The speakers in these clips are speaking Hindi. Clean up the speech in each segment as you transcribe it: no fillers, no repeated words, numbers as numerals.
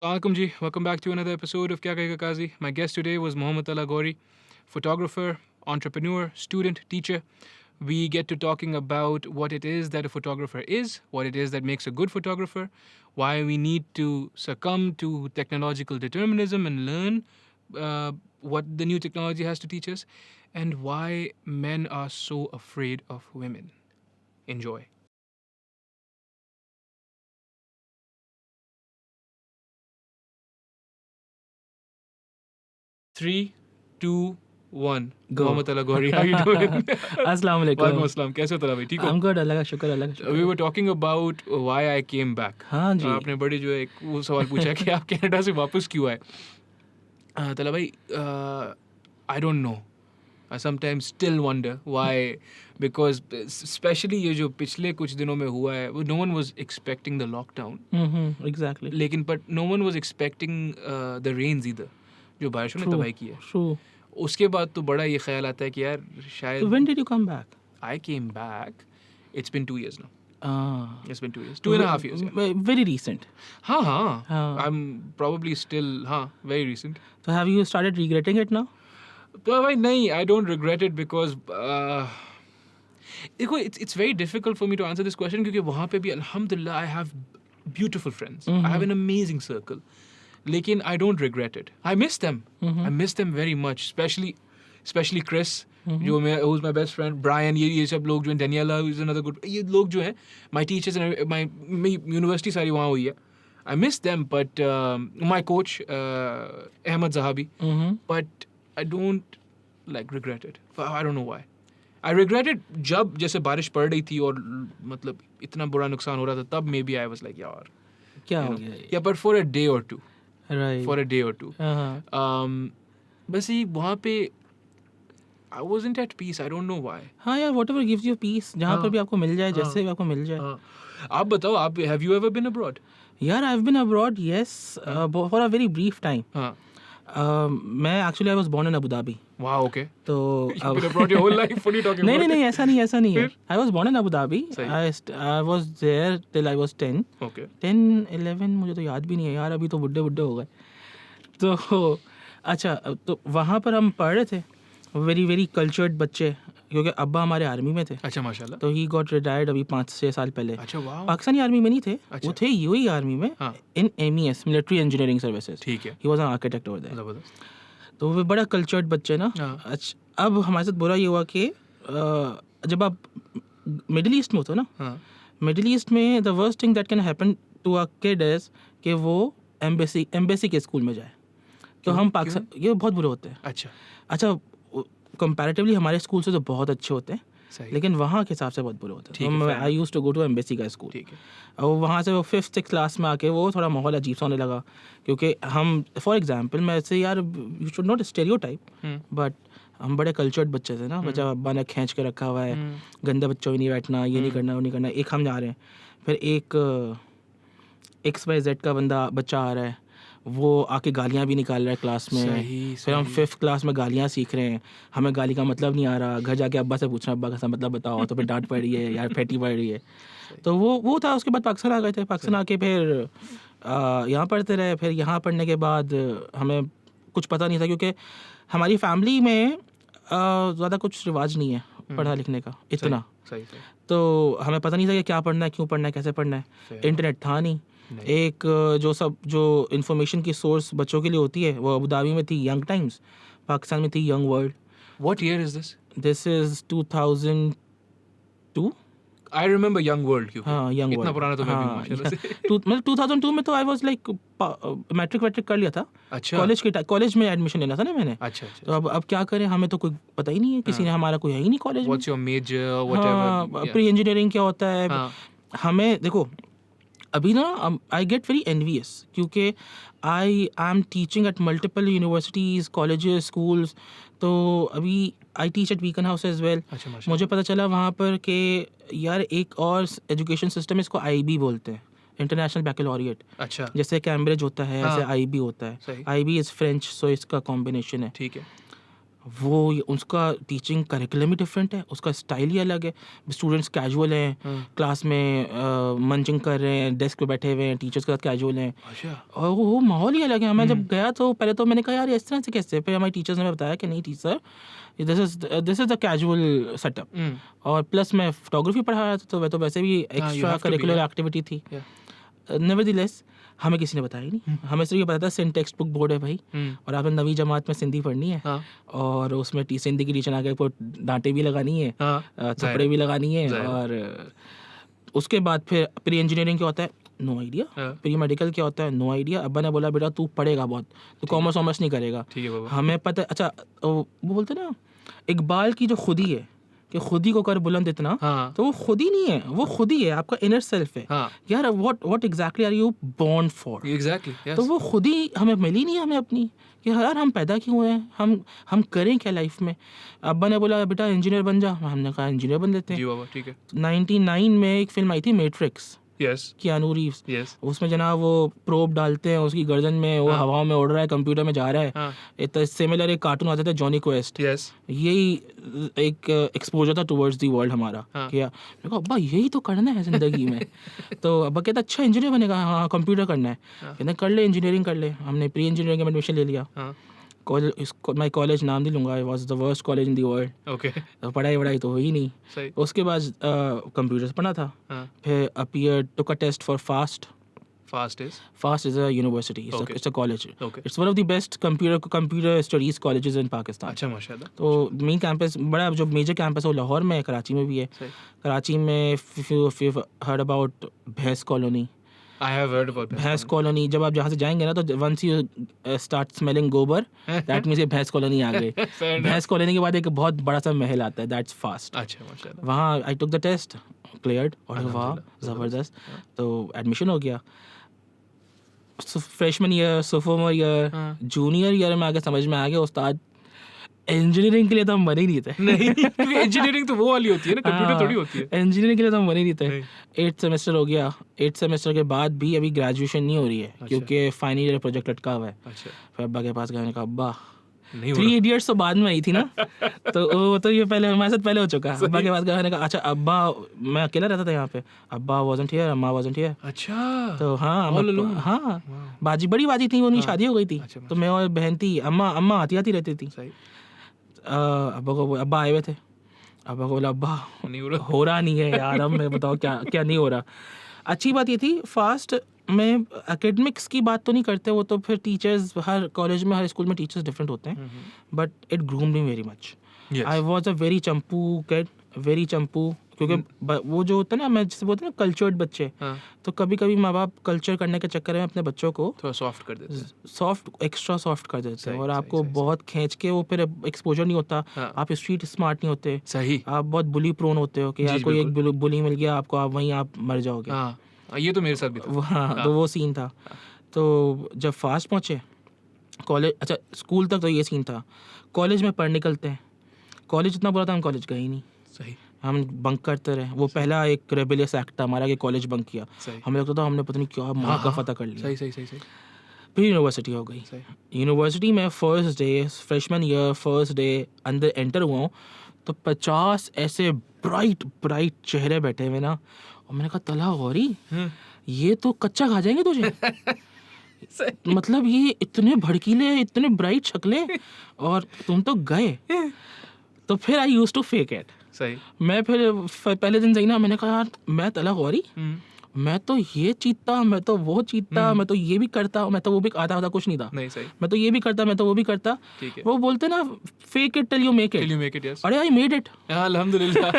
Welcome ji, welcome back to another episode of Kya Kahega Kazi. My guest today was Mohammad Ala Gori, photographer, entrepreneur, student, teacher. We get to talking about what it is that a photographer is, what it is that makes a good photographer, why we need to succumb to technological determinism and learn what the new technology has to teach us, and why men are so afraid of women. Enjoy. Three, two, one. Go. Mohammad Ala Gori, how you doing? Assalamu alaikum. वालेकुम अस्सलाम, कैसे हो तला भाई? ठीक हो? I'm good, अल्लाह का शुक्र, अल्लाह का शुक्र। We were talking about why I came back. हाँ जी। आपने बड़ी जो है एक वो सवाल पूछा कि आप कनाडा से वापस क्यों आए? तला भाई, I don't know. I sometimes still wonder why, because especially ये जो पिछले कुछ दिनों में हुआ है, no one was expecting the lockdown. Exactly. लेकिन but no one was expecting the rains either, जो बारिशों ने तबाही की है. True. उसके बाद तो बड़ा ये ख्याल आता है कि यार शायद. So when did you come back? I came back. It's been 2 years now. It's been 2 years. 2.5 years. Yeah. Very recent. हाँ. हाँ. I'm probably still very recent. So have you started regretting it now? तो भाई नहीं, I don't regret it because देखो it's very difficult for me to answer this question क्योंकि वहाँ पे भी alhamdulillah I have beautiful friends. I have an amazing circle. लेकिन I don't regret it. I miss them. I miss them very much. Especially Chris, जो मैं who's my best friend, Brian, ये सब लोग जो हैं, Daniela is another good. ये लोग जो हैं, my teachers and my university सारी वहाँ हुई है. I miss them, but my coach Ahmed Zahabi, but I don't regret it. I don't know why. I regret it जब जैसे बारिश पड़ रही थी और मतलब इतना बुरा नुकसान हो रहा था, तब maybe I was like यार क्या हो गया? Yeah, but for a day or two. Right. For a day or two. बस ये वहाँ पे I wasn't at peace. I don't know why. हाँ यार, whatever gives you peace, जहाँ पर भी आपको मिल जाए, जैसे भी आपको मिल जाए. आप बताओ, आप have you ever been abroad? यार, I've been abroad, yes, for a very brief time. हाँ. मैं actually I was born in Abu Dhabi. Wow, okay. तो You've been abroad your whole life. What are you talking about? नहीं, ऐसा नहीं है. फिर? I was born in Abu Dhabi. सही. I was there till I was 10. Okay. 10, 11 मुझे तो याद भी नहीं है यार, अभी तो बुड्ढे हो गए. तो अच्छा, तो वहाँ पर हम पढ़ रहे थे, वेरी वेरी कल्चर्ड बच्चे, क्योंकि अब्बा हमारे आर्मी में थे. अच्छा, माशाल्लाह. तो ही गॉट रिटायर्ड अभी 5-6 साल पहले. अच्छा, वाह. पाकिस्तानी आर्मी में नहीं थे. अच्छा. वो थे यूएई आर्मी में, हाँ. इन MES, मिलिट्री इंजीनियरिंग सर्विसेज. ठीक है. He was an architect over there. जबरदस्त. तो वो बड़ा कल्चर्ड बच्चे ना. अच्छा, अब हमारे साथ बुरा ये हुआ कि जब आप मिडिल ईस्ट में होते हो ना, हाँ. मिडिल ईस्ट में the worst thing that can happen to a kid is कि वो एम्बेसी के स्कूल में जाए. तो हम पाकिस्तान, ये बहुत बुरे होते हैं. अच्छा, कंपैरेटिवली हमारे स्कूल से तो बहुत अच्छे होते हैं, सही. लेकिन वहाँ के हिसाब से बहुत बुरे होते हैं. I used to go to embassy का स्कूल. ठीक है. और वहाँ से वो 5th-6th क्लास में आके वो थोड़ा माहौल अजीब सा होने लगा, क्योंकि हम फॉर एग्जांपल मैं ऐसे यार, you should not stereotype, but हम बड़े कल्चर्ड बच्चे थे ना. बच्चा अब्बा ने खींच के रखा हुआ है, गंदे बच्चों में नहीं बैठना, ये नहीं करना, वो नहीं करना. एक हम जा रहे हैं, फिर एक XYZ का बच्चा आ रहा है, वो आके गालियाँ भी निकाल रहा है क्लास में. सही. फिर हम 5th क्लास में गालियाँ सीख रहे हैं, हमें गाली का मतलब नहीं आ रहा. घर जाके अब्बा से पूछना, अब्बा का मतलब बताओ, तो फिर डांट पड़ रही है यार, फेटी पड़ रही है. तो वो था. उसके बाद पाकिस्तान आ गए थे. पाकिस्तान आके फिर यहाँ पढ़ते रहे. फिर यहाँ पढ़ने के बाद हमें कुछ पता नहीं था, क्योंकि हमारी फैमिली में ज़्यादा कुछ रिवाज नहीं है पढ़ा लिखने का इतना. सही. तो हमें पता नहीं था कि क्या पढ़ना है, क्यों पढ़ना है, कैसे पढ़ना है. इंटरनेट था नहीं. एक जो इन्फॉर्मेशन की सोर्स बच्चों के लिए होती है, वो अबू धाबी में थी यंग टाइम्स, पाकिस्तान में थी young world. What year is this? This is 2002. I remember Young World. क्योंकि हाँ, यंग वर्ल्ड. इतना पुराना तो मैं भी माशाल्लाह से. मतलब 2002 में तो आई वाज लाइक मैट्रिक कर लिया था. अच्छा. कॉलेज में एडमिशन लेना था ना मैंने. अच्छा. तो अब क्या करें, हमें तो कोई पता ही नहीं है, किसी ने हमारा कोई है ही नहीं कॉलेज में. What's your major? Whatever. Pre engineering क्या होता है. हाँ. हमें देखो, अभी ना आई गेट वेरी एनवियस, क्योंकि I am teaching at multiple universities, colleges, schools. तो अभी I teach at Beaconhouse as well. मुझे पता चला वहाँ पर कि यार एक और एजुकेशन सिस्टम है, इसको IB बोलते हैं, इंटरनेशनल बैकलॉरिएट. अच्छा. जैसे कैम्ब्रिज होता है, ऐसे IB होता है. सही. IB इज़ फ्रेंच, सो इसका कॉम्बिनेशन है. ठीक है. उसका टीचिंग करिकुलम ही डिफरेंट है, उसका स्टाइल ही अलग है। स्टूडेंट्स कैजुअल हैं, क्लास में मंचिंग कर रहे हैं, डेस्क पे बैठे हुए हैं, टीचर्स के साथ कैजुअल हैं, अच्छा और वो माहौल ही अलग है। मैं जब गया तो पहले तो मैंने कहा यार इस तरह से कैसे, फिर हमारे टीचर्स ने बताया कि नहीं teacher, this is the casual setup. और प्लस मैं फोटोग्राफी पढ़ा रहा था, तो वह तो वैसे भी extra have to be, curricular yeah. Activity थी। Yeah. नेवरदीलेस हमें किसी ने बताया ही नहीं, हमें सिर्फ ये पता था सिंध टेक्स्ट बुक बोर्ड है भाई, और आपने नवी जमात में सिंधी पढ़नी है, हाँ और उसमें सिंधी की टीचर आके डांटे भी लगानी है, हाँ थप्पड़े भी लगानी है, जाहिर। और उसके बाद फिर प्री इंजीनियरिंग क्या होता है, नो आइडिया। हाँ। प्री मेडिकल क्या होता है, नो आइडिया। अब्बा ने बोला बेटा तू पढ़ेगा बहुत, तू कॉमर्स वॉमर्स नहीं करेगा। ठीक है बाबा। हमें पता है, अच्छा वो बोलते ना इकबाल की जो खुदी है कि खुदी को कर बुलंद इतना, हाँ तो वो खुद ही नहीं है, वो खुद ही है, आपका इनर सेल्फ है। हाँ यार what exactly are you born for, exactly तो वो खुद ही हमें मिली नहीं, हमें अपनी कि यार हम पैदा क्यों हुए हैं, हम करें क्या लाइफ में। अब्बा ने बोला बेटा इंजीनियर बन जा, हमने कहा इंजीनियर बन लेते जी हैं। बाबा ठीक है 99 में एक फिल्म आई थी matrix, yes Keanu Reeves, yes उसमें जनाब वो प्रोब डालते हैं उसकी गर्दन में, वो हवाओं में उड़ रहा है, कंप्यूटर में जा रहा है। हाँ इतना सिमिलर एक कार्टून आता था जॉनी क्वेस्ट, यस यही एक एक्सपोजर था टुवर्ड्स दी वर्ल्ड हमारा। हाँ। क्या मैं कहा अब्बा यही तो करना है ज़िंदगी में। तो अब्बा कहता अच्छा इंजीनियर बनेगा, हाँ कंप्यूटर करना है। कहते कर ले इंजीनियरिंग कर ले। हमने प्री इंजीनियरिंग में एडमिशन ले लिया। हाँ कॉलेज, मैं कॉलेज नाम नहीं लूँगा, I was the worst college in the world. Okay तो पढ़ाई तो हुई नहीं। सही उसके बाद कंप्यूटर्स पढ़ा था, हाँ फिर appear took a test for FAST is FAST is a university. Okay. It's a college. Okay. It's one of the best computer studies colleges in Pakistan. अच्छा माशाल्लाह तो मेन कैंपस बड़ा जो मेजर कैंपस है वो लाहौर में है, कराची में भी है। सही कराची में if you've heard about भैंस colony, I have heard about भैंस कॉलोनी, जब आप जहाँ से जाएंगे ना तो वंस यू स्टार्ट स्मेलिंग गोबर दैट मीन्स ये भैंस कॉलोनी आ गई। भैंस कॉलोनी के बाद एक बहुत बड़ा सा महल आता है, दैट्स फास्ट। अच्छा माशाल्लाह वहाँ I took the test, cleared, और वाह ज़बरदस्त, तो एडमिशन हो गया। Freshman year, sophomore year, junior year में आके समझ में आ गया उस्ताद इंजीनियरिंग के लिए तो हम बने ही नहीं थे। नहीं क्योंकि इंजीनियरिंग तो वो वाली होती है ना, कंप्यूटर थोड़ी होती है। इंजीनियरिंग के लिए तो हम बने ही नहीं थे। नहीं। 8th सेमेस्टर हो गया, 8th सेमेस्टर के बाद भी अभी ग्रेजुएशन नहीं हो रही है क्योंकि फाइनल ईयर प्रोजेक्ट लटका हुआ है। अच्छा फिर अब्बा के पास गया, मैंने कहा अब्बा नहीं हो 3 इडियट्स तो बाद में आई थी ना, तो वो तो ये पहले हमारे साथ पहले हो चुका। अब्बा के पास गया, मैंने कहा अच्छा अब्बा, मैं अकेला रहता था यहाँ पे, अब्बा wasn't here, अम्मा wasn't here। अच्छा तो हाँ All alone? हाँ बाजी बड़ी बाजी थी, उनकी शादी हो गई थी, अच्छा, तो मैं और बहन थी, अम्मा आती रहती थी। सही अब्बा आए हुए थे, अब्बा को बोला अब्बा नहीं हो रहा हो रहा नहीं है यार, अब मैं बताओ क्या क्या नहीं हो रहा। अच्छी बात ये थी फास्ट में एकेडमिक्स की बात तो नहीं करते, वो तो फिर टीचर्स हर कॉलेज में हर स्कूल में टीचर्स डिफरेंट होते हैं, but it groomed me very much. Yes. I was a very चंपू किड, वेरी चंपू, क्योंकि वो जो होता है ना, मैं जिसे बोलते हैं ना कल्चर्ड बच्चे, हाँ तो कभी कभी माँ बाप कल्चर करने के चक्कर में अपने बच्चों को थोड़ा सॉफ्ट कर देते हैं। सॉफ्ट, एक्स्ट्रा सॉफ्ट कर देते हैं, सही, और सही, आपको सही, बहुत खींच के वो फिर एक्सपोजर नहीं होता, हाँ। आप स्ट्रीट स्मार्ट नहीं होते, सही आप बहुत बुली प्रोन होते हो कि जी, यार कोई एक बुली मिल गया आपको, आप वहीं आप मर जाओगे। हाँ ये तो मेरे साथ भी था। हाँ तो वो सीन था। तो जब फास्ट पहुँचे कॉलेज, अच्छा स्कूल तक तो ये सीन था, कॉलेज में पढ़ निकलते हैं, कॉलेज इतना बुरा था हम कॉलेज गए ही नहीं, सही हम बंक करते रहे। वो पहला एक रेबेलियस एक्ट था हमारा कि कॉलेज बंक किया, सही हमें लगता था हमने पता नहीं क्या मार का फतह कर लिया। सही सही सही सही फिर यूनिवर्सिटी हो गई, सही यूनिवर्सिटी में first day, freshman year first day अंदर एंटर हुआ हूँ तो 50 ऐसे ब्राइट चेहरे बैठे हुए ना, और मैंने कहा तला गौरी ये तो कच्चा खा जाएंगे तुझे। मतलब ये इतने भड़कीले, इतने ब्राइट शक्लें, और तुम तो गए। तो फिर आई यूज टू फेक इट। सही मैं फिर पहले दिन सही ना, मैंने कहा यार मैं तला गौरी, मैं तो ये चीतता, मैं तो वो चीतता, मैं तो ये भी करता, मैं तो वो भी, आधा कुछ नहीं था, नहीं सही मैं तो ये भी करता, मैं तो वो भी करता। ठीक है वो बोलते ना fake it till you make till it, you make it yes अरे आई मेड इट। अल्हम्दुलिल्लाह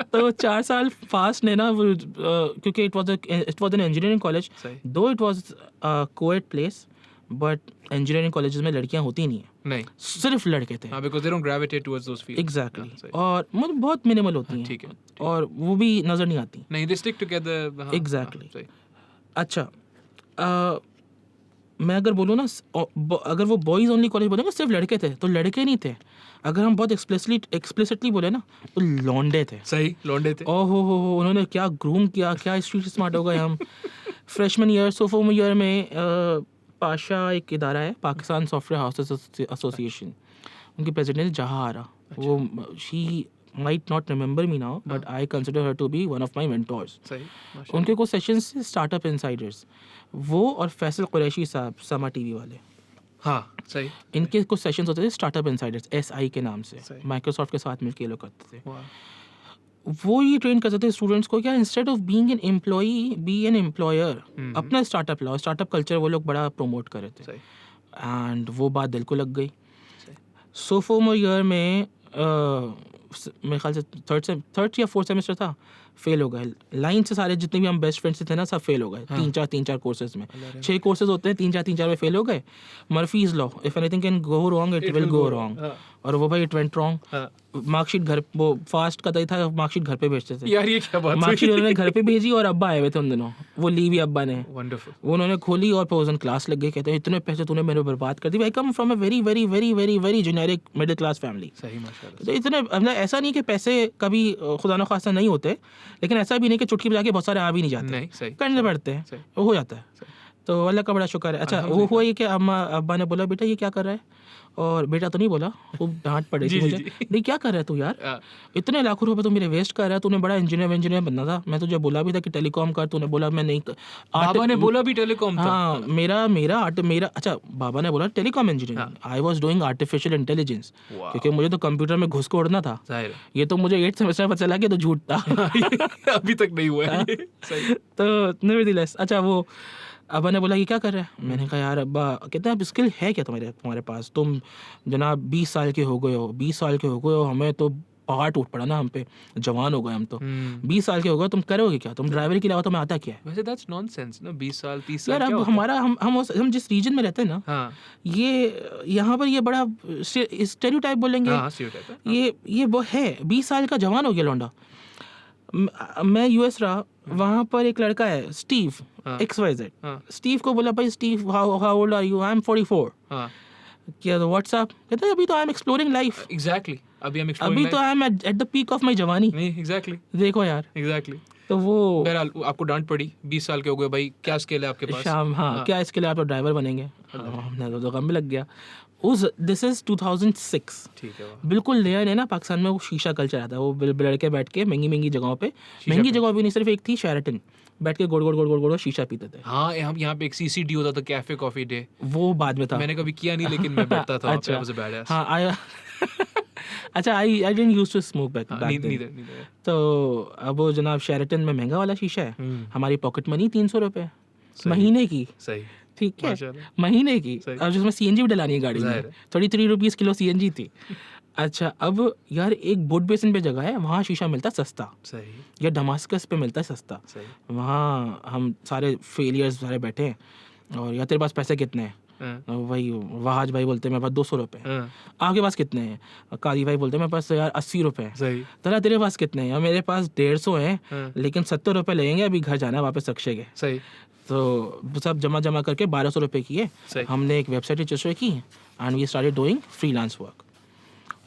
तो 4 साल फास्ट ने ना क्योंकि it was an engineering college, सही दो it was coed place, but engineering colleges में लड़कियां होती नहीं है, नहीं सिर्फ लड़के थे। हाँ because they don't gravitate towards those fields exactly, सही और मतलब बहुत मिनिमल होती हैं, ठीक है और वो भी नज़र नहीं आती। नहीं दे स्टिक टुगेदर Exactly. सही अच्छा मैं अगर बोलूँ ना, अगर वो बॉयज़ ओनली कॉलेज बोलेंगे सिर्फ लड़के थे, तो लड़के नहीं थे। अगर हम बहुत एक्सप्लिसिटली बोले ना तो लौंडे थे। सही लौंडे थे ओह हो उन्होंने क्या ग्रूम किया, क्या स्ट्रीट स्मार्ट हो गए हम। फ्रेशमैन ईयर, सोफोमर ईयर में पाशा एक इदारा है, पाकिस्तान सॉफ्टवेयर हाउसेस एसोसिएशन, उनकी प्रेसिडेंट जहारा, वो she might not remember me now, but I consider her to be one of my mentors. सही, उनके कुछ सेशंस थे स्टार्टअप इनसाइडर्स, वो और फैसल कुरैशी साहब समा टीवी वाले, हाँ सही, इनके कुछ सेशंस होते थे स्टार्टअप इनसाइडर्स SI के नाम से, सही। माइक्रोसॉफ्ट के साथ मिलकर ये लोग करते थे। वाह, वो ये ट्रेन करते थे स्टूडेंट्स को, क्या instead of being an employee be an employer, अपना स्टार्टअप लाओ। स्टार्टअप कल्चर वो लोग बड़ा प्रमोट कर रहे थे, सही, एंड वो बात दिल को लग गई। सही, सोफोमोर ईयर में मेरे ख्याल से थर्ड या फोर्थ सेमेस्टर था, फेल हो गए। लाइन से सारे जितने भी हम बेस्ट फ्रेंड्स थे ना, सब फेल हो गए। तीन चार कोर्सेज में, 6 कोर्सेज होते हैं, तीन चार में फेल हो गए। Murphy's law, if anything can go wrong it will go wrong, और वो भाई इट वेंट रॉन्ग। मार्कशीट घर, वो फास्ट का था, मार्कशीट घर पे भेजते थे यार ये क्या बात मार्कशीट उन्होंने घर पे भेजी, और अब्बा आए हुए थे उन दिनों, वो ली भी अब्बा ने, वंडरफुल, वो उन्होंने खोली और पोजन क्लास लग गई। कहते हैं इतने पैसे तूने मेरे बर्बाद कर दी। I come from a very very very very very generic middle class family. सही, माशाल्लाह, तो इतने मतलब ऐसा नहीं कि पैसे कभी खुदा न खास्ता नहीं होते, लेकिन ऐसा भी नहीं कि चुटकी बजा के बहुत सारे आ भी नहीं जाते, नहीं सही, करने पड़ते हैं, सही। वो हो जाता है। तो अल्लाह का बड़ा शुक्र है। अच्छा वो हुआ ये कि अब्बा ने बोला बेटा ये क्या कर रहा है, और बेटा तो नहीं बोला, वो डांट पड़ी थी मुझे, नहीं क्या कर रहा है तू यार, इतने लाखों रुपए तू मेरे वेस्ट कर रहा है, तूने बड़ा इंजीनियर बनना था। मैं तुझे बोला भी था कि टेलीकॉम कर, तूने बोला मैं नहीं। बाबा ने बोला भी टेलीकॉम था, हाँ मेरा अच्छा बाबा ने बोला telecom engineer, I was doing artificial intelligence, क्योंकि मुझे तो कंप्यूटर में घुस के उड़ना था। जाहिर है, ये तो मुझे 8th सेमेस्टर में पता चला कि तो झूठ था। अभी तक नहीं हुआ है ये, सही, तो नेवरदलेस, अच्छा वो अब्बा ने बोला ये क्या कर रहा है। मैंने कहा यार अब्बा, कहते हैं स्किल है क्या तुम्हारे पास, तुम जनाब 20 साल के हो गए हो, हमें तो पहाड़ टूट पड़ा ना हम पे, जवान हो गए हम तो, 20 साल के हो गए, तुम करोगे क्या, तुम ड्राइवर के अलावा तुम्हें आता क्या है। वैसे दैट्स नॉनसेंस ना, 20 साल 30 साल यार क्या अब होता है? हमारा हम जिस रीजन में रहते हैं ना, हाँ, ये यहाँ पर ये बड़ा स्टेरियोटाइप बोलेंगे, हाँ, stereotype है, ये वो है 20 साल का जवान हो गया लौंडा। मैं US रहा, वहाँ पर एक लड़का है स्टीव XYZ, स्टीव को बोला भाई Steve how old are you, I am 44, हाँ, क्या तो व्हाट्सएप, कहता है अभी तो I am exploring life, exactly, अभी हम अभी तो I am at the peak of my जवानी। नहीं, एग्जैक्टली, देखो यार, एग्जैक्टली। तो वो बहरहाल आपको डांट पड़ी, 20 साल के हो गए भाई, क्या स्किल है आपके पास? शाम, हाँ क्या इसके लिए आप ड्राइवर बनेंगे, हमने तो गम भी लग गया। दिस इज 2006, ठीक है, वाह, बिल्कुल नया नया ना पाकिस्तान में वो शीशा कल्चर आता है, वो लड़के बैठ के महंगी जगहों पे, महंगी जगहों पे नहीं, सिर्फ एक थी शेराटन, बैठ के गोड़ शीशा पीते थे। हाँ, हम यहाँ पे एक CCD होता था, कैफे कॉफी डे, वो बाद में था, मैंने कभी किया नहीं, लेकिन मैं बैठता था, अच्छा, I was a badass। हाँ अच्छा I didn't used to smoke back neither, then. neither। तो अब वो जनाब शेराटन में महंगा वाला शीशा है, हमारी पॉकेट मनी 300 रुपये सही, महीने की, सही, ठीक है, माशाल्लाह, महीने की, सही। और जिसमें CNG भी डलानी है गाड़ी में, जाहिर है। 33 रुपीज़ किलो CNG थी। अच्छा अब यार एक बोट बेसिन पे जगह है, वहाँ शीशा मिलता है सस्ता, सही, या डमास्कस पे मिलता है सस्ता, सही, वहाँ हम सारे फेलियर्स सारे बैठे हैं, और या तेरे पास पैसे कितने हैं, हाँ, वही वहाज भाई बोलते हैं मेरे पास 200 रुपये हैं, हाँ, आपके पास कितने हैं, कादी भाई बोलते हैं मेरे पास यार 80 रुपये हैं, सही, तला तेरे पास कितने हैं, यार मेरे पास 150 हैं, हाँ, लेकिन 70 रुपये लगेंगे, अभी घर जाना है वापस रक्षे के। सही, तो सब जमा करके 1200 रुपये किए, सही, हमने एक वेबसाइट रजिस्टर की, and we started doing freelance work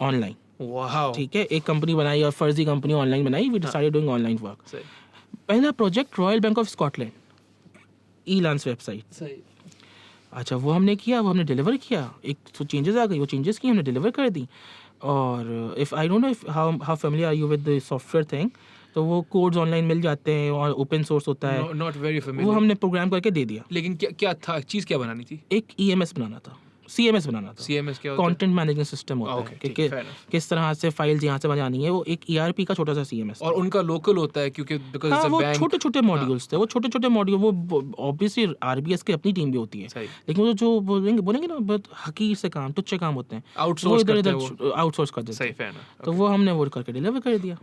online, wow, ठीक है, एक कंपनी बनाई और फर्जी कंपनी ऑनलाइन बनाई, we started doing online work. सही, पहला project Royal Bank of Scotland Elance website, सही, अच्छा वो हमने किया, वो हमने डिलीवर किया, एक तो चेंजेस आ गई, वो चेंजेस की हमने डिलीवर कर दी। और if I don't know if how familiar are you with the software thing, तो वो कोड्स ऑनलाइन मिल जाते हैं और ओपन सोर्स होता है, नॉट वेरी वो फेमिलियर, हमने प्रोग्राम करके दे दिया। लेकिन क्या था, चीज़ क्या बनानी थी? एक EMS बनाना था, CMS बनाना था, CMS क्या होता है? कंटेंट मैनेजमेंट सिस्टम होता Okay, है ठीक कि है, fair enough। किस तरह से फाइल्स यहाँ से बनानी है, वो एक ERP का छोटा सा CMS। और उनका लोकल होता है क्योंकि बिकॉज़ हाँ इट्स अ वो बैंक। छोटे छोटे मॉड्यूल्स थे, वो छोटे छोटे मॉड्यूल, वो ऑब्वियसली RBS की अपनी टीम भी होती है, सही, लेकिन वो जो बोलेंगे ना बहुत हकीर से काम, टुच्चे काम होते हैं, आउटसोर्स इधर करते हैं इधर वो, आउटसोर्स कर देते सही, हैं। fair enough, तो वो हमने वो करके डिलीवर कर दिया,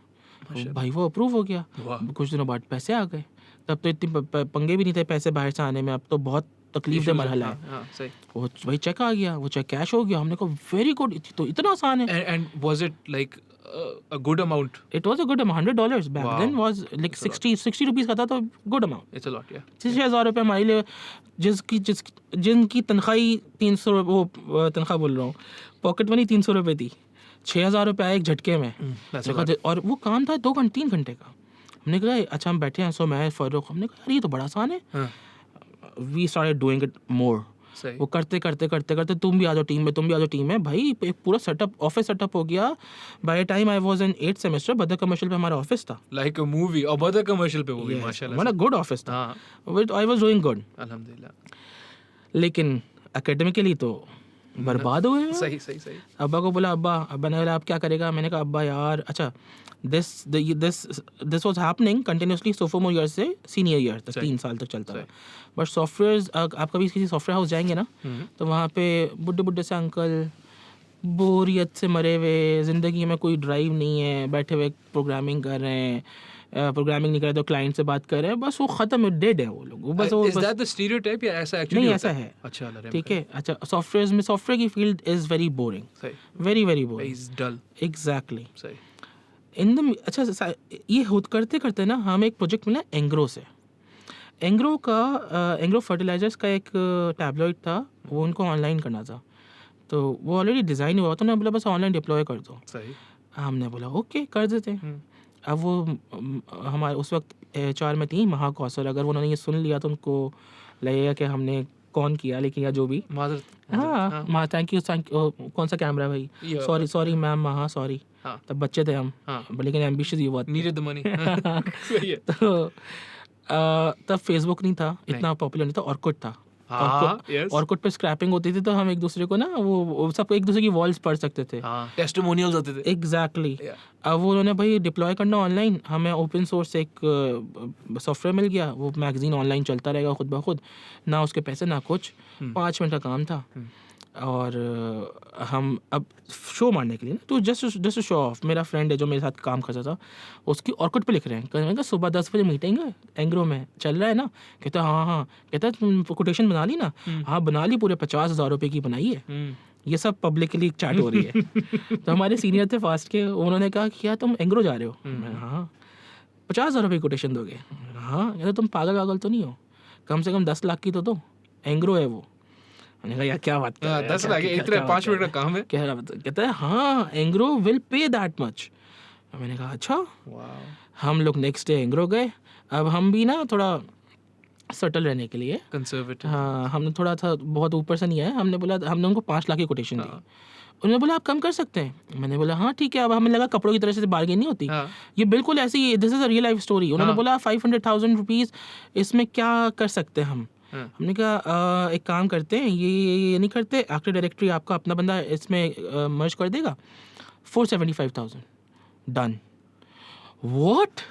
भाई वो अप्रूव हो गया, वाह, कुछ दिनों बाद पैसे आ गए। तब तो इतनी पंगे भी नहीं थे पैसे बाहर से आने में, अब तो बहुत तकलीफ दे मरहला है। हाँ, सही। वो वही चेक आ गया, वो चेक कैश हो गया, हमने कहा वेरी गुड, तो इतना आसान है। And was it like a good amount? It was a good amount, $100 back Wow. Then was like 60 rupees का था, तो good amount. It's a lot, yeah. 6,000 रुपये हमारे लिए, जिनकी तनख्वाही 300, वो तनख्वाह बोल रहा हूँ, पॉकेट मनी 300 रुपये थी, 6,000 रुपये आए एक झटके में। That's a lot. और वो काम था 3 घंटे का। हमने कहा अच्छा हम बैठे हैं, सो मैं फारूक, हमने कहा यार ये तो बड़ा आसान है। हाँ, we started doing it more, सही। वो करते करते करते करते तुम भी आ जाओ टीम में, तुम भी आ जाओ टीम में भाई। एक पूरा सेटअप, ऑफिस सेटअप हो गया। By the time I was in 8th semester, बदर कमर्शियल पे हमारा ऑफिस था। लाइक अ मूवी, और बदर कमर्शियल पे वो भी Yes, माशाल्लाह हमारा से। गुड ऑफिस था, हाँ आई वाज डूइंग गुड। अल्हम्दुलिल्लाह। लेकिन एकेडमिकली तो बर्बाद हुए हैं। सही सही सही। अब्बा को बोला, अब्बा ने बोला आप क्या करेगा? मैंने कहा अब्बा यार, अच्छा this was happening continuously sophomore year से सीनियर ईयर तक, 3 साल तक चलता है। बट सॉफ्टवेयर, आप कभी किसी सॉफ्टवेयर हाउस जाएंगे ना, तो वहाँ पे बुड्ढे बुड्ढे से अंकल बोरियत से मरे हुए, ज़िंदगी में कोई ड्राइव नहीं है, बैठे हुए प्रोग्रामिंग कर रहे हैं, प्रोग्रामिंग नहीं कर रहे तो क्लाइंट से बात कर रहे हैं, बस वो ख़त्म, डेड है वो लोग। वो बस इज दैट द स्टीरियोटाइप या ऐसा एक्चुअली? नहीं, ऐसा है। अच्छा अल्लाह रहम ठीक है। अच्छा, सॉफ्टवेयर की फील्ड इज़ वेरी बोरिंग, सही, very very boring, is dull. Exactly. सही। अच्छा ये करते करते ना हमें एक प्रोजेक्ट मिला एंग्रो से। एंग्रो फर्टिलाइजर्स का एक टैबलॉइड था, वो उनको ऑनलाइन करना था। तो वो ऑलरेडी डिज़ाइन हुआ था ना, बोला बस ऑनलाइन डिप्लॉय कर दो। सही। हमने बोला ओके कर देते हैं। अब वो हमारे उस वक्त HR में थी महा कौशल, अगर उन्होंने ये सुन लिया तो उनको लगेगा कि हमने कौन किया, लेकिन या जो भी। हाँ माँ, थैंक यू। कौन सा कैमरा भाई? सॉरी मैम, महा सॉरी। तब बच्चे थे हम, लेकिन एम्बिशियस ये बात, नीडेड द मनी। सही है। तो तब फेसबुक नहीं था, इतना पॉपुलर नहीं था, ऑर्कुट था। ऑर्कुट पे स्क्रैपिंग होती थी, तो हम एक दूसरे को ना वो सब एक दूसरे की वॉल्स पढ़ सकते थे, टेस्टिमोनियल्स होते थे। एग्जैक्टली। अब वो उन्होंने भाई डिप्लॉय करना ऑनलाइन, हमें ओपन सोर्स एक सॉफ्टवेयर मिल गया, वो मैगजीन ऑनलाइन चलता रहेगा खुद ब खुद, ना उसके पैसे ना कुछ, 5 मिनट का काम था। और हम अब शो मारने के लिए ना, तो जस्ट शो ऑफ, मेरा फ्रेंड है जो मेरे साथ काम करता था, उसकी ऑर्कुट पे लिख रहे हैं, कहते हैं सुबह 10 बजे मीटिंग है एंग्रो में, चल रहा है ना? कहता है हाँ। कहता है तुम कोटेशन बना ली ना? हाँ बना ली, पूरे 50,000 रुपये की बनाई है। ये सब पब्लिकली चैट हो रही है। तो हमारे सीनियर थे फास्ट के, उन्होंने कहा कि क्या तुम एंग्रो जा रहे हो? हाँ। 50,000 रुपये की कोटेशन दोगे? हाँ। कहते तुम पागल तो नहीं हो, कम से कम 10 लाख की तो दो, एंग्रो है वो। मैंने कहा यार क्या बात कर रहे हैं, 10 लाख इतने 5 मिनट का काम है? कहता है हाँ Engro will pay that much. मैंने कहा अच्छा। हम लोग नेक्स्ट डे एंग्रो गए। अब हम भी ना थोड़ा सटल रहने के लिए, कंजर्वेटिव, हाँ हमने थोड़ा था, बहुत ऊपर से नहीं आया, हमने बोला, हमने उनको 5 लाख की कोटेशन दी। उन्होंने बोला आप कम कर सकते हैं। मैंने बोला हाँ ठीक है। अब हमें लगा कपड़ों की तरह से बार्गेन नहीं होती, ये बिल्कुल ऐसी, this is a real life story. उन्होंने बोला 500,000 रुपीज़, इसमें क्या कर सकते हैं हम? हमने कहा एक काम करते हैं, ये नहीं करते, एक्टिव डायरेक्टरी आपका अपना बंदा इसमें मर्ज कर देगा, 475,000 डन। व्हाट?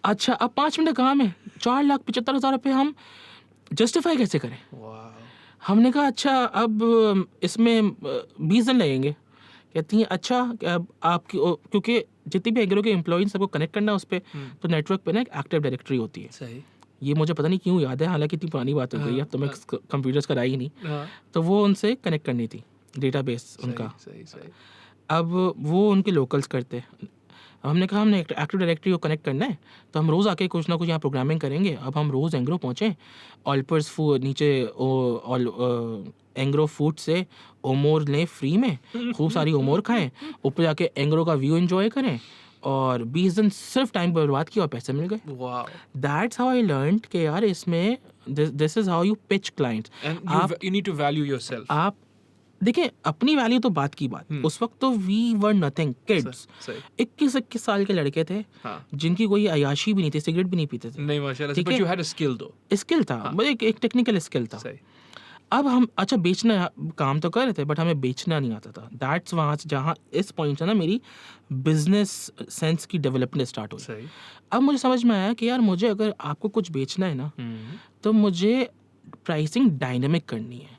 अच्छा अब 5 मिनट का काम है, 4,75,000 रुपये हम जस्टिफाई कैसे करें? हमने कहा अच्छा अब इसमें 20 दिन लगेंगे। कहती हैं अच्छा अब आपकी, क्योंकि जितनी भी एग्रो के एम्प्लॉइज सबको कनेक्ट करना है उस पर, तो नेटवर्क पे ना एक एक्टिव डायरेक्टरी होती है। सही। ये मुझे पता नहीं क्यों याद है, हालांकि इतनी पुरानी बात हो गई है, तो मैं कंप्यूटर्स कराई ही नहीं। तो वो उनसे कनेक्ट करनी थी, डेटाबेस उनका। अब वो उनके लोकल्स करते। हमने कहा हमने एक्टिव डायरेक्टरी को कनेक्ट करना है, तो हम रोज़ आके कुछ ना कुछ यहाँ प्रोग्रामिंग करेंगे। अब हम रोज़ एंग्रो पहुँचें, ऑल्पर्स नीचे एंग्रो फूड से ओमोर लें फ्री में, खूब सारी ओमोर खाएं, ऊपर जाके एंग्रो का व्यू एंजॉय करें, और 20 दिन सिर्फ टाइम बर्बाद किया और पैसे मिल गए। दैट्स हाउ आई लर्नड कि यार इसमें this is how you pitch clients. You need to value yourself. आप देखिए अपनी वैल्यू तो बात की बात, उस वक्त तो वी वर नथिंग, किड्स, 21 साल के लड़के थे, जिनकी कोई अयाशी भी नहीं थी, सिगरेट भी नहीं पीते थे। नहीं माशाल्लाह, but you had a skill दो। स्किल था, एक टेक्निकल स्किल था। अब हम अच्छा बेचना काम तो कर रहे थे, बट हमें बेचना नहीं आता था। दैट्स वहाँ से जहाँ इस पॉइंट से ना मेरी बिजनेस सेंस की डेवलपमेंट स्टार्ट हुई। अब मुझे समझ में आया कि यार मुझे अगर आपको कुछ बेचना है ना, तो मुझे प्राइसिंग डायनेमिक करनी है।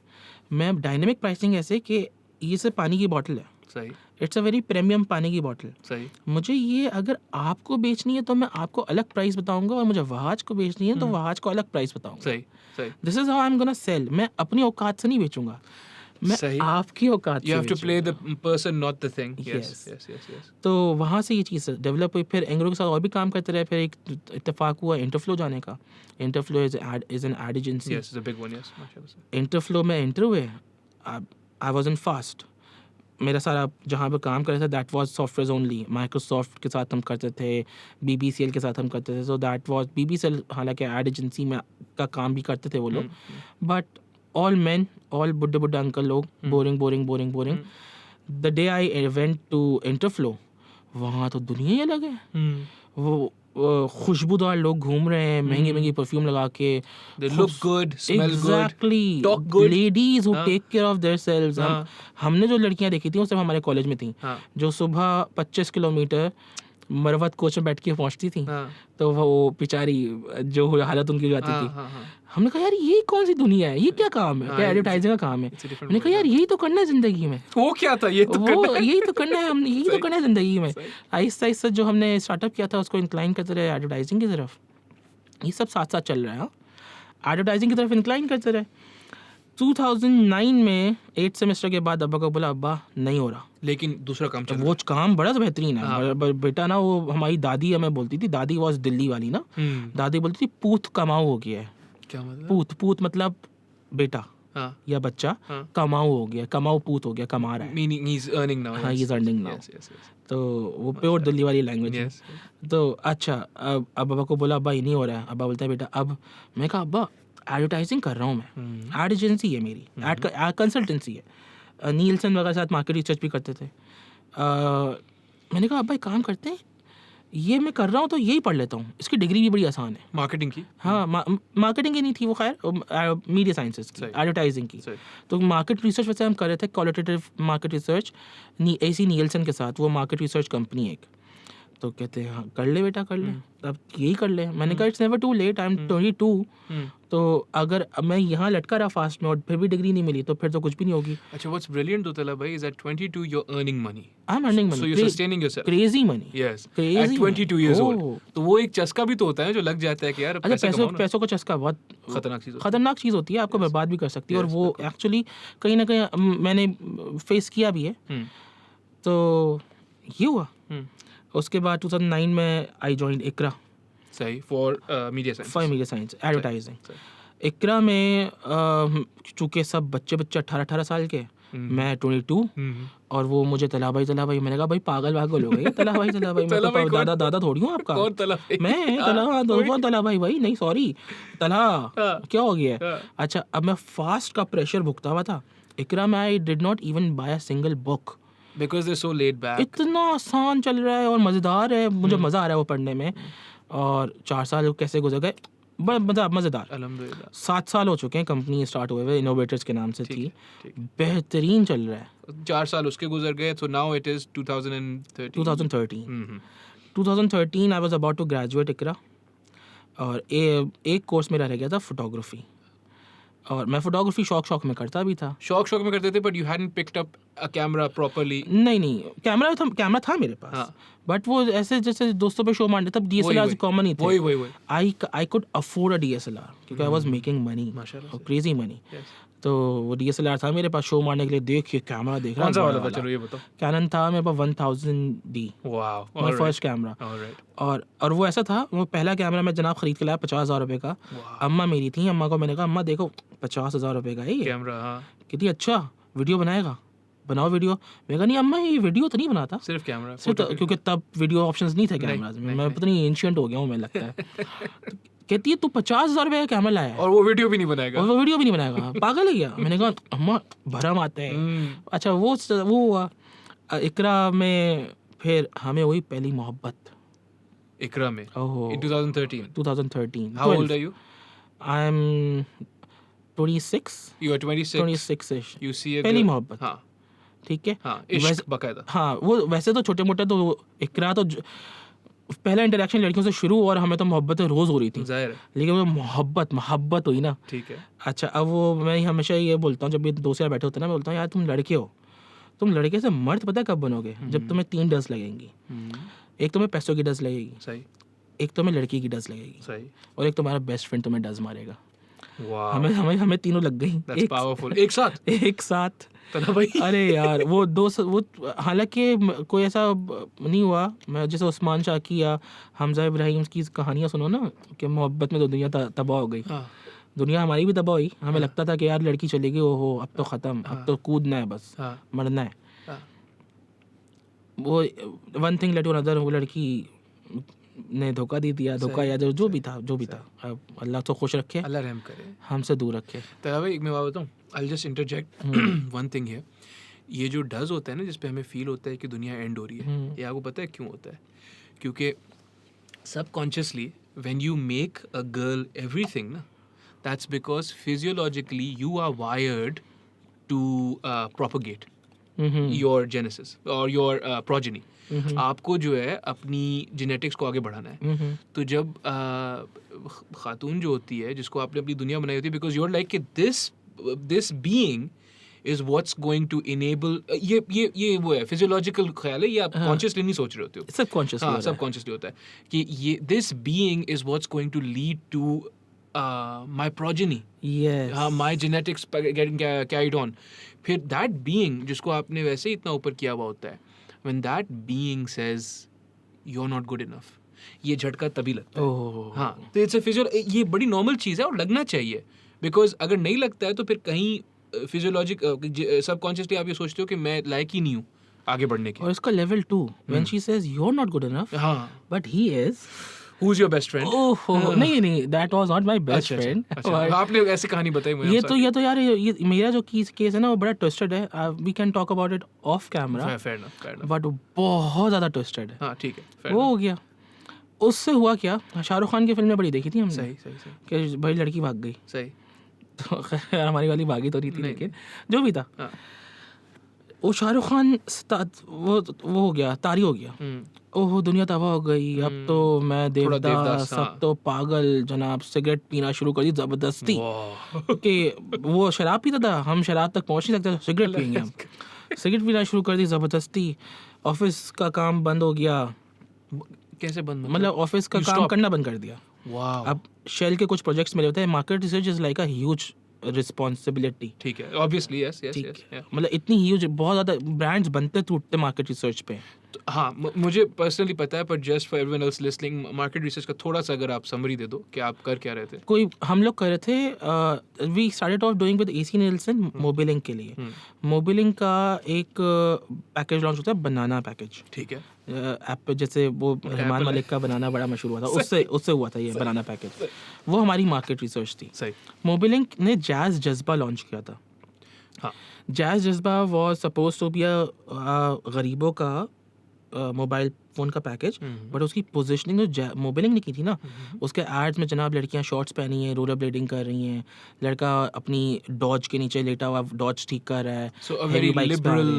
मैं डायनेमिक प्राइसिंग ऐसे कि ये सिर्फ पानी की बॉटल है, सही, इट्स अ वेरी प्रीमियम पानी की बॉटल, सही, मुझे ये अगर आपको बेचनी है तो मैं आपको अलग प्राइस बताऊंगा, और मुझे वहाज को बेचनी है तो वहाज को अलग प्राइस बताऊंगा। सही, सही। This is how I am gonna sell. मैं अपनी औकात से नहीं बेचूंगा, मैं आपकी औकात से। You have to play the person, not the thing. Yes. तो वहाँ से ये चीज़ डेवलप हुई। फिर एंग्रो के साथ और भी काम करते रहे। फिर एक इत्तेफाक हुआ इंटरफ्लो जाने का। Interflow is an ad agency. Yes, it's a big one. Yes, माशाल्लाह से। इंटरफ्लो में एंटर हुए। I was in fast. मेरा सारा जहाँ पे काम कर रहे थे that was software only. Microsoft के साथ हम करते थे, BBCL के साथ हम करते थे. सो दैट वाज BBCL, हालांकि एड एजेंसी में का काम भी करते थे वो लोग, बट ऑल मैन, ऑल बुड्ढे बुड्ढे अंकल लोग, boring. The day I went to Interflow, वहाँ तो दुनिया ही अलग है. वो खुशबूदार लोग घूम रहे हैं, महंगी परफ्यूम लगा के. They look good, smell exactly. good, talk good. Ladies who take care of themselves. हमने जो लड़कियां देखी थी वो सिर्फ हमारे कॉलेज में थी, जो सुबह 25 किलोमीटर मरवत कोच में बैठ के पहुंचती थी. तो वो बेचारी जो हालत उनकी जाती थी. हमने कहा यार ये कौन सी दुनिया है, ये क्या काम है, क्या एडवर्टाइजिंग का काम है. मैंने कहा यार यही तो करना है जिंदगी में. वो क्या था, ये तो यही तो करना है, हमने यही तो करना है जिंदगी में. आहिस्ता आहिस्ता जो हमने स्टार्टअप किया था उसको इंक्लाइन करते रहे एडवर्टाइजिंग की तरफ. ये सब साथ साथ चल रहा है. एडवर्टाइजिंग की तरफ इंक्लाइन करते रहे. 2009 में 8 सेमेस्टर के बाद अब्बा को बोला अब्बा नहीं हो रहा, लेकिन दूसरा काम चल वो काम बड़ा बेहतरीन है. बेटा ना, वो हमारी दादी हमें बोलती थी, दादी वॉज दिल्ली वाली ना, दादी बोलती थी पूत कमाऊ हो गया है. क्या मतलब? पूत मतलब बेटा या बच्चा. कमाऊ हो गया, कमाऊ पूत हो गया, कमा रहा है. Meaning he is earning now. हाँ, ही इज अर्निंग नाउ. तो वो प्योर दिल्ली वाली लैंग्वेज है. तो अच्छा, अब अब्बा को बोला अब्बा ये नहीं हो रहा है. अब्बा बोलता है बेटा अब. मैं कहा अब्बा एडवर्टाइजिंग कर रहा हूँ मैं, एड एजेंसी है मेरी, एड कंसल्टेंसी है. नीलसन वगैरह साथ मार्केट रिसर्च भी करते थे. मैंने कहा अब्बा एक काम करते हैं, ये मैं कर रहा हूँ तो यही पढ़ लेता हूँ, इसकी डिग्री भी बड़ी आसान है. मार्केटिंग की? हाँ, मार्केटिंग की नहीं थी वो, खैर मीडिया साइंसेस की, एडवर्टाइजिंग की. तो मार्केट रिसर्च वैसे हम कर रहे थे, qualitative market research, AC Nielsen के साथ. वो मार्केट रिसर्च कंपनी है एक. तो कहते हैं हाँ कर ले बेटा कर ले, अब यही कर ले. मैंने कहा it's never too late, I am 22. तो अगर मैं यहाँ लटका रहा फास्ट में और फिर भी डिग्री नहीं मिली तो फिर तो कुछ भी नहीं होगी. अच्छा, व्हाट्स ब्रिलियंट तो तला भाई is at 22 you are earning money. I am earning money, so you are sustaining yourself. Crazy money. Yes, crazy at 22 years old. तो वो एक चस्का भी तो होता है जो लग जाता है कि यार पैसों का चस्का बहुत खतरनाक चीज़ होती है, आपको बर्बाद भी कर सकती है. और वो एक्चुअली कहीं ना कहीं मैंने फेस किया भी है. तो ये हुआ. उसके बाद 2009 में आई जॉइन इकरा. सही, फॉर मीडिया साइंस एडवर्टाइजिंग. इकरा में चूँकि सब बच्चे 18-18 साल के, मैं 22, और वो मुझे तला भाई. मैंने कहा भाई पागल हो गए, तला भाई मैं तो दादा थोड़ी हूँ आपका. मैं तला भाई नहीं सॉरी तला, क्या हो गया. अच्छा, अब मैं फास्ट का प्रेशर भुगता हुआ था. इकरा में I did not even bye a single book because they're so laid back. इतना आसान चल रहा है और मज़ेदार है. मुझे मज़ा आ रहा है वो पढ़ने में. और 4 साल कैसे गुजर गए, बड़ा मज़ेदार. अल्हम्दुलिल्लाह. 7 साल हो चुके हैं कंपनी स्टार्ट हुए हुए, इनोवेटर्स के नाम से थी. बेहतरीन चल रहा है. 4 साल उसके गुजर गए. so now it is 2013. 2013 I was about to graduate Iqra. और एक कोर्स मेरा रह गया था फोटोग्राफी. और मैं फोटोग्राफी शौक में करता भी था. शौक में करते थे, but you hadn't picked up a camera properly. नहीं, कैमरा था मेरे पास. बट वो ऐसे जैसे दोस्तों पे शो मारने, तब DSLR कॉमन ही थे. वही. I could afford a DSLR क्योंकि I was making money, crazy money. तो वो DSLR था मेरे पास शो मारने के लिए. देखिए कैमरा देख रहा. कौन सा वाला था, चलो ये बताओ. कैनन था मेरे पास 1000D. Wow, my first camera. और वो ऐसा था, वो पहला कैमरा मैं जनाब खरीद के लाया 50,000 रुपये का. अम्मा मेरी थी, अम्मा को मैंने कहा अम्मा देखो 50,000 रुपये का है ये कैमरा. कितनी अच्छा वीडियो बनाएगा, बनाओ वीडियो. मैं कहा नहीं अम्मा ये वीडियो तो नहीं बनाता, सिर्फ कैमरा. क्योंकि तब वीडियो ऑप्शंस नहीं थे कैमराज में. मैं पता नहीं एंशिएंट हो गया हूँ मैं, लगता है. कहती है तू 50,000 रुपये का कैमरा लाया और वो वीडियो भी नहीं बनाएगा. पागल है क्या. मैंने कहा अम्मा भरम आते हैं. अच्छा, वो हुआ इकरा में. फिर हमें हुई पहली मोहब्बत इकरा में. in 2013. How 12. old are you? I am 26. You are 26ish. You see a पहली girl. मोहब्बत. हाँ, ठीक है. हाँ, इश्क बकायदा. हाँ, वो वैसे तो छोटे मोटे तो इकरा तो पहला इंटरेक्शन लड़कियों से शुरू, और हमें तो मोहब्बतें रोज़ हो रही थी. जाहिर है. लेकिन वो मोहब्बत हुई ना. ठीक है. अच्छा, अब वो मैं हमेशा ये बोलता हूँ, जब ये दोस्त यार बैठे होते हैं ना, मैं बोलता हूँ यार तुम लड़के हो, तुम लड़के से मर्द पता कब बनोगे, जब तुम्हें 3 डज लगेंगी. एक तुम्हें पैसों की डज लगेगी. सही. एक तुम्हें लड़की की डज लगेगी. सही. और एक तुम्हारा बेस्ट फ्रेंड तुम्हें डज मारेगा. वाह, हमें तीनों लग गई. That's powerful. एक साथ. भाई. अरे यार वो हालांकि कोई ऐसा नहीं हुआ. मैं जैसे उस्मान शाह की या हमजा इब्राहिम की कहानियाँ सुनो ना, कि मोहब्बत में तो दुनिया तबाह हो गई. दुनिया हमारी भी तबाह हुई. हमें लगता था कि यार लड़की चलेगी, ओहो अब तो ख़त्म, अब तो कूदना है बस, मरना है. वो one thing led to another, वो लड़की ने धोखा दे दिया, धोखा या जो भी था अब अल्लाह तो खुश रखे, अल्लाह रहम करे, हमसे दूर रखे। तो भाई मैं बात बताऊँ, I just interject one thing है, ये जो डज होता है ना, जिसपे हमें फील होता है कि दुनिया एंड हो रही है, ये आपको पता है क्यों होता है? क्योंकि subconsciously when you make a girl everything ना, that's because physiologically you are wired to propagate your genesis और योर प्रोजेनी। आपको जो है अपनी जेनेटिक्स को आगे बढ़ाना है। तो जब खातून जो होती है, जिसको आपने अपनी दुनिया बनाई होती है, बिकॉज यूर लाइक कि this being is what's going to enable, ये वो है फिजियोलॉजिकल ख्याल है, ये आप कॉन्शियसली नहीं सोच रहे होते हो, सबकॉन्शियसली होता है कि ये this being is what's going to lead to my progeny, my genetics getting carried on. फिर दैट बीइंग जिसको आपने वैसे ही इतना ऊपर किया हुआ होता है, when that being says you're not good enough, ये झटका तभी लगता है। हाँ, तो इट्स अ ये बड़ी नॉर्मल चीज़ है और लगना चाहिए, बिकॉज अगर नहीं लगता है तो फिर कहीं फिजियोलॉजिक सबकॉन्शियसली आप ये सोचते हो कि मैं लायक ही नहीं हूँ आगे बढ़ने के। और इसका level 2, when she says you're not good enough, but he is, who's your best friend? नहीं, that was not my best friend. आपने ऐसी कहानी बताई मुझे। ये तो यार ये मेरा जो केस है ना, वो बड़ा ट्विस्टेड है। We can talk about it off camera. Fair enough. But बहुत ज़्यादा ट्विस्टेड है। हाँ, ठीक है। वो हो गया। उससे हुआ क्या, शाहरुख खान की फिल्में बड़ी देखी थी हमने। सही। कि भाई लड़की भाग गई। सही। तो खैर हमारी वाली भागी तो नहीं थी, लेकिन जो भी था, वो शाहरुख खान वो हो गया, तारी हो गया। ओह दुनिया तबाह हो गई, अब तो मैं देवदास, सब तो पागल जनाब, सिगरेट पीना शुरू कर दी ज़बरदस्ती। कि वो शराब पीता था, हम शराब तक पहुंच नहीं सकते, सिगरेट पियेंगे हम। सिगरेट पीना शुरू कर दी ज़बरदस्ती। ऑफिस का काम बंद हो गया। कैसे बंद? मतलब ऑफिस का काम करना बंद कर दिया। अब शेल के कुछ प्रोजेक्ट्स मिले होते हैं। Market research is like a huge responsibility. ठीक है, ऑब्वियसली यस। मतलब इतनी ह्यूज, बहुत ज़्यादा ब्रांड्स बनते टूटते मार्केट रिसर्च पे। हाँ, मुझे पर्सनली पता है, पर just for everyone else listening, market research का थोड़ा सा अगर आप समरी दे दो कि आप कर क्या रहे थे। हम लोग कर रहे थे, we started off doing with AC Nielsen Mobilink के लिए। मोबिलिंक का एक पैकेज लॉन्च होता है, बनाना पैकेज। ठीक है, ऐप पे जैसे वो रहमान मलिक का बनाना बड़ा मशहूर हुआ था, उससे हुआ था ये बनाना पैकेज। वो हमारी मार्केट रिसर्च थी। सही। मोबिलिंक ने जैज़ जज्बा लॉन्च किया था। हाँ, जैज़ जज्बा वाज सपोज टू बी गरीबों का मोबाइल फ़ोन का पैकेज, बट उसकी पोजीशनिंग जो मोबिलिंक ने की थी ना, उसके एड्स में जनाब लड़कियां शॉर्ट्स पहनी हैं, रोलर ब्लेडिंग कर रही हैं, लड़का अपनी डॉज के नीचे लेटा हुआ डॉज ठीक कर रहा है। So a very liberal,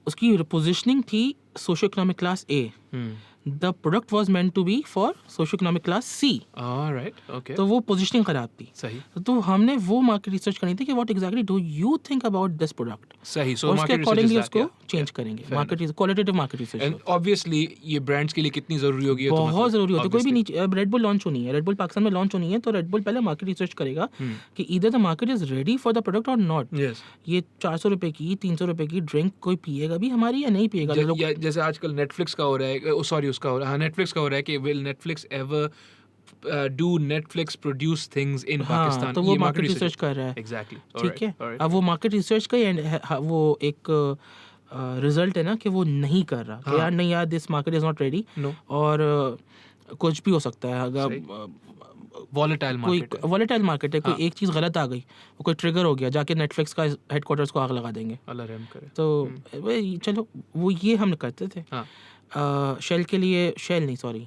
उसकी पोजीशनिंग थी socio economic class A. The product was meant to be for socio-economic class C. Right, okay. तो वो पोजीशनिंग खराब थी। सही। तो हमने वो मार्केट रिसर्च करनी थी कि what exactly do you think about this product. सही। सो उसके अकॉर्डिंगली उसको चेंज करेंगे। Market qualitative market research. And obviously ये ब्रांड्स के लिए कितनी जरूरी होगी? बहुत जरूरी होती है। कोई भी नहीं, रेड बुल लॉन्च होनी है, रेड बुल पाकिस्तान में लॉन्च होनी है, तो रेड बुल पहले मार्केट रिसर्च करेगा कि either the market is ready for the product और नॉट। ये 400 रुपए की 300 रुपए की ड्रिंक कोई पिएगा भी हमारी या नहीं पिएगा? जैसे आजकल नेटफ्लिक्स का हो रहा है, सॉरी उसका हो रहा है, नेटफ्लिक्स का हो रहा है कि will Netflix ever do Netflix produce things in Pakistan? तो वो मार्केट रिसर्च कर रहा है। एग्जैक्टली, ठीक है। अब वो मार्केट रिसर्च का वो एक रिजल्ट है ना कि वो नहीं कर रहा। हाँ। यार नहीं यार, this market is not ready. और कुछ भी हो सकता है। अगर वॉलेटाइल मार्केट है, कोई एक चीज़ गलत आ गई, वो कोई ट्रिगर हो गया, जाके नेटफ्लिक्स का हेडक्वार्टर्स को आग लगा देंगे, अल्लाह रहम करे। तो चलो वो ये हम करते थे। शेल के लिए, शेल नहीं सॉरी,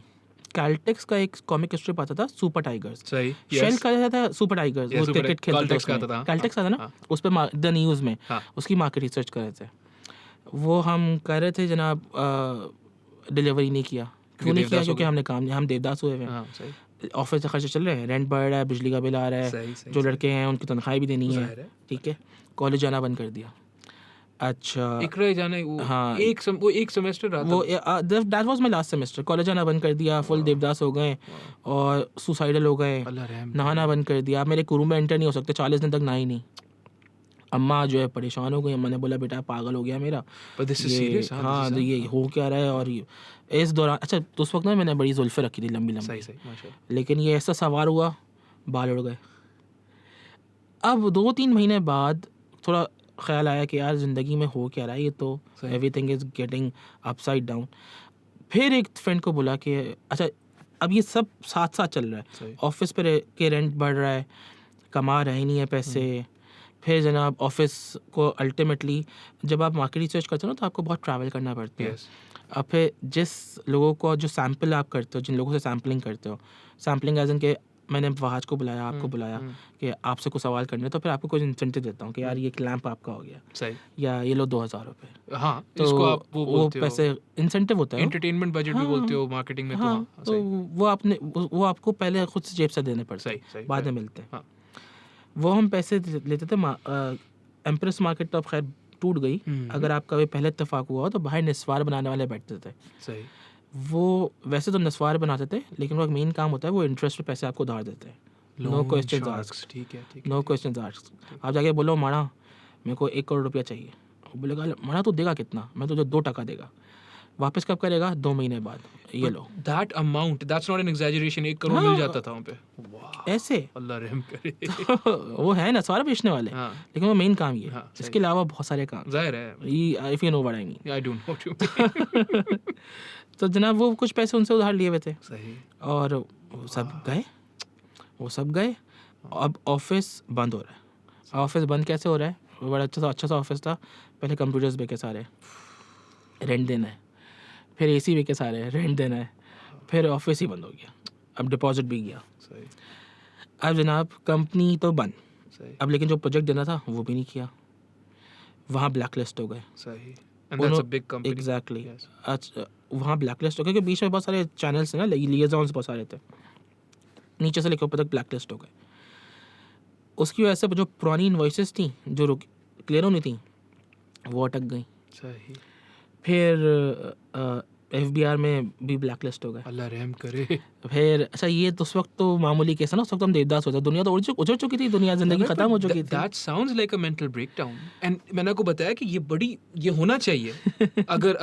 कैल्टेक्स का एक कॉमिक स्ट्रिप आता था, सुपर टाइगर्स। सही। शेल का था सुपर टाइगर्स, वो क्रिकेट खेलते थे। कैल्टेक्स आता ना, उस पे द न्यूज़ में उसकी मार्केट रिसर्च कर रहे थे। वो हम कर रहे थे जनाब, डिलीवरी नहीं किया। क्यों नहीं किया? क्योंकि हम देवदास हुए हैं, ऑफिस से खर्चे चल रहे हैं, रेंट बढ़ रहा है, बिजली का बिल आ रहा है, जो लड़के हैं उनकी तनख्वाही भी देनी है। ठीक है, कॉलेज जाना बंद कर दिया। अच्छा, इकरा जाने वो, हाँ, वो एक सेमेस्टर रहा वो, that was my last semester. College जाना बंद कर दिया, फुल देवदास हो गए और सुसाइडल हो गए, नहाना बंद कर दिया। मेरे रूम में एंटर नहीं हो सकते, 40 दिन तक नहाई नहीं। अम्मा जो है परेशान हो गई। अम्मा ने बोला बेटा पागल हो गया मेरा, हाँ ये हो क्या रहा है। और इस दौरान, अच्छा तो उस वक्त ना मैंने बड़ी जुल्फ़े रखी थी लंबी लंबी, लेकिन ये ऐसा सवार हुआ, बाल उड़ गए। अब 2-3 महीने बाद थोड़ा ख्याल आया कि यार ज़िंदगी में हो क्या रहा है, ये तो सही। Everything is getting upside down. फिर एक फ्रेंड को बोला कि अच्छा अब ये सब साथ साथ चल रहा सही। है, ऑफिस पे के रेंट बढ़ रहा है, कमा रहे नहीं है पैसे, फिर जनाब ऑफिस को अल्टीमेटली जब आप मार्केट रिसर्च करते हो ना तो आपको बहुत ट्रैवल करना पड़ता है। Yes. अब फिर जिस लोगों को जो सैम्पल आप करते हो, जिन लोगों से सैम्पलिंग करते हो, सैम्पलिंग एज इन के मैंने फवाद को बुलाया, आपको बुलाया कि आपसे कुछ सवाल करने, तो फिर आपको कुछ इंसेंटिव देता हूँ कि यार ये क्लैंप आपका हो गया, सही। या ये लो 2000 रुपये। हाँ, तो इसको आप वो बोलते हो पैसे इंसेंटिव होता है। एंटरटेनमेंट बजट भी हाँ, बोलते हो मार्केटिंग में, तो हाँ, हाँ, तो सही। वो आपने वो आपको पहले खुद से जेब से देने पड़ते सही, हैं, सही, बाद में सही। मिलते हैं। हाँ। वो हम पैसे लेते थे। एम्प्रेस मार्केट तो अब खैर टूट गई। अगर आपका भी पहले इत्तेफाक हुआ हो तो बाहर निस्वार बनाने वाले बैठते थे। सही। वो वैसे तो नस्वार बनाते थे, लेकिन वो मेन काम होता है वो इंटरेस्ट पे पैसे आपको उधार देते हैं। No questions asked. ठीक है। No questions asked. आप जाके बोलो माड़ा मेरे को 1 करोड़ रुपया चाहिए, वो बोलेगा माड़ा तू देगा कितना? मैं तुझे 2% देगा। वापस कब करेगा? 2 महीने बाद। ये लो। That amount, that's not an exaggeration, 1 crore मिल जाता था वहाँ पे। वाह, ऐसे अल्लाह रहम करे। वो है नस्वार बेचने वाले, हाँ। लेकिन वो मेन काम ये है। हाँ, सही। इसके अलावा बहुत सारे काम, जाहिर है, if you know what I mean. I don't know what you mean. तो जनाब वो कुछ पैसे उनसे उधार लिए हुए थे, सही। और वो सब गए। अब ऑफिस बंद हो रहा है। ऑफिस बंद कैसे हो रहा है? वो बड़ा अच्छा सा ऑफिस था। पहले कंप्यूटर्स बेके सारे, रेंट देना है, फिर एसी बेके सारे, रेंट देना है, फिर ऑफिस ही बंद हो गया। अब डिपॉजिट भी गया। सही। अब जनाब कंपनी तो बंद, सही। अब लेकिन जो प्रोजेक्ट देना था वो भी नहीं किया। वहाँ ब्लैक लिस्ट हो गए। सही। And that's a big company. Exactly. Yes. अच्छा वहाँ ब्लैक लिस्ट हो गया, क्योंकि बीच में बहुत सारे चैनल्स हैं ना, लिएजॉन्स बहुत सारे थे, नीचे से लेकर ऊपर तक ब्लैक लिस्ट हो गए। उसकी वजह से जो पुरानी इन्वॉइसेस थी जो क्लियर होनी थी वो अटक गई। सही। फिर FBR में भी ब्लैक लिस्ट हो गए। अल्लाह रहम करे। फिर अच्छा ये तो उस वक्त तो मामूली केस है ना, उस वक्त हम देवदास होते, दुनिया तो उजड़ चुकी थी, दुनिया जिंदगी खत्म हो चुकी थी। That sounds like a mental breakdown. And मैंने आपको बताया कि ये होना चाहिए। अगर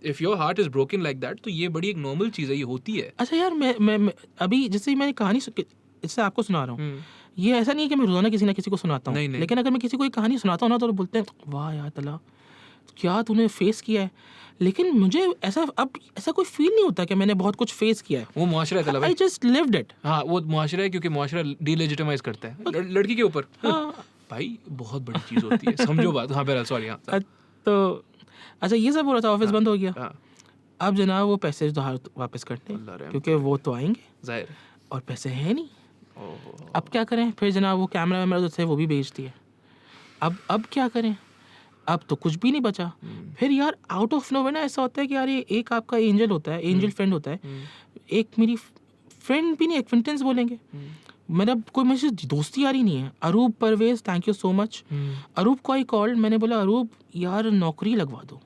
if your heart is broken like that, तो ये बड़ी एक नॉर्मल चीज़ है, ये होती है। अच्छा यार मैं अभी जैसे मैंने कहानी इससे आपको सुना रहा हूँ, ये ऐसा नहीं है कि मैं रोजाना किसी ना किसी को सुनाता हूँ, नहीं, नहीं। लेकिन अगर मैं किसी को एक कहानी सुनाता हूँ ना तो बोलते हैं वाह यार तला क्या तूने फेस किया है। लेकिन मुझे ऐसा कोई फील नहीं होता कि मैंने बहुत कुछ फेस किया है। वो मुआशरा है तला आई भाई। Just lived it. हाँ, वो मुआशरा है, क्योंकि मुआशरा डिलेजिटिमाइज करता है लड़की के ऊपर। हाँ। भाई बहुत बड़ी चीज़ होती है, समझो बात। हाँ बहरहाल, सॉरी। हाँ तो अच्छा ये सब हो रहा था, ऑफिस बंद हो गया। हाँ, अब जनाब वो पैसे उधार वापस करते अल्लाह रहम हैं, क्योंकि वो तो आएंगे जाहिर है। और पैसे हैं नहीं। ओहो। अब क्या करें? फिर जनाब वो कैमरा वैमरा जो थे वो भी बेच दिए। अब क्या करें? अब तो कुछ भी नहीं बचा। फिर यार आउट ऑफ नोवेयर ना ऐसा होता है कि यार ये एक आपका एंजल होता है, एंजल फ्रेंड होता है, एक मेरी फ्रेंड भी नहीं, एक्विंटेंस बोलेंगे, मेरा कोई मुझे दोस्ती यारी नहीं है। Aroob Parvez, thank you so much. Aroob को आई कॉल्ड, मैंने बोला अरूब यार नौकरी लगवा दो।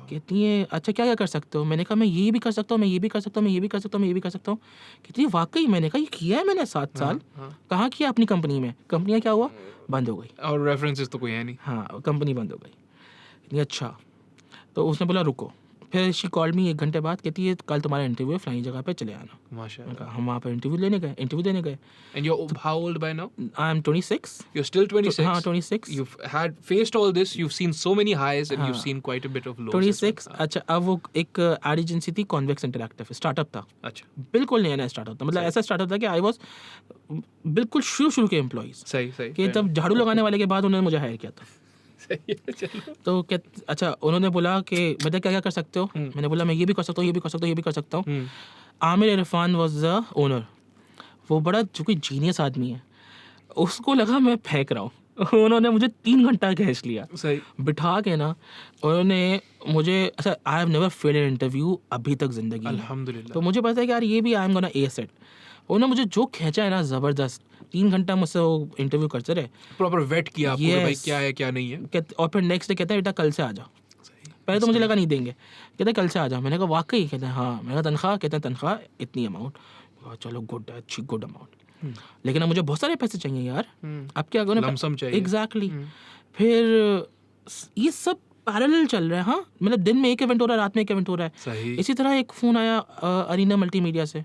कहती है अच्छा क्या क्या कर सकते हो? मैंने कहा मैं ये भी कर सकता हूँ, मैं ये भी कर सकता हूँ, मैं ये भी कर सकता हूँ, मैं ये भी कर सकता हूँ। कहती है वाकई? मैंने कहा ये किया है मैंने 7 साल। कहाँ किया? अपनी कंपनी में। कंपनियाँ क्या हुआ? बंद हो गई। और रेफरेंसेस तो कोई है नहीं। हाँ कंपनी बंद हो गई। कहती है अच्छा। तो उसने बोला रुको। फिर शी कॉल्ड मी 1 घंटे बाद, कहती है कल तुम्हारा इंटरव्यू है, फलानी जगह पे चले आना। माशाल्लाह। हम वहाँ पर इंटरव्यू देने गए। And you're how old by now? I am 26। You're still 26. हाँ 26। You've had faced all this. You've seen so many highs and you've seen quite a bit of lows. 26। अच्छा अब वो एक एड एजेंसी थी, कॉन्वेक्स इंटरैक्टिव, स्टार्टअप था। अच्छा, बिल्कुल नया स्टार्टअप था, मतलब ऐसा स्टार्टअप था कि आई वाज बिल्कुल शुरू के एम्प्लॉइज सही। कि तब झाड़ू लगाने वाले के बाद उन्होंने मुझे हायर किया था। सही है, चलो। तो क्या अच्छा उन्होंने बोला कि बेटा क्या क्या कर सकते हो? मैंने बोला मैं ये भी कर सकता हूँ, ये भी कर सकता हूँ, ये भी कर सकता हूँ। Aamir Irfan was the owner. वो बड़ा चूँकि जीनियस आदमी है, उसको लगा मैं फेंक रहा हूँ। उन्होंने मुझे 3 घंटा खींच लिया सही। बिठा के ना। उन्होंने मुझे अच्छा I have never failed an interview अभी तक जिंदगी में। अल्हम्दुलिल्लाह। तो मुझे पता है कि यार ये भी आई एम गोना एस इट। उन्होंने मुझे जो खींचा है ना ज़बरदस्त। 3 घंटा मुझसे वो इंटरव्यू करते रहे, प्रॉपर वेट किया आपको कि भाई Yes. क्या है क्या नहीं है। और फिर नेक्स्ट डे कहते हैं बेटा कल से आ जाओ। पहले तो मुझे लगा नहीं देंगे, कहते हैं कल से आ जाओ। मैंने कहा वाकई? कहते हैं हाँ। मैंने कहा तनख्वाह? कहते हैं तनख्वाह इतनी अमाउंट। चलो गुड, अच्छी गुड अमाउंट, लेकिन अब मुझे बहुत सारे पैसे चाहिए यार। अब क्या करूँ? लमसम चाहिए। एग्जैक्टली। फिर ये सब पैरेलल चल रहा है। हाँ, मतलब दिन में एक इवेंट हो रहा है, रात में एक इवेंट हो रहा है। सही। इसी तरह एक फ़ोन आया अरीना मल्टीमीडिया से,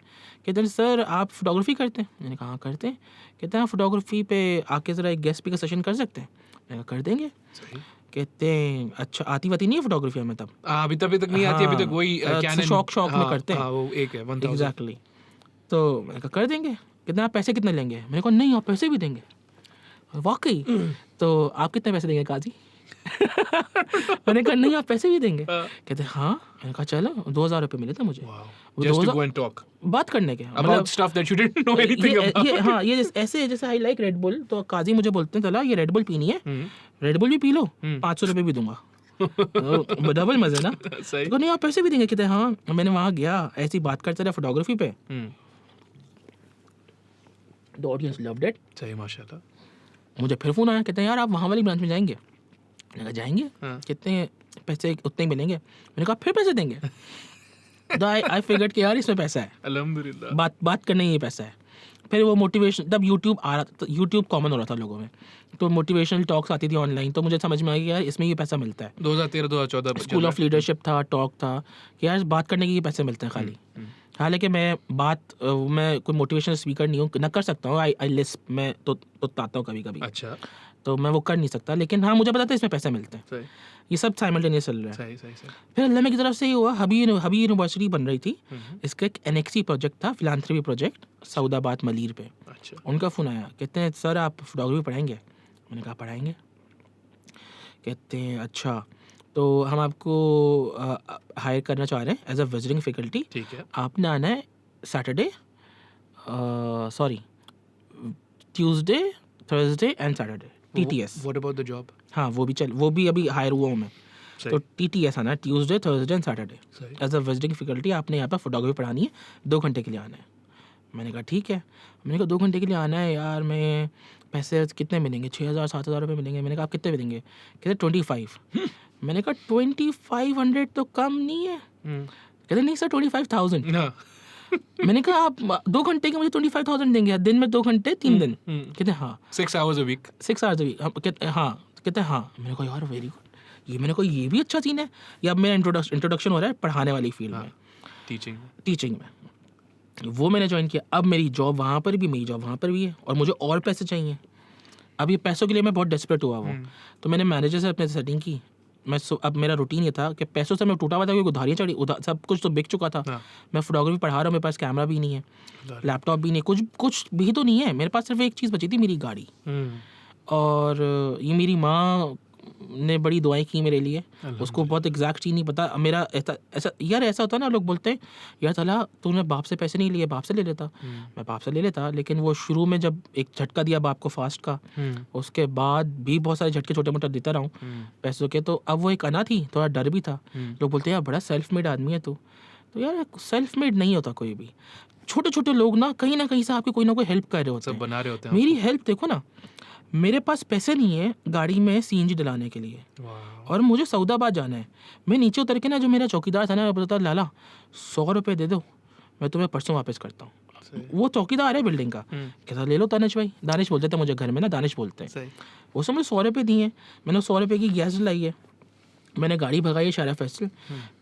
कहते हैं सर आप फोटोग्राफी करते हैं? मैंने कहा हाँ करते हैं। कहते हैं आप फोटोग्राफी पे आके ज़रा एक गेस्ट स्पीकर सेशन कर सकते हैं? मैंने कहा कर देंगे। सही। कहते हैं अच्छा आती वाती नहीं है फोटोग्राफी हमें तब? अभी तक नहीं आती, अभी तक वही Canon शौक में करते हैं। हाँ, वो एक है 1000। एग्जैक्टली। तो मैंने कहा कर देंगे। कितना आप पैसे कितने लेंगे? मैंने कहा नहीं आप पैसे भी देंगे। वाकई? तो आप कितने पैसे देंगे काजी? मैंने कहा नहीं आप पैसे भी देंगे? कहते हाँ। मैंने कहा चलो 2000 रुपये मिले थे मुझे। वो Just to 2000 go and talk बात करने के about stuff that you didn't know anything about. हाँ ये ऐसे जैसे आई लाइक रेड बुल, तो काजी मुझे बोलते हैं चला ये रेड बुल पीनी है, रेड बुल भी पी लो, 500 रुपये भी दूंगा। डबल मजे ना। सही। तो नहीं आप पैसे भी देंगे? कहते हाँ। मैंने वहाँ गया, ऐसी बात करते रहे फोटोग्राफी पे। The audience loved it. सही, माशाल्लाह। मुझे फिर फोन आया, कहते हैं यार आप वहाँ वाली ब्रांच में जाएंगे? मैंने कहा जाएंगे। कितने पैसे? उतने ही मिलेंगे। मैंने कहा फिर पैसे देंगे? तो आई फिगर्ड कि यार इसमें पैसा है, अल्हम्दुलिल्लाह। बात करने ही पैसा है। फिर वो मोटिवेशन, तब यूट्यूब आ रहा था, यूट्यूब कॉमन हो रहा था लोगों में, तो मोटिवेशनल टॉक्स आती थी ऑनलाइन, तो मुझे समझ में आया कि यार इसमें ये पैसा मिलता है। 2013-2014 स्कूल ऑफ लीडरशिप था, टॉक था कि यार बात करने के ये पैसे मिलते हैं खाली। हालांकि मैं कोई मोटिवेशनल स्पीकर नहीं हूँ, ना कर सकता हूँ। आई लिस्प, मैं तो आता हूँ कभी कभी। अच्छा। तो मैं वो कर नहीं सकता, लेकिन हाँ मुझे पता था इसमें पैसे मिलते हैं। ये सब साइमल्टेनियस चल रहा है। सही। फिर अल्लाह की तरफ से ये हुआ, हबी यूनिवर्सिटी बन रही थी, इसका एक NXE प्रोजेक्ट था, फिलांथ्रपी प्रोजेक्ट, सऊदाबाद मलीर पे। अच्छा। उनका फ़ोन आया, कहते हैं सर आप फोटोग्राफी पढ़ाएंगे? मैंने कहा पढ़ाएंगे। कहते हैं अच्छा तो हम आपको हायर करना चाह रहे हैं एज अ विजिटिंग फैकल्टी। ठीक है। आपने आना है Tuesday, Thursday and Saturday, TTS। What about the job? हाँ वो भी अभी हायर हुआ हूँ मैं। तो TTS आना है, Tuesday, Thursday and Saturday as a visiting faculty. आपने यहाँ पर फोटोग्राफी पढ़ानी है, 2 घंटे के लिए आना है। मैंने कहा ठीक है। मैंने कहा 2 घंटे के लिए आना है यार, मैं पैसे कितने मिलेंगे? 6000-7000 रुपये मिलेंगे। मैंने कहा आप कितने भी देंगे? कहते 25। मैंने कहा 2500 तो कम नहीं है? कहते नहीं सर 25,000। मैंने कहा आप 2 घंटे के मुझे 25,000 देंगे, दिन में 2 घंटे 3 दिन? कहते हाँ 6 hours a week। 6 hours a week। कहते हाँ, कहते हाँ। मैंने कहा यार वेरी गुड, ये मैंने कहा ये भी अच्छा सीन है। ये अब मेरा इंट्रोडक्शन हो रहा है पढ़ाने वाली फील्ड में, टीचिंग में। वो मैंने ज्वाइन किया। अब मेरी जॉब वहाँ पर भी, मेरी जॉब वहाँ पर भी है, और मुझे और पैसे चाहिए। अब ये पैसों के लिए मैं बहुत डेस्परेट हुआ वो। तो मैंने मैनेजर से अपने सेटिंग की। अब मेरा रूटीन ये था कि पैसों से मैं टूटा हुआ था, क्योंकि उधारियाँ चढ़ी, सब कुछ तो बिक चुका था। मैं फोटोग्राफी पढ़ा रहा हूँ, मेरे पास कैमरा भी नहीं है, लैपटॉप भी नहीं, कुछ भी तो नहीं है। मेरे पास सिर्फ एक चीज़ बची थी, मेरी गाड़ी। और ये मेरी माँ ने बड़ी दुआएं की मेरे लिए, उसको बहुत एग्जैक्ट चीज़ नहीं पता मेरा। ऐसा होता है ना, लोग बोलते हैं यार ताला तूने बाप से पैसे नहीं लिए, बाप से ले लेता। मैं बाप से ले लेता, लेकिन वो शुरू में जब एक झटका दिया बाप को फास्ट का, उसके बाद भी बहुत सारे झटके छोटे मोटे देता रहा हूँ पैसों के। तो अब वो एक अना थी, थोड़ा डर भी था। लोग बोलते हैं यार बड़ा सेल्फ मेड आदमी है तू। तो यार सेल्फ मेड नहीं होता कोई भी। छोटे छोटे लोग ना कहीं से आपकी कोई ना कोई हेल्प कर रहे होते हैं, बना रहे होते हैं। मेरी हेल्प देखो ना, मेरे पास पैसे नहीं है गाड़ी में CNG डलाने के लिए, और मुझे सऊदाबाद जाना है। मैं नीचे उतर के ना, जो मेरा चौकीदार था ना, मैं बोलता लाला 100 रुपये दे दो, मैं तुम्हें परसों वापस करता हूँ। वो चौकीदार है बिल्डिंग का, कहता ले लो दानिश भाई। दानिश बोलते थे मुझे घर में ना, दानिश बोलते हैं। उसने मुझे 100 रुपये दिए। मैंने 100 रुपये की गैस डलाई है, मैंने गाड़ी भगाई है शारा फैसल।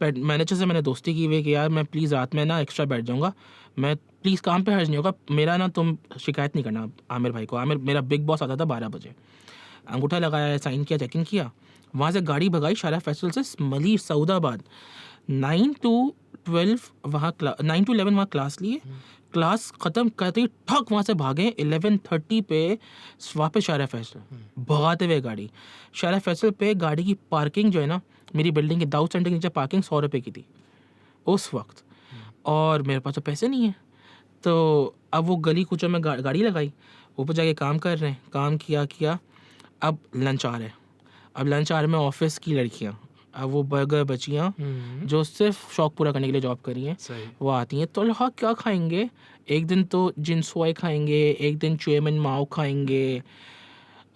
मैनेजर से मैंने दोस्ती की हुई कि यार मैं प्लीज़ रात में ना एक्स्ट्रा बैठ जाऊँगा, मैं प्लीज़ काम पे हर्ज नहीं होगा मेरा ना, तुम शिकायत नहीं करना आमिर भाई को। आमिर मेरा बिग बॉस आता था 12 बजे। अंगूठा लगाया, साइन किया, चेक इन किया, वहाँ से गाड़ी भगाई शारा फैसल से मलीर सऊदाबाद। 9 to 11 वहाँ क्लास लिए। क्लास ख़त्म करते ही ठक वहाँ से भागे। 11:30 पे वापस शारा फैसल भगाते हुए गाड़ी। शारा फैसल पे गाड़ी की पार्किंग जो है ना, मेरी बिल्डिंग के दाऊद सेंटर के नीचे पार्किंग 100 रुपये की थी उस वक्त, और मेरे पास तो पैसे नहीं है। तो अब वो गली कूचों में गाड़ी लगाई, ऊपर जाके काम कर रहे हैं, काम किया। अब लंच आ रहा है, अब लंच आवर में ऑफिस की लड़कियाँ, अब वो बर्गर बचियाँ जो सिर्फ शौक पूरा करने के लिए जॉब करी हैं, वो आती हैं। तो हाँ क्या खाएंगे? एक दिन तो जिनसोए खाएंगे, एक दिन चुएमन माओ खाएंगे।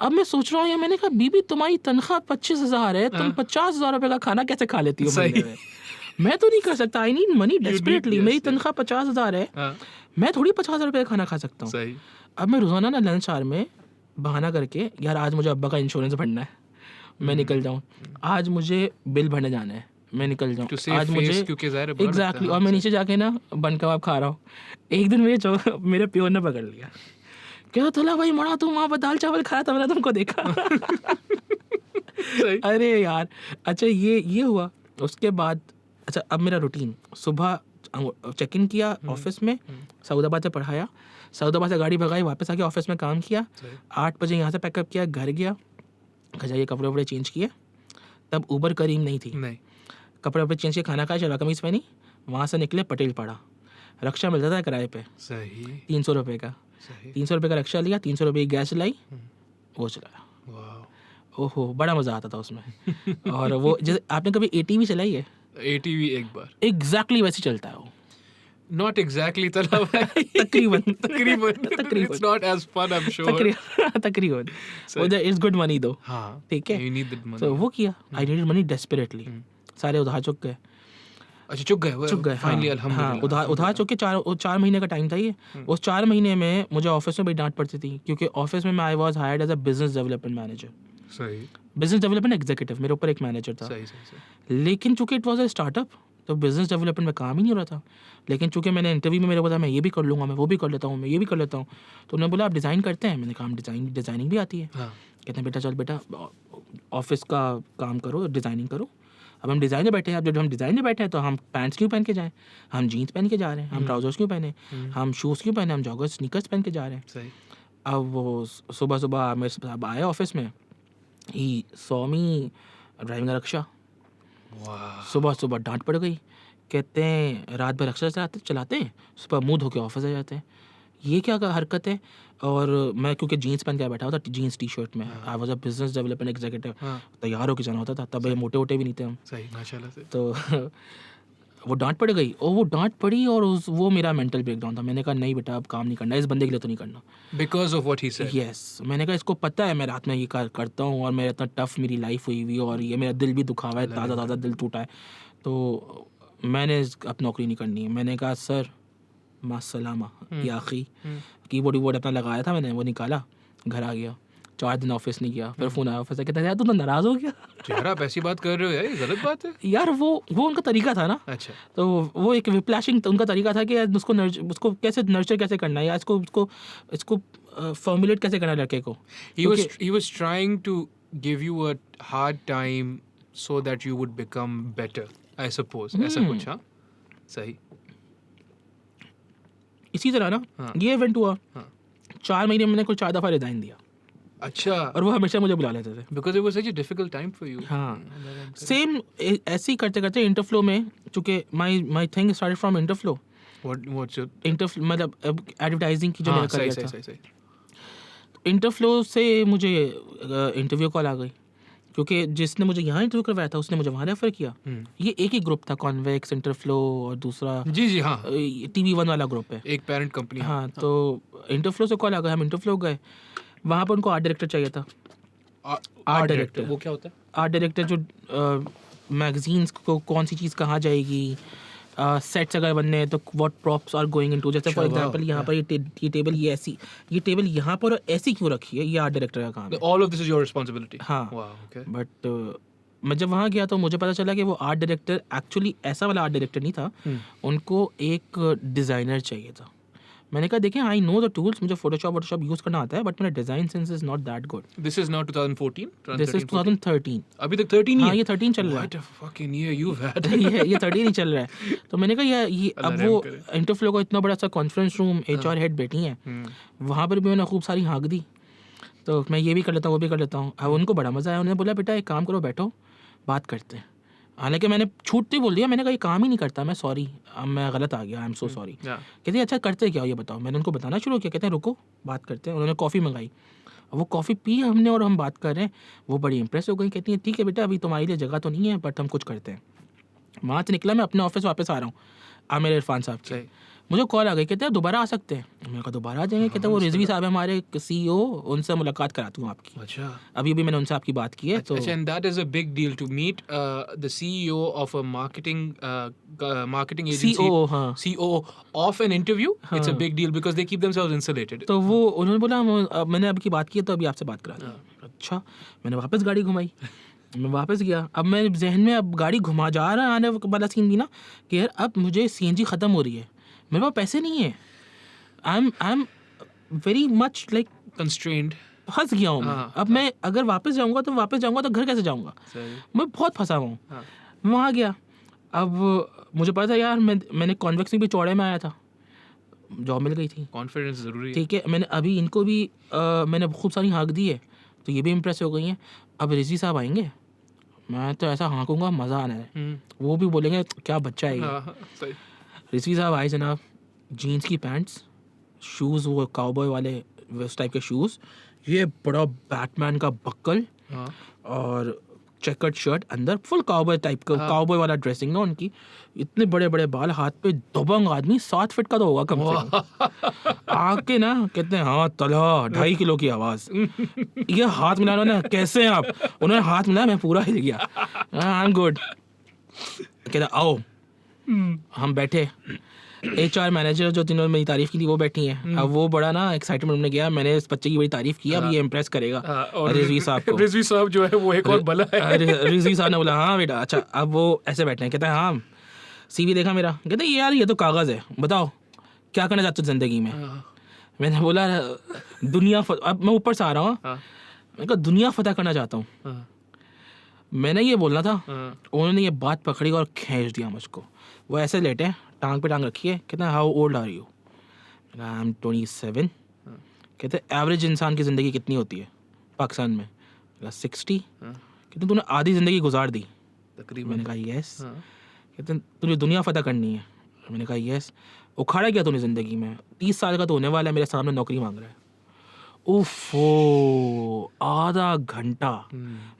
अब मैं सोच रहा हूँ, यार मैंने कहा बीबी तुम्हारी तनख्वाह 25,000 है, तुम 50,000 रुपये का खाना कैसे खा लेती हो महीने में? मैं तो नहीं कर सकता। I need money desperately. मेरी तनख्वाह 50,000 है, मैं थोड़ी 50,000 रुपये का खाना खा सकता हूँ। अब मैं रोज़ाना ना लंच आवर में बहाना करके, यार आज मुझे अब्बा का इंश्योरेंस भरना है, मैं निकल जाऊँ, आज मुझे बिल भरने जाना है मैं निकल जाऊँ, To save आज face, मुझे क्योंकि ज़ाहिर है बुरा लगता है एग्जैक्टली, और मैं नीचे जाके ना बन कबाब खा रहा हूँ। एक दिन मेरे प्योर ने पकड़ लिया, क्या थोड़ा भाई मड़ा तुम वहाँ पर दाल चावल खाया था, मैंने तुमको देखा। सही। अरे यार, अच्छा ये हुआ। उसके बाद अच्छा अब मेरा रूटीन, सुबह चेक इन किया ऑफिस में, सऊदाबाद से पढ़ाया, सऊदाबाद से गाड़ी भगाई, वापस आके ऑफिस में काम किया, 8 बजे यहाँ से पैकअप किया, घर गया, घर जाइए कपड़े वपड़े चेंज किए, तब ऊबर करीम नहीं थी, नहीं, कपड़े वपड़े चेंज किए, खाना खाया, शलवार कमीज़ पहनी, वहाँ से निकले पटेल पाड़ा, रक्षा मिलता था किराए पे सही 300 रुपये का, सही। 300 रुपये का रक्षा लिया, 300 रुपये की गैस लाई, वो चलाया। वाह, ओहो, बड़ा मज़ा आता था उसमें। और वो जैसे आपने कभी ATV चलाई है, ATV एक बार, एग्जैक्टली वैसे चलता है वो, not exactly तला भाई, तकरीबन तकरीबन, it's not as fun I'm sure। तकरीबन उधर इट्स गुड मनी दो, हाँ, ठीक है, you need that money। तो वो किया, आई नीडेड मनी डेस्परेटली, सारे उधार चुक गए, अच्छा चुक गए फाइनली, हाँ, अल्हम्दुलिल्लाह। उधार चुके, 4 महीने का टाइम था ये। उस 4 महीने में मुझे ऑफिस में भी डांट पड़ती थी, क्योंकि ऑफिस में I was hired as a business development manager, सही बिजनेस डेवलपमेंट एग्जीक्यूटिव, मेरे ऊपर एक मैनेजर था। सही सही। लेकिन चूंकि इट वाज अ स्टार्टअप, तो बिजनेस डेवलपमेंट में काम ही नहीं हो रहा था। लेकिन चूंकि मैंने इंटरव्यू में मेरे को था मैं ये भी कर लूँगा, मैं वो भी कर लेता हूँ, मैं ये भी कर लेता हूँ, तो उन्होंने बोला आप डिज़ाइन करते हैं, मैंने कहा डिज़ाइनिंग भी आती है। हाँ, कहते हैं बेटा चल बेटा ऑफिस का काम करो, डिज़ाइनिंग करो। अब हम डिज़ाइन में बैठे हैं, अब जब हम डिज़ाइन में बैठे हैं तो हम पैंट्स क्यों पहन के जाएँ, हम जीन्स पहन के जा रहे हैं, हम ट्राउजर्स क्यों पहने, हम शूज़ क्यों पहने, हम जॉगर्स स्नीकर्स पहन के जा रहे हैं। सही। अब वो सुबह सुबह मेरे साहब आए ऑफिस में, ही सॉ मी ड्राइविंग रक्षा, वाह, सुबह सुबह डांट पड़ गई। कहते हैं रात भर रक्षा चलाते हैं, सुबह मुंह धो के ऑफिस आ जाते हैं, ये क्या हरकत है। और मैं क्योंकि जीन्स पहन के बैठा हुआ था, जीन्स T-शर्ट में, I was a business development executive, हाँ, तैयार होकर जाना होता था, तब मोटे वोटे भी नहीं थे हम, सही माशाल्लाह से। तो वो डांट पड़ गई, और वो डांट पड़ी, और वो मेरा मेंटल ब्रेकडाउन था। मैंने कहा नहीं बेटा अब काम नहीं करना, इस बंदे के लिए तो नहीं करना। Because of what he said। Yes, मैंने कहा इसको पता है मैं रात में ये करता हूँ, और मेरा इतना टफ मेरी लाइफ हुई हुई, और ये मेरा दिल भी दुखा हुआ है, ताज़ा दिल टूटा है, तो मैंने अब नौकरी नहीं करनी है। मैंने कहा सर मासलामा, ये आखिरी कीबोर्ड अपना लगाया था मैंने, वो निकाला, घर आ गया, 4 दिन ऑफिस नहीं गया। फिर फ़ोन आया ऑफिस से, कहता है यार तू तो नाराज़ हो गया। यार आप ऐसी बात कर रहे हो यार, ये गलत बात है। यार वो उनका तरीका था ना, अच्छा, तो वो एक विप्लैशिंग उनका तरीका था कि यार उसको कैसे नर्चर कैसे करना है, या इसको फॉर्मुलेट कैसे करना है लड़के को। he was trying to give you a hard time so that you would become better, I suppose। ऐसा कुछ, हाँ सही। इसी तरह ना हाँ। ये इवेंट हुआ, हाँ। 4 महीने में मैंने कुल 4 दफ़ा रिजाइन दिया, अच्छा, और वो हमेशा मुझे बुला लेते थे। because it was such a difficult time for you। हाँ, सेम ऐसे ही करते करते इंटरफ्लो में, चूँकि my thing started from Interflow, what's your, Interflow मतलब एडवर्टाइजिंग की जो हाँ मेरा सही करियर सही था, सही। इंटरफ्लो से मुझे इंटरव्यू कॉल आ गई, क्योंकि जिसने मुझे यहाँ इंटरव्यू करवाया था उसने मुझे वहाँ रेफर किया। ये एक ही ग्रुप था, कॉन्वेक्स, इंटरफ्लो, और दूसरा जी हाँ, TV1 वाला ग्रुप है। एक पेरेंट कंपनी। हाँ, तो इंटरफ्लो से कॉल आ गया, हम इंटरफ्लो गए, वहाँ पर उनको आर्ट डायरेक्टर चाहिए था। आर्ट डायरेक्टर वो क्या होता है? आर्ट डायरेक्टर जो मैगजीन्स को कौन सी चीज़ कहाँ जाएगी, सेट्स अगर बनने हैं तो what props are going into, जैसे फॉर एग्जांपल यहाँ पर ये टेबल ये ऐसी, ये टेबल यहाँ पर और ऐसी क्यों रखी है, ये आर्ट डायरेक्टर का काम है। All of this is your responsibility। हाँ, Wow, okay। बट मैं जब वहाँ गया तो मुझे पता चला कि वो आर्ट डायरेक्टर एक्चुअली ऐसा वाला आर्ट डायरेक्टर नहीं था, उनको एक डिज़ाइनर चाहिए था। मैंने कहा देखें आई नो द टूल्स, मुझे फोटोशॉप यूज़ करना आता है, बट मेरा design sense is not that good. This is now 2014। This is 2013। अभी तक 13 ही हाँ, है? ये 13 चल रहा है। What a fucking year you've had। ये 13 ही चल रहा है। तो मैंने कहा ये अब वो इंटरफ्लो का इतना बड़ा सा कॉन्फ्रेंस रूम, HR हेड बैठी हैं, वहाँ पर भी मैंने खूब सारी हाँक दी, तो मैं ये भी कर लेता हूँ वो भी कर लेता हूँ। अब उनको बड़ा मज़ा आया, उन्होंने बोला बेटा एक काम करो, बैठो बात करते हैं। हालांकि मैंने छूटते बोल दिया, मैंने कहा ये काम ही नहीं करता, मैं सॉरी, अब मैं गलत आ गया, आई एम सो सॉरी। कहते हैं अच्छा करते क्या हो ये बताओ। मैंने उनको बताना शुरू किया, कहते हैं रुको बात करते हैं। उन्होंने कॉफ़ी मंगाई, वो कॉफ़ी पी हमने और हम बात कर रहे हैं। वो बड़ी इंप्रेस हो गई, कहती है ठीक है बेटा अभी तुम्हारे लिए जगह तो नहीं है, बट हम कुछ करते हैं। वहाँ से निकला, मैं अपने ऑफिस वापस आ रहा हूँ, आमिर इरफान साहब की, मुझे कॉल आ गई, कहते हैं दोबारा आ सकते हैं। मैंने कहा दोबारा आ जाएंगे। कहते हैं वो रिजवी साहब है हमारे CEO, उनसे मुलाकात कराती हूँ आपकी। अच्छा, अभी भी मैंने उनसे आपकी बात की है। तो अच्छा, and that is a big deal to meet the CEO of a marketing agency, COO, हाँ, COO of an interview। It's a big deal because they keep themselves insulated। तो वो उन्होंने बोला मैंने आपकी बात की है तो अभी आपसे बात करा दी। अच्छा, मैंने वापस गाड़ी घुमाई, मैं वापस गया। अब मैं जहन में अब गाड़ी घुमा जा रहा आने वाला सीन भी ना कि यार अब मुझे CNG ख़त्म हो रही है, मेरे पास पैसे नहीं है। I am very much like Constrained. फंस गया हूँ मैं। अब मैं अगर वापस जाऊँगा तो घर कैसे जाऊँगा? सही। मैं बहुत फंसा हुआ हूँ। हाँ। मैं वहाँ गया। अब मुझे पता था यार मैंने कॉन्वेक्स में भी चौड़े में आया था, जॉब मिल गई थी। Confidence ज़रूरी है। ठीक है, मैंने अभी इनको भी मैंने खूब सारी हाँक दी है, तो ये भी इम्प्रेस हो गई हैं। अब रिजवी साहब आएंगे, मैं तो ऐसा हाँकूंगा मज़ा आना है। वो भी बोलेंगे क्या बच्चा है ये। हाँ, सही। रिजवी साहब आए जनाब, जीन्स की पैंट्स, शूज़ वो काउबॉय वाले उस टाइप के शूज़, ये बड़ा बैटमैन का बक्कल हाँ। और चेकर्ड शर्ट, अंदर फुल काउबॉय टाइप का, काउबॉय वाला ड्रेसिंग ना उनकी, इतने बड़े बड़े बाल, हाथ पे दबंग आदमी, 7 फीट का तो होगा कम से कम। आके ना कहते हैं हाँ तला 2.5 किलो की आवाज़, ये हाथ मिलाना ना, कैसे हैं आप? उन्होंने हाथ मिलाया, मैं पूरा हिल गया। I am good. कहता आओ, हम बैठे। HR मैनेजर जो जिन्होंने मेरी तारीफ की थी वो बैठी हैं। अब वो बड़ा ना एक्साइटमेंट में गया, मैंने इस बच्चे की बड़ी तारीफ की, अब ये इम्प्रेस करेगा और रिजवी साहब को। रिजवी साहब जो है वो एक और बला है। रिजवी साहब ने बोला हाँ बेटा अच्छा। अब वो ऐसे बैठे हैं, कहते हैं हाँ CV देखा मेरा, कहते हैं यार ये तो कागज़ है, बताओ क्या करना चाहते हो ज़िंदगी में? मैंने बोला दुनिया अब मैं ऊपर से आ रहा हूँ, मैंने कहा दुनिया फतह करना चाहता हूँ। मैंने ये बोलना था, उन्होंने ये बात पकड़ी और खींच दिया मुझको। वो ऐसे लेटे, टांग पे टांग रखी है, कहते हैं how old are you? I am 27। कहते हैं एवरेज इंसान की ज़िंदगी कितनी होती है पाकिस्तान में? 60। कहते तूने आधी ज़िंदगी गुजार दी तकरीबन। मैंने कहा यस। कहते हैं तुझे दुनिया फतह करनी है? मैंने कहा यस। उखाड़ा क्या तूने ज़िंदगी में? 30 साल का तो होने वाला है, मेरे सामने नौकरी मांग रहा है। उफ़ो, आधा घंटा।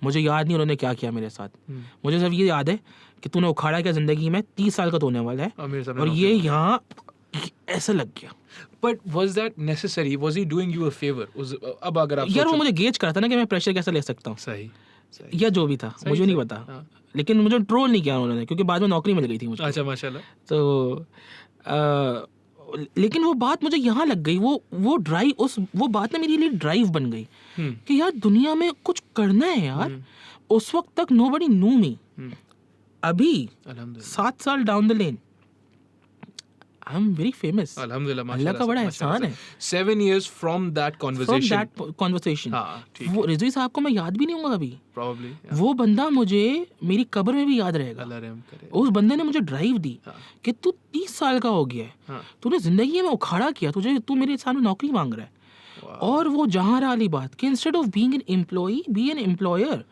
मुझे याद नहीं उन्होंने क्या किया मेरे साथ, मुझे सिर्फ ये याद है कि तूने उखाड़ा क्या ज़िंदगी में, 30 साल का तो होने वाला है, और ये यहाँ ऐसे लग गया। But was that necessary? Was he doing you a favor? अब अगर आप यार वो मुझे गेज करा था ना कि मैं प्रेशर कैसे ले सकता हूँ, सही या जो भी था मुझे नहीं पता, लेकिन मुझे ट्रोल नहीं किया उन्होंने क्योंकि बाद में नौकरी मिल गई थी मुझे। अच्छा माशाल्लाह। तो लेकिन वो बात मुझे यहाँ लग गई, वो ड्राइव, वो बात ना मेरे लिए ड्राइव बन गई कि यार दुनिया में कुछ करना है यार। उस वक्त तक nobody knew me। अभी 7 साल down the lane I am very famous. अल्हम्दुलिल्लाह, अल्लाह का बड़ा एहसान है। 7 years from that conversation। हाँ, वो रिजवी साहब को मैं याद भी नहीं होगा कभी। Probably, वो बंदा मुझे मेरी कब्र में भी याद रहेगा। अल्लाह रहम करे। उस बंदे ने मुझे ड्राइव दी कि तू 30 साल का हो गया है, तूने जिंदगी में उखाड़ा किया, तू मेरे सामने नौकरी मांग रहा है। और वो जहाँ वाली बात कि instead of being an employee be an employer.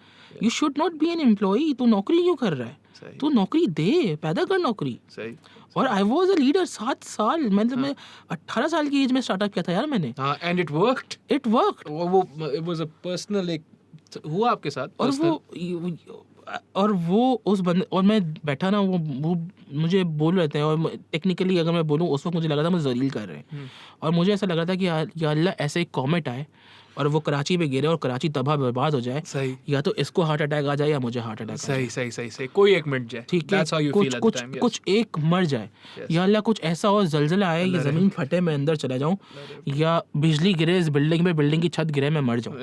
You should not be an employee. तू नौकरी क्यों कर रहा है? तू नौकरी दे, पैदा कर नौकरी। सही। और आई वॉज अ लीडर 7 साल, मतलब मैं 18 साल की एज में स्टार्टअप किया था यार मैंने। And it worked. It worked. वो इट वाज अ पर्सनल, एक हुआ आपके साथ। और वो उस बंदे, और मैं बैठा ना, वो मुझे बोल रहे थे, और टेक्निकली अगर मैं बोलूँ उस वक्त मुझे लगा था मुझे जलील कर रहे हैं। और मुझे ऐसा लग रहा था कि या अल्लाह ऐसे एक कॉमेट आए और वो कराची पे गिरे और कराची तबाह बर्बाद हो जाए। सही। या तो इसको हार्ट अटैक आ जाए या मुझे हार्ट अटैक। सही कोई एक मिट जाए। ठीक है, कुछ एक मर जाए। या अल्लाह कुछ ऐसा हो, जलजला आए, ये जमीन फटे, मैं अंदर चला जाऊं, या बिजली गिरे इस बिल्डिंग में, बिल्डिंग की छत गिरे, मैं मर जाऊं।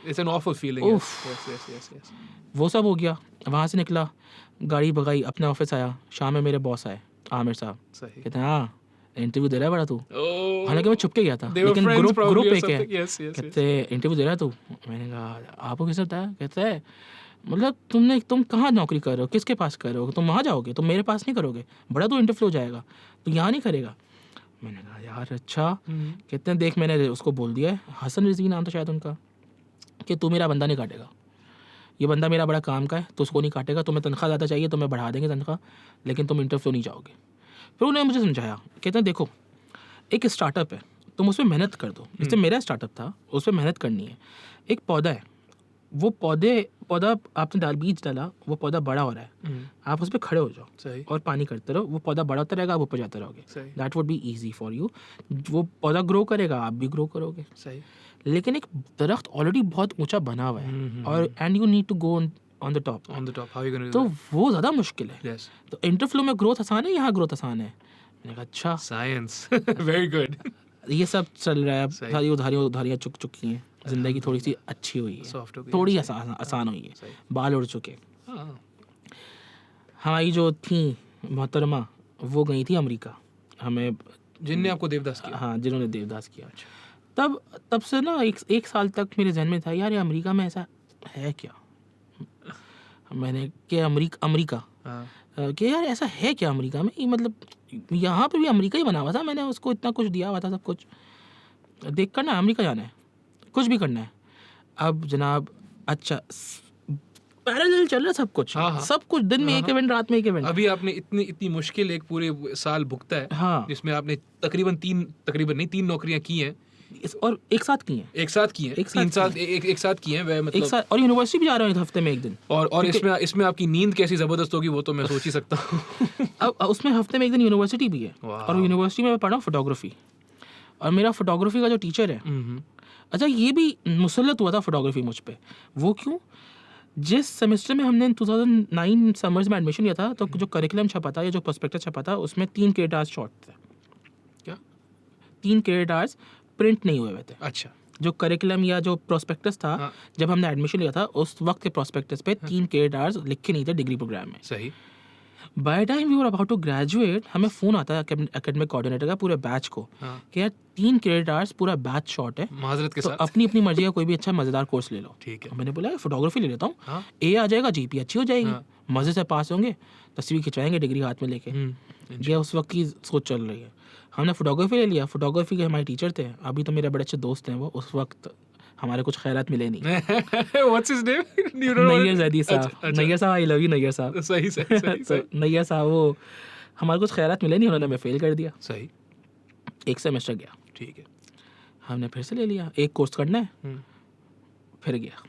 It's an awful feeling. Yes. वो सब हो गया। वहाँ से निकला, गाड़ी भगाई, अपने ऑफिस आया। शाम में मेरे बॉस आए, आमिर साहब। कहते हैं हाँ इंटरव्यू दे रहा है बड़ा तू। हालांकि मैं छुप के गया था, लेकिन ग्रुप एक है। कहते इंटरव्यू दे रहा है तू। मैंने कहा आपको किसने बताया? कहते हैं मतलब तुम कहाँ नौकरी कर रहे हो, किसके पास कर रहे हो? तुम वहाँ जाओगे, तुम मेरे पास नहीं करोगे, बड़ा तो इंटरव्यू हो जाएगा, तो यहाँ नहीं करेगा। मैंने कहा यार अच्छा। कहते हैं देख मैंने उसको बोल दिया है, हसन रिजवी नाम था शायद उनका, कि तू मेरा बंदा नहीं काटेगा, ये बंदा मेरा बड़ा काम का है, तो उसको नहीं काटेगा। तुम्हें तनख्वाह ज़्यादा चाहिए तो मैं बढ़ा देंगे तनख्वाह, लेकिन तुम इंटरव्यू नहीं जाओगे। फिर उन्होंने मुझे समझाया, कहते हैं देखो एक स्टार्टअप है, तुम उस पर मेहनत कर दो। इससे मेरा स्टार्टअप था, उस पर मेहनत करनी है। एक पौधा है, वो पौधा आपने बीज डाला, वो पौधा बड़ा हो रहा है, आप उस पर खड़े हो जाओ और पानी करते रहो, वो पौधा बड़ा होता रहेगा, आप ऊपर जाते रहोगे। That would be easy for you. वो पौधा ग्रो करेगा, आप भी ग्रो करोगे। लेकिन एक दरख्त ऑलरेडी बहुत ऊंचा बना हुआ है, और and you need to go on the top. How you gonna do तो वो ज़्यादा मुश्किल है। तो इंटरफ्लो में ग्रोथ आसान है, यहाँ ग्रोथ आसान है। मैंने कहा अच्छा साइंस। Very good. ये सब चल रहा है, अब सही। सारी उधारियाँ चुक चुकी हैं, ज़िंदगी थोड़ी सी अच्छी हुई है, सॉफ्ट हो गई थोड़ी है, आसान हुई है, सही। बाल उड़ चुके। हाँ, हमारी जो थी मोहतरमा वो गई थी अमेरिका, हमें जिनने आपको देवदास किया। हाँ जिन्होंने देवदास किया। तब से ना एक साल तक मेरे जहन में था यार ये अमेरिका में ऐसा है क्या, मैंने कि अमेरिका हाँ, कि यार ऐसा है क्या अमेरिका में, ये मतलब यहाँ पे भी अमेरिका ही बना हुआ था, मैंने उसको इतना कुछ दिया हुआ था, सब कुछ देख कर ना अमेरिका जाना है, कुछ भी करना है। अब जनाब अच्छा पैरेलल चल रहा है सब कुछ, हाँ, हाँ। सब कुछ, दिन में एक इवेंट, रात में एक इवेंट। अभी आपने इतनी मुश्किल एक पूरे साल भुगता है, हाँ जिसमें आपने तकरीबन तीन नौकरियां की हैं, और एक साथ किए हैं, एक साथ की हैं, एक साथ 3 साल एक साथ की हैं, वह एक मतलब। साथ, और यूनिवर्सिटी भी जा रहे हैं हफ्ते में एक दिन। और इसमें आपकी नींद कैसी जबरदस्त होगी वो तो मैं सोच ही सकता हूँ। अब उसमें हफ्ते में एक दिन यूनिवर्सिटी भी है, वाह। और यूनिवर्सिटी में मैं पढ़ रहा हूँ फोटोग्राफी, और मेरा फोटोग्राफी का जो टीचर है, अच्छा ये भी मुसल्लत हुआ था फोटोग्राफी मुझ पे। वो क्यों, जिस सेमेस्टर में हमने 2009 समर्स में एडमिशन लिया था, तो जो करिकुलम छपा था या जो प्रोस्पेक्टस छपा था उसमें 3 क्रेडिट आवर्स शॉर्ट थे। क्या? 3 क्रेडिट आवर्स प्रिंट नहीं हुए थे। अच्छा, जो करिकुलम या जो प्रोस्पेक्टस था, हाँ। जब हमने एडमिशन लिया था उस वक्त के प्रोस्पेक्टस पे 3 क्रेडिट आवर्स लिखे नहीं थे डिग्री प्रोग्राम में। सही। By time we were about to graduate, हमें फ़ोन आता है एकेडमिक कोऑर्डिनेटर का पूरे बैच को, हाँ, कि यार 3 क्रेडिट आवर्स पूरा बैच शॉर्ट है, माजरत के तो साथ। अपनी अपनी मर्जी का कोई भी अच्छा मज़ेदार कोर्स ले लो। ठीक है। और मैंने बोला फोटोग्राफी ले लेता हूँ, हाँ, ए आ जाएगा, जीपी अच्छी हो जाएगी, हाँ। मज़े से पास होंगे, तस्वीर खिंचवाएंगे डिग्री हाथ में लेके। ये उस वक्त की सोच चल रही है। हमने फोटोग्राफी ले लिया, फोटोग्राफी के हमारे टीचर थे, अभी तो मेरे बड़े अच्छे दोस्त हैं वो, उस वक्त हमारे कुछ खैरात मिले नहीं। What's his name? You don't know Nayyar it? Zaidi साहब, अच्छा, अच्छा। नैयर साहब, आई लव यू नैयर साहब। सही सही सही तो नैयर साहब वो हमारे कुछ खैरात मिले नहीं, उन्होंने हमें फेल कर दिया। सही। एक सेमेस्टर गया, ठीक है। हमने फिर से ले लिया, एक कोर्स करना है, फिर गया,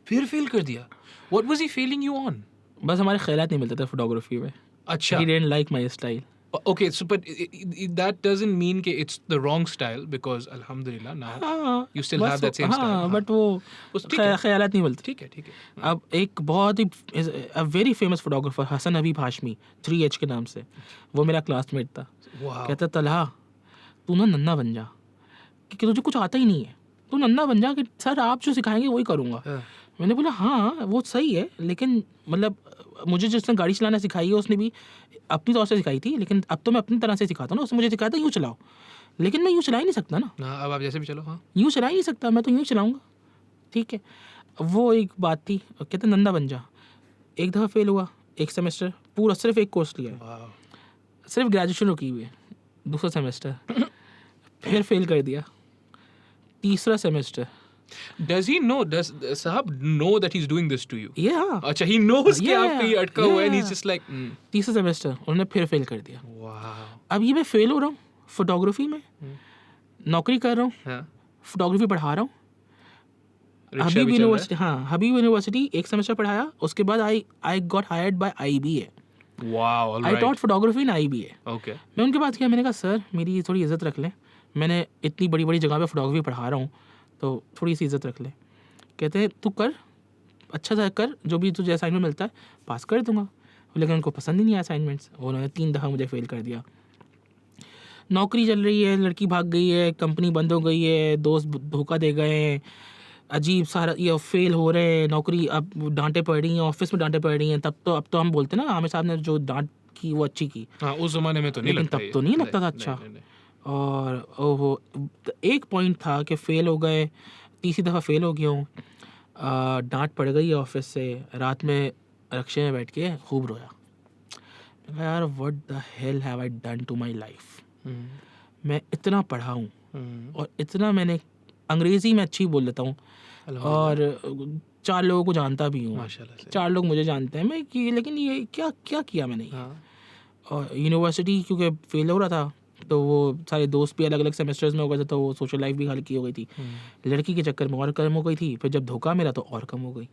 फिर फेल कर दिया। What was he failing you on? बस हमारे ख्यालात नहीं मिलते थे फोटोग्राफी में। अच्छा। He didn't like my style. Okay, so but that doesn't mean कि it's the wrong style because alhamdulillah now हाँ, you still बस have that same style. हाँ, हाँ। बट वो उस ठीक है। ख्यालात नहीं मिलते। ठीक है, ठीक है। अब एक बहुत ही वेरी फेमस फोटोग्राफर हसन हबीब हाशमी 3H के नाम से, वो मेरा क्लासमेट था। Wow. कहता तलहा तू ना नन्ना बन जा, कि तुझे कुछ आता ही नहीं है, तू नन्ना बन जा, कि सर आप जो सिखाएंगे वही करूँगा। हाँ। मैंने बोला हाँ वो सही है, लेकिन मतलब मुझे जिसने गाड़ी चलाना सिखाई है उसने भी अपनी तौर से सिखाई थी, लेकिन अब तो मैं अपनी तरह से सिखाता हूँ ना। उसने मुझे सिखाया था यूँ चलाओ, लेकिन मैं यूँ चला ही नहीं सकता ना, हाँ, अब आप जैसे भी चलो। हाँ। यूँ चला ही नहीं सकता, मैं तो यूँ चलाऊँगा। ठीक है, वो एक बात थी। कहते नंदा बन जा। एक दफ़ा फेल हुआ, एक सेमेस्टर पूरा सिर्फ एक कोर्स लिया है, Wow. सिर्फ ग्रेजुएशन रुकी हुई है, दूसरा सेमेस्टर फिर फेल कर दिया, तीसरा semester Does he know? Does साहब know that he's doing this to you? ये हाँ अच्छा, he knows कि Yeah, आप पे ये अटका हुआ है and he's yeah. just like, तीसरा सेमेस्टर उन्होंने फिर फेल कर दिया। wow. अब ये मैं फेल हो रहा हूँ फोटोग्राफी में, नौकरी कर रहा हूँ, हाँ। फोटोग्राफी पढ़ा रहा हूँ। रिक्शा हबीब भी चल रहा है। यूनिवर्सिटी, हाँ हबीब यूनिवर्सिटी एक सेमेस्टर पढ़ाया, उसके बाद I got hired by IBA। Wow, all I right. Taught photography in IBA। Okay. मैं उनके पास गया, मैंने कहा सर मेरी थोड़ी इज्जत रख लें, मैंने इतनी बड़ी बड़ी जगह पे फोटोग्राफी पढ़ा रहा हूँ, तो थोड़ी सी इज्जत रख लें। कहते हैं तू कर, अच्छा सा कर, जो भी तुझे असाइनमेंट मिलता है पास कर दूंगा। लेकिन उनको पसंद ही नहीं आया असाइनमेंट्स, उन्होंने 3 दफ़ा मुझे फेल कर दिया। नौकरी चल रही है, लड़की भाग गई है, कंपनी बंद हो गई है, दोस्त धोखा दे गए हैं, अजीब सारा ये फेल हो रहे हैं, नौकरी अब डांटे पड़ रही हैं, ऑफिस में डांटे पड़ रही हैं। अब तो हम बोलते हैं ना आमिर साहब ने जो डांट की वो अच्छी की, हाँ, उस जमाने में तो नहीं लेकिन लगता तब ये। तो नहीं लगता था अच्छा। नहीं। और ओहो, एक पॉइंट था कि फ़ेल हो गए, तीसरी दफ़ा फ़ेल हो गया हूँ, डांट पड़ गई है ऑफिस से, रात में रक्शे में बैठ के खूब रोया। मैं कहा यार what the hell have I done to my life. मैं इतना पढ़ा हूँ और इतना मैंने अंग्रेज़ी में अच्छी बोल लेता हूँ और 4 लोगों को जानता भी हूँ, माशाल्लाह से। 4 लोग मुझे जानते हैं मैं कि, लेकिन ये क्या क्या किया मैंने। हाँ। और यूनिवर्सिटी क्योंकि फेल हो रहा था, तो वो सारे दोस्त भी अलग अलग सेमेस्टर्स में हो गए थे, तो वो सोशल लाइफ भी हल्की हो गई थी, लड़की के चक्कर में और कम हो गई थी, फिर जब धोखा मिला तो और कम हो गई।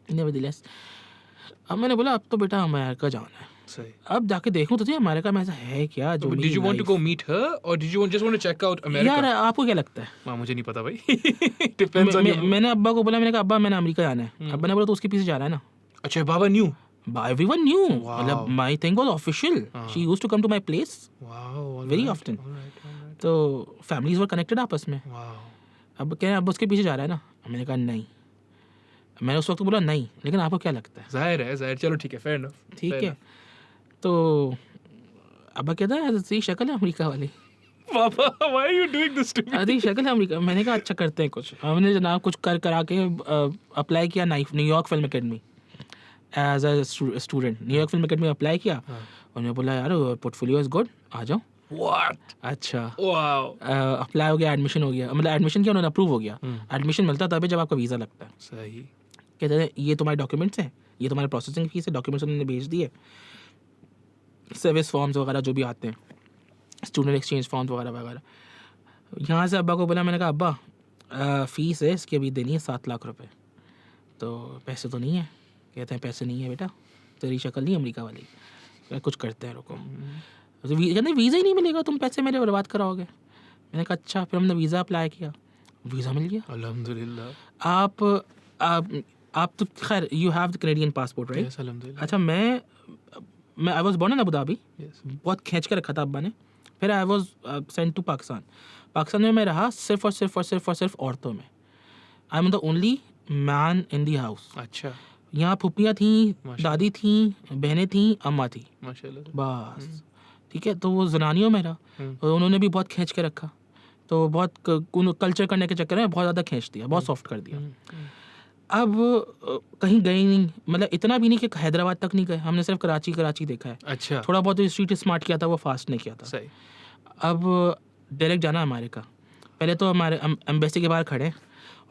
नेवरदलेस अब मैंने बोला अब तो बेटा अमेरिका जाना है, सही। अब जाके देखूं तो सही अमेरिका में ऐसा है क्या जो Did you want to go meet her or did you just want to check out America? यार आपको क्या लगता है? हाँ, मुझे नहीं पता भाई। Depends on you. मैंने अब्बा को बोला, मैंने कहा अब्बा मैंने अमेरिका जाना है। अब्बा ने बोला तो उसके पीछे जा रहा है ना। अच्छा, बाबा knew. Everyone knew, Wow. मतलब my thing was official. She used to come to my place Wow. all very right, often. all right, all right. तो फैमिलीज वर कनेक्टेड आपस में. Wow. अब क्या अब उसके पीछे जा रहा है ना. मैंने कहा नहीं. मैंने उस वक्त बोला नहीं, लेकिन आपको क्या लगता है? जाहिर चलो ठीक है, fair enough. ठीक Fair है. तो अब्बा कहता है तेरी शक्ल है अमेरिका वाली. enough. Papa, why are you doing this to me? अरे शक्ल है अमेरिका. मैंने कहा अच्छा करते हैं कुछ. हमने जनाब कुछ करा के अप्लाई किया New York Film Academy as a student. New York Film Academy apply किया. उन्होंने बोला यार पोर्टफोलियो इज गुड, आ जाओ. What? अच्छा. Wow. अप्लाई हो गया, एडमिशन हो गया. मतलब एडमिशन किया, उन्होंने अप्रूव हो गया. एडमिशन मिलता तभी जब आपका वीज़ा लगता है. सही. कहते हैं ये तुम्हारे डॉक्यूमेंट्स हैं, ये तुम्हारे प्रोसेसिंग फीस है, डॉक्यूमेंट्स उन्होंने भेज दिए, सर्विस फॉर्म्स वगैरह जो भी आते हैं, स्टूडेंट एक्सचेंज फॉर्म्स वगैरह वगैरह. यहाँ से अब्बा को बोला. मैंने कहा अब्बा फ़ीस है इसकी अभी देनी है 7 लाख रुपए. तो पैसे तो नहीं है. कहते हैं पैसे नहीं है बेटा, तेरी शक्ल नहीं अमेरिका वाली. कुछ करते हैं रुको. तो कहते वीज़ा ही नहीं मिलेगा, तुम पैसे मेरे बर्बाद कराओगे. मैंने कहा अच्छा. फिर हमने वीज़ा अप्लाई किया, वीज़ा मिल गया. अल्हम्दुलिल्लाह. आप तो खैर you have the Canadian passport right. Yes, अल्हम्दुलिल्लाह. अच्छा मैं I was born in Abu Dhabi. Yes. बहुत खींच के रखा था अब्बा ने. फिर I was sent to Pakistan. Pakistan में मैं रहा सिर्फ और सिर्फ औरतों में. I am the only man in the house. अच्छा. यहाँ फुप्पियाँ थी, दादी थी, बहनें थी, अम्मा थी, माशाल्लाह. बस. ठीक है. तो वो जनानियों में रहा. और उन्होंने भी बहुत खींच के रखा. तो बहुत कल्चर करने के चक्कर में बहुत ज़्यादा खींच दिया, बहुत सॉफ्ट कर दिया. अब कहीं गए ही नहीं. मतलब इतना भी नहीं कि हैदराबाद तक नहीं गए. हमने सिर्फ कराची देखा है. अच्छा. थोड़ा बहुत स्ट्रीट स्मार्ट किया था, वो फास्ट नहीं किया था. सही. अब डायरेक्ट जाना अमेरिका. पहले तो हमारे एम्बेसी के बाहर खड़े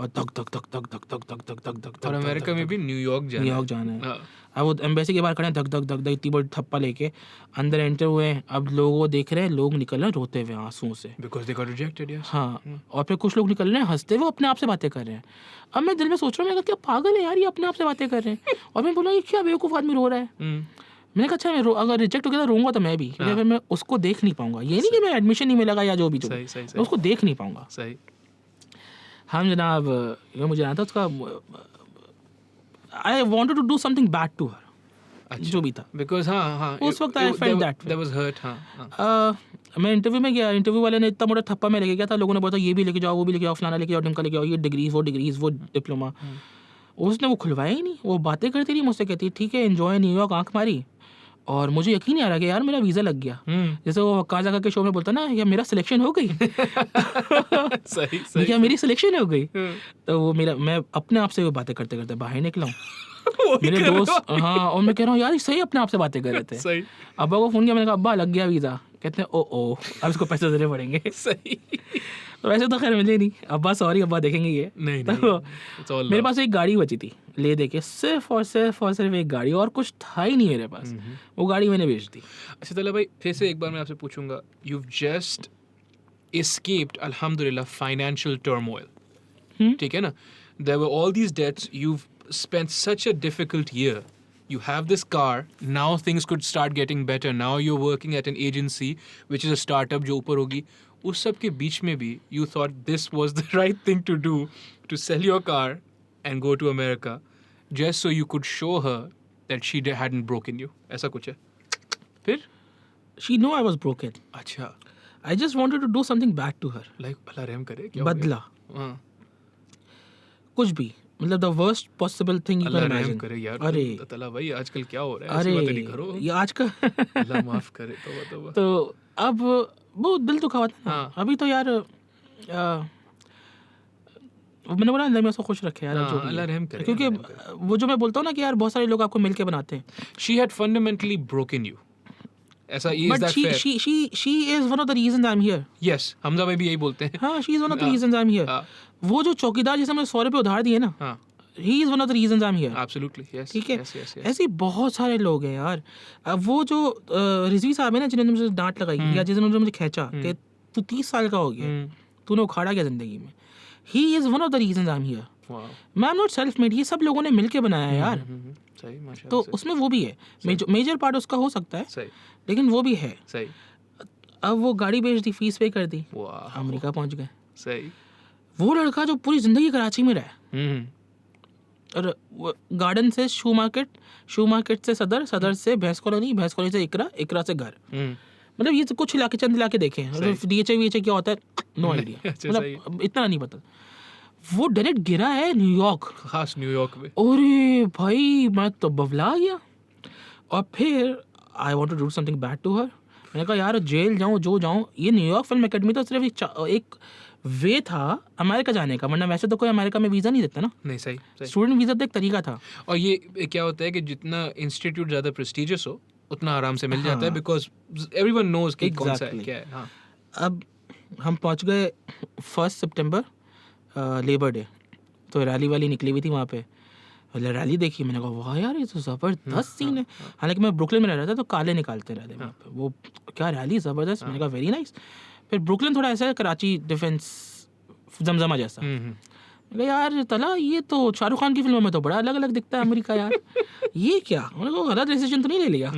और धक धक धक धक धक धक धक धक धक धक. और अमेरिका में भी न्यूयॉर्क जाना है. है. अब वो एम्बेसी के बाहर खड़े हैं, धक धक धक धक इतनी बड़ी थप्पा लेके अंदर एंटर हुए हैं. अब लोग वो देख रहे हैं, लोग निकल रहे हैं रोते हुए आंसुओं से. Because they got rejected, yes. हाँ. और फिर कुछ लोग निकल रहे हैं हंसते हुए, अपने आप से बातें कर रहे हैं. अब मैं दिल में सोच रहा हूँ, मैं क्या पागल है यार, ये अपने आप से बातें कर रहे हैं. और मैं बोला ये क्या बेवकूफ़ आदमी रो रहा है. मैंने कहा अच्छा मैं अगर रिजेक्ट हो गया तो रोऊंगा तो मैं भी, क्योंकि फिर मैं उसको देख नहीं पाऊंगा. ये नहीं कि मैं एडमिशन नहीं मिलेगा या जो भी, सही. मैं उसको देख नहीं पाऊंगा. सही. हम जनाब ये मुझे आता उसका I wanted to do something bad to her. जो भी था. Because हाँ. उस वक्त I felt that way. That was hurt. हाँ. मैं इंटरव्यू में गया. इंटरव्यू वाले ने इतना मोटा थप्पा में लेके गया था. लोगों ने बोला ये भी लेके जाओ, वो भी लेके जाओ, फलाना लेके जाओ, ढिमका लेके जाओ, ये डिग्रीज वो डिप्लोमा. उसने वो खुलवाया ही नहीं. वो बातें करती रही मुझसे, कहती ठीक है एंजॉय न्यूयॉर्क, आंख मारी. और मुझे यकीन नहीं आ रहा कि यार मेरा वीज़ा लग गया. जैसे वो काजा का के शो में बोलता ना या मेरा सिलेक्शन हो गई. सही. क्या मेरी सिलेक्शन हो गई. तो वो मैं अपने आप से वो बातें करते करते बाहर निकला हूँ. मेरे दोस्त हाँ. और मैं कह रहा हूँ यार सही अपने आप से बातें कर रहे थे. सही. अब्बा को फ़ोन किया. मैंने कहा अब्बा लग गया वीज़ा. कहते हैं ओ अब इसको पैसे देने पड़ेंगे. सही. वैसे तो खैर मिले नहीं. अब्बा सॉरी, अब्बा देखेंगे ये. नहीं. मेरे पास एक गाड़ी बची थी ले दे के, सिर्फ और सिर्फ एक गाड़ी, और कुछ था ही नहीं मेरे पास. वो गाड़ी मैंने बेच दी. अच्छा तला भाई, फिर से एक बार मैं आपसे पूछूंगा. You've just escaped, alhamdulillah, financial turmoil. ठीक है ना. There were all these debts. You've spent such a difficult year. You have this car. Now things could start getting better. Now you're working at an agency, which is a startup जो ऊपर होगी. उस सब के बीच में भी you thought this was the right thing to do, to sell your car and go to America, just so you could show her that she hadn't broken you. ऐसा कुछ है. फिर? She knew I was broken. अच्छा. I just wanted to do something bad to her. Like भला रहम करे. क्या बदला. हाँ. कुछ भी. मतलब the worst possible thing you can अल्लाह रहम imagine. करे यार. अरे तला भाई आजकल क्या हो रहा है? ऐसी बातें नहीं करो. ये आज का अल्लाह माफ करे. तौबा. तो अब वो दिल दुखा हुआ था ना. हाँ. अभी तो यार मैंने बोला अल्लाह में उसको खुश रखे यार. जो भी अल्लाह है. रहम करे. क्योंकि वो जो मैं बोलता हूँ ना कि यार बहुत सारे लोग आपको मिलके बनाते हैं. She had fundamentally broken you. ऐसा is But that fair? she is one of the reasons I'm here. Yes, Hamza भाई भी यही बोलते हैं. हाँ, she is one of the reasons I'm here. हाँ. वो जो चौकीदार जिसे हमने 100 रुपये उधार दिए ना, हाँ. he is one of the reasons I'm here. Absolutely, yes. ठीक है. Yes. ऐसे बहुत सारे लोग हैं यार. अब वो जो रिजवी साहब है ना जिन्होंने मुझे डांट लगाई या जिन्होंने मुझे खींचा कि तू 30 साल का हो गया, तूने उखाड़ा क्या जिंदगी में. He is one of the reasons I'm here. Wow. मैं I'm not self made. ये सब लोगों ने मिलके बनाया है यार. सही, माशाल्लाह. तो उसमें वो भी है. मेजर पार्ट उसका हो सकता है, सही. लेकिन वो भी है. सही. अब वो गाड़ी बेच दी, फीस पे कर दी, वाह. अमेरिका पहुंच गए. सही. वो लड़का जो पूरी जिंदगी कराची में रहा, और गार्डन से शू मार्केट से सदर से भैंस कॉलोनी, भैंस कॉलोनी से इकरा से घर, मतलब ये तो कुछ इलाके चंद इलाके देखे हैं, DHA VHA क्या होता है नो आइडिया, मतलब इतना नहीं पता। वो डायरेक्ट गिरा है न्यूयॉर्क, खास न्यूयॉर्क में। अरे भाई मैं तो बवला गया। और फिर I want to do something bad to her. मैंने कहा यार जेल जाऊँ जो जाऊँ, ये न्यूयॉर्क फिल्म एकेडमी तो सिर्फ एक वे था अमेरिका जाने का, वरना वैसे तो कोई अमेरिका में वीज़ा नहीं देता ना। नहीं, सही। स्टूडेंट वीज़ा तो एक तरीका था। और ये क्या होता है कि जितना इंस्टीट्यूट ज़्यादा प्रेस्टिजियस हो उतना आराम से मिल जाता है, बिकॉज एवरीवन नोज कि कौन सा है क्या है। हाँ। अब हम पहुंच गए 1 सितंबर, लेबर डे, तो रैली वाली निकली हुई थी वहाँ पे। रैली देखी, मैंने कहा वाह यार ये तो ज़बरदस्त सीन है। हालांकि मैं ब्रुकलिन में रह रहा था तो काले निकालते रहते वहाँ पे, वो क्या रैली ज़बरदस्त। मैंने कहा वेरी नाइस। फिर ब्रुकलिन थोड़ा ऐसा है कराची डिफेंस जमजमा जैसा। मैंने कहा यार तला ये तो शाहरुख खान की फिल्मों में तो बड़ा अलग अलग दिखता है अमेरिका यार, ये क्या, मैंने कहा गलत डिसीजन तो नहीं ले लिया।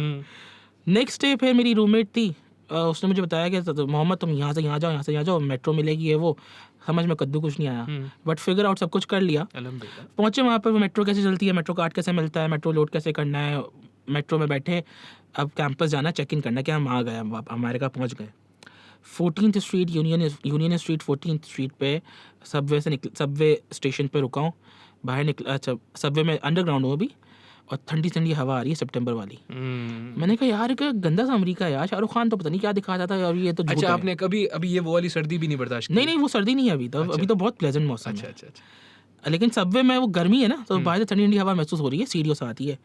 नेक्स्ट डे फिर मेरी रूममेट थी, उसने मुझे बताया कि मोहम्मद तुम यहाँ से यहाँ जाओ, यहाँ से यहाँ जाओ, मेट्रो मिलेगी है वो। समझ में कद्दू कुछ नहीं आया, बट फिगर आउट सब कुछ कर लिया। पहुँचे वहाँ पर, मेट्रो कैसे चलती है, मेट्रो कार्ड कैसे मिलता है, मेट्रो लोड कैसे करना है, मेट्रो में बैठे अब कैंपस जाना, चेक इन करना कि हम आ गए, अमेरिका पहुँच गए। 14th street union street 14th street पे सबवे स्टेशन पे रुका हूँ, बाहर निकला। अच्छा सबवे में अंडरग्राउंड वो भी, और ठंडी ठंडी हवा आ रही है सितंबर वाली। मैंने कहा यार क्या गंदा सा अमेरिका है यार, शाहरुख खान तो पता नहीं क्या दिखाता था, और ये तो अच्छा आपने कभी अभी ये वो वाली सर्दी भी नहीं बर्दाश्त की? नहीं वो सर्दी नहीं है अभी तो। अच्छा। अभी तो बहुत प्लेजेंट मौसम है। अच्छा। लेकिन सबवे में वो गर्मी है ना, तो बाहर से ठंडी ठंडी हवा महसूस हो रही है, सीढ़ियों से आती है।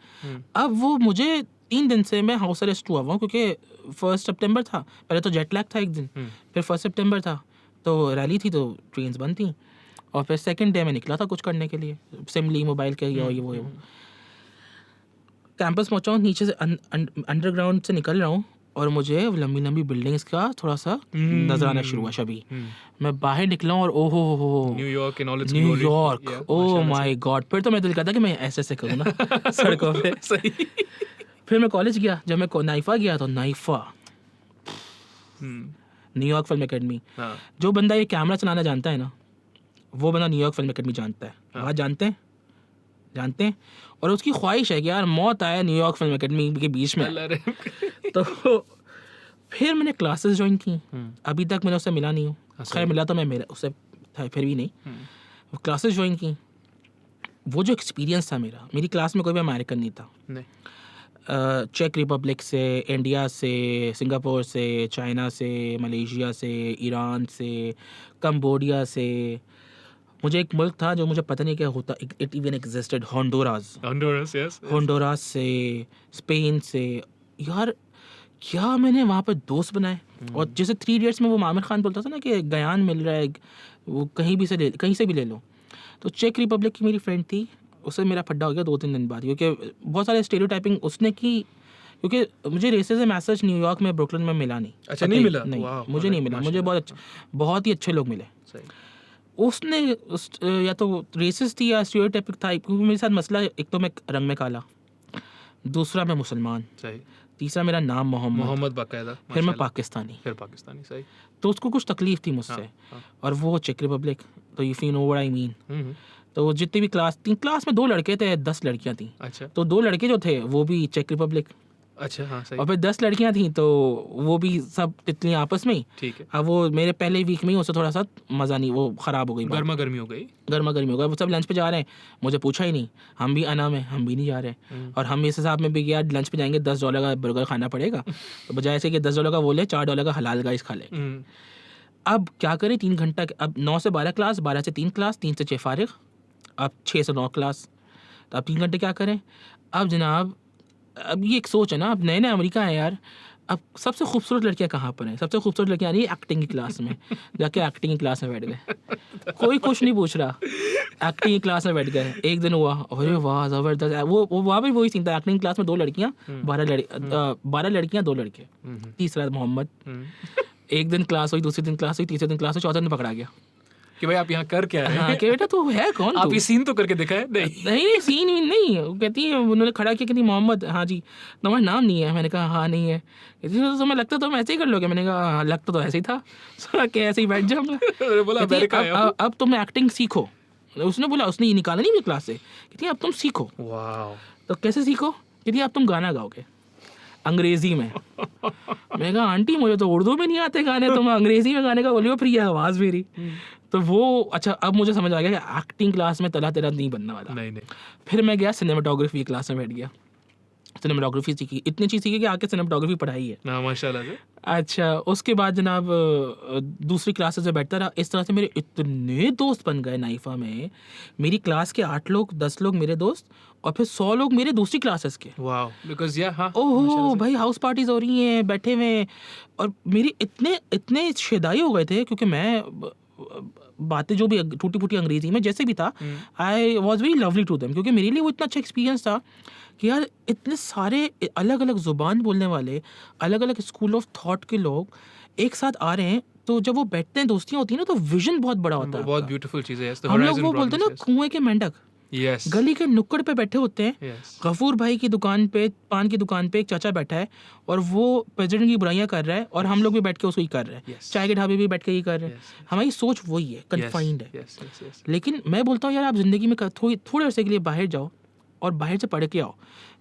अब वो मुझे 3 दिन से मैं हाउस अरेस्ट हुआ हुआ हूँ, क्योंकि 1 सितंबर था, पहले तो जेट लैग था एक दिन, फिर 1 सितंबर था तो रैली थी तो ट्रेन्स बंद थी, और फिर सेकंड डे में निकला था कुछ करने के लिए, सिम ली मोबाइल के ये वो। कैंपस पहुंचा हूँ, नीचे से अंडरग्राउंड से निकल रहा हूँ, और मुझे लंबी लंबी बिल्डिंग्स का थोड़ा सा नजर आना शुरू हुआ। शबी मैं बाहर निकला हूँ और ओहो हो न्यूयॉर्क, ओह माय गॉड। फिर तो मैं दिल करता कि मैं ऐसे करूँ ना सड़कों पे। सही। फिर मैं कॉलेज गया, जब मैं नाइफा गया तो नाइफा न्यूयॉर्क फिल्म एकेडमी। जो बंदा ये कैमरा चलाना जानता है ना, वो बंदा न्यूयॉर्क फिल्म एकेडमी जानता है। वहाँ जानते हैं और उसकी ख्वाहिश है कि यार मौत आए न्यूयॉर्क फिल्म एकेडमी के बीच में। तो फिर मैंने क्लासेस ज्वाइन की। अभी तक मैंने उससे मिला नहीं हूँ, खैर मिला तो मैं मेरा उससे फिर भी नहीं। क्लासेस ज्वाइन की, वो जो एक्सपीरियंस था मेरी क्लास में कोई भी अमेरिकन नहीं था। चेक रिपब्लिक से, इंडिया से, सिंगापुर से, चाइना से, मलेशिया से, ईरान से, कंबोडिया से। मुझे एक मुल्क था जो मुझे पता नहीं क्या होता, इट इवन एग्जिस्टेड, होंडुरास से, स्पेन से। यार क्या मैंने वहाँ पर दोस्त बनाए। और जैसे 3 इडियट्स में वो आमिर खान बोलता था ना कि गयान मिल रहा है, वो कहीं से भी ले लो। तो चेक रिपब्लिक की मेरी फ्रेंड थी, उससे मेरा फड्डा हो गया 2-3 दिन बाद, क्योंकि बहुत सारे स्टेरियोटाइपिंग उसने की। क्योंकि मुझे रेसिज्म मैसेज न्यूयॉर्क में, ब्रुकलिन में मिला नहीं। अच्छा नहीं मिला? नहीं मुझे नहीं मिला, मुझे बहुत ही अच्छे लोग मिले। उसने या तो रेसिस्ट थी या स्टीरियोटाइपिक था, क्योंकि मेरे साथ मसला, एक तो मैं रंग में काला, दूसरा मैं मुसलमान, तीसरा मेरा नाम मोहम्मद बाकायदा, फिर मैं पाकिस्तानी। सही। तो उसको कुछ तकलीफ थी मुझसे। और वो चेक रिपब्लिक, तो if you know what I mean. तो जितनी भी क्लास में 2 लड़के थे, 10 लड़कियां थी। अच्छा। तो 2 लड़के जो थे वो भी चेक रिपब्लिक। अच्छा हाँ सही। और फिर 10 लड़कियां थी, तो वो भी सब तितलियां आपस में ही। ठीक है। अब वो मेरे पहले वीक में ही उससे थोड़ा सा मज़ा नहीं, वो ख़राब हो गई, गर्मा गर्मी हो गई। वो सब लंच पे जा रहे हैं, मुझे पूछा ही नहीं। हम भी अना में, हम भी नहीं जा रहे। और हम इस हिसाब में भी गया लंच पे जाएंगे, $10 का बर्गर खाना पड़ेगा, तो बजाय से कि $10 का वो ले, $4 का हलाल गाइस खा ले। अब क्या करें, 3 घंटा, अब 9 से 12 क्लास, 12 से 3 क्लास, 3 से 6 फारिग, अब 6 से 9 क्लास। तो अब 3 घंटे क्या करें। अब जनाब, अब ये एक सोच है ना, अब नए अमेरिका है यार। अब सबसे खूबसूरत लड़कियां कहाँ पर हैं? सबसे खूबसूरत लड़कियां आ रही है एक्टिंग की क्लास में। जाके एक्टिंग की क्लास में बैठ गए, कोई कुछ नहीं पूछ रहा, एक्टिंग की क्लास में बैठ गए। एक दिन हुआ, अरे वाह ज़बरदस्त। वो वहाँ भी वही सीन था, एक्टिंग क्लास में 2 लड़कियाँ, 12 लड़कियाँ 2 लड़के, तीसरा मोहम्मद। एक दिन क्लास हुई, दूसरे दिन क्लास हुई, तीसरे दिन क्लास हुई, चौथे दिन पकड़ा गया कि भाई आप यहाँ कर क्या रहे हैं? हाँ, कि बेटा तू है कौन? आप ये सीन तो करके दिखा है? नहीं सीन नहीं। वो कहती है, उन्होंने खड़ा किया, कहती मोहम्मद, हाँ जी, तुम्हारा नाम नहीं है? मैंने कहा हाँ नहीं है। कहती तो तुम्हें लगता तो ऐसे ही कर लोगे? मैंने कहा हाँ, लगता तो ऐसे ही था, कि ऐसे ही बैठ जाऊँ। बोला अब तुम एक्टिंग सीखो। उसने बोला, उसने ये निकाला नहीं मेरी क्लास से, कहती अब तुम सीखो। तो कैसे सीखो? कहती अब तुम गाना गाओगे। अंग्रेजी में। मैं कहा आंटी मुझे तो उर्दू में नहीं आते गाने, तो मैं अंग्रेजी में गाने का बोलियो प्रिय आवाज़ मेरी। तो वो अच्छा अब मुझे समझ आ गया कि एक्टिंग क्लास में तला तेरा नहीं बनने वाला। नहीं फिर मैं गया सिनेमाटोग्राफी क्लास में बैठ गया, सिनेमाटोग्राफी सीखी, इतनी चीज़ सीखी कि आके सिनेमाटोग्राफी पढ़ाई है। ना माशाल्लाह से। अच्छा उसके बाद जनाब दूसरी क्लासेस में बैठता रहा। इस तरह से मेरे इतने दोस्त बन गए नाइफा में। मेरी क्लास के 8 लोग 10 लोग मेरे दोस्त, और फिर 100 लोग मेरे दूसरी क्लासेस के। वाओ, बिकॉज़ या हाँ ओहो भाई हाउस पार्टीज हो रही हैं बैठे हुए, और मेरी इतने शेदाई हो गए थे क्योंकि मैं बातें जो भी टूटी फूटी अंग्रेजी में जैसे भी था, I was very lovely to them, क्योंकि मेरे लिए वो इतना अच्छा एक्सपीरियंस था कि यार इतने सारे अलग अलग ज़ुबान बोलने वाले, अलग अलग स्कूल ऑफ थॉट के लोग एक साथ आ रहे हैं। तो जब वो बैठते हैं, दोस्तियाँ होती हैं ना, तो विजन बहुत बड़ा होता है। बहुत ब्यूटीफुल चीज़ है। हम लोग वो बोलते हैं ना कुएं के मेंढक, यस, गली के नुक्कड़ पे बैठे होते हैं। यस, गफूर भाई की दुकान पे, पान की दुकान पे एक चाचा बैठा है और वो प्रेसिडेंट की बुराइयां कर रहा है, और हम लोग भी बैठ के उसको ही कर रहे हैं। Yes. चाय के ढाबे भी बैठ के ही कर रहे हैं। Yes, हमारी सोच वही है, कन्फाइंड है। Yes, yes, yes. लेकिन मैं बोलता हूँ यार आप ज़िंदगी में थोड़े अरसे के लिए बाहर जाओ और बाहर से पढ़ के आओ।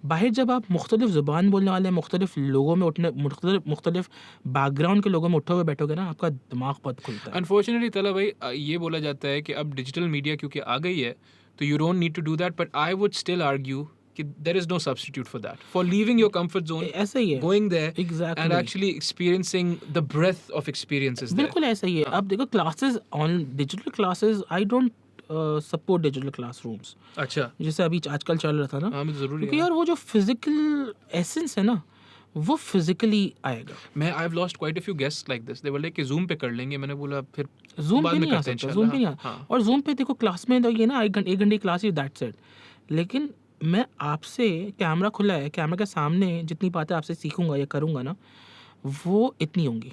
बाहर जब आप मुख्तलिफ ज़ुबान बोलने वाले मुख्तलिफ लोगों में उठने, मुख्तलिफ बैकग्राउंड के लोगों में उठोगे बैठोगे ना, आपका दिमाग बहुत खुलता है। अनफॉर्चुनेटली तला भाई, ये बोला जाता है कि अब डिजिटल मीडिया क्योंकि आ गई है, तो you don't need to do that, but I would still argue कि there is no substitute for that, for leaving your comfort zone, ऐसा ही है, going there Exactly. And actually experiencing the breath of experiences there. बिल्कुल ऐसा ही है। अब देखो classes on digital classes, I don't support digital classrooms, अच्छा, जैसे अभी आजकल चल रहा था ना, हाँ, मुझे ज़रूरी क्योंकि है। यार वो जो फिजिकल एसेंस है ना, वो फिजिकली आएगा। मैं I have lost quite a few guests like this, they were like कि जूम पे कर लेंगे। मैंने बोला फिर जूम बाद पे में नहीं आ करते हैं सकता, जूम पे नहीं आ, हाँ। और जूम पे देखो क्लास में तो ये ना 1 घंटे की क्लास ही, दैट्स इट। लेकिन मैं आपसे, कैमरा खुला है, कैमरा के सामने जितनी बातें आपसे सीखूंगा या करूंगा ना, वो इतनी होंगी।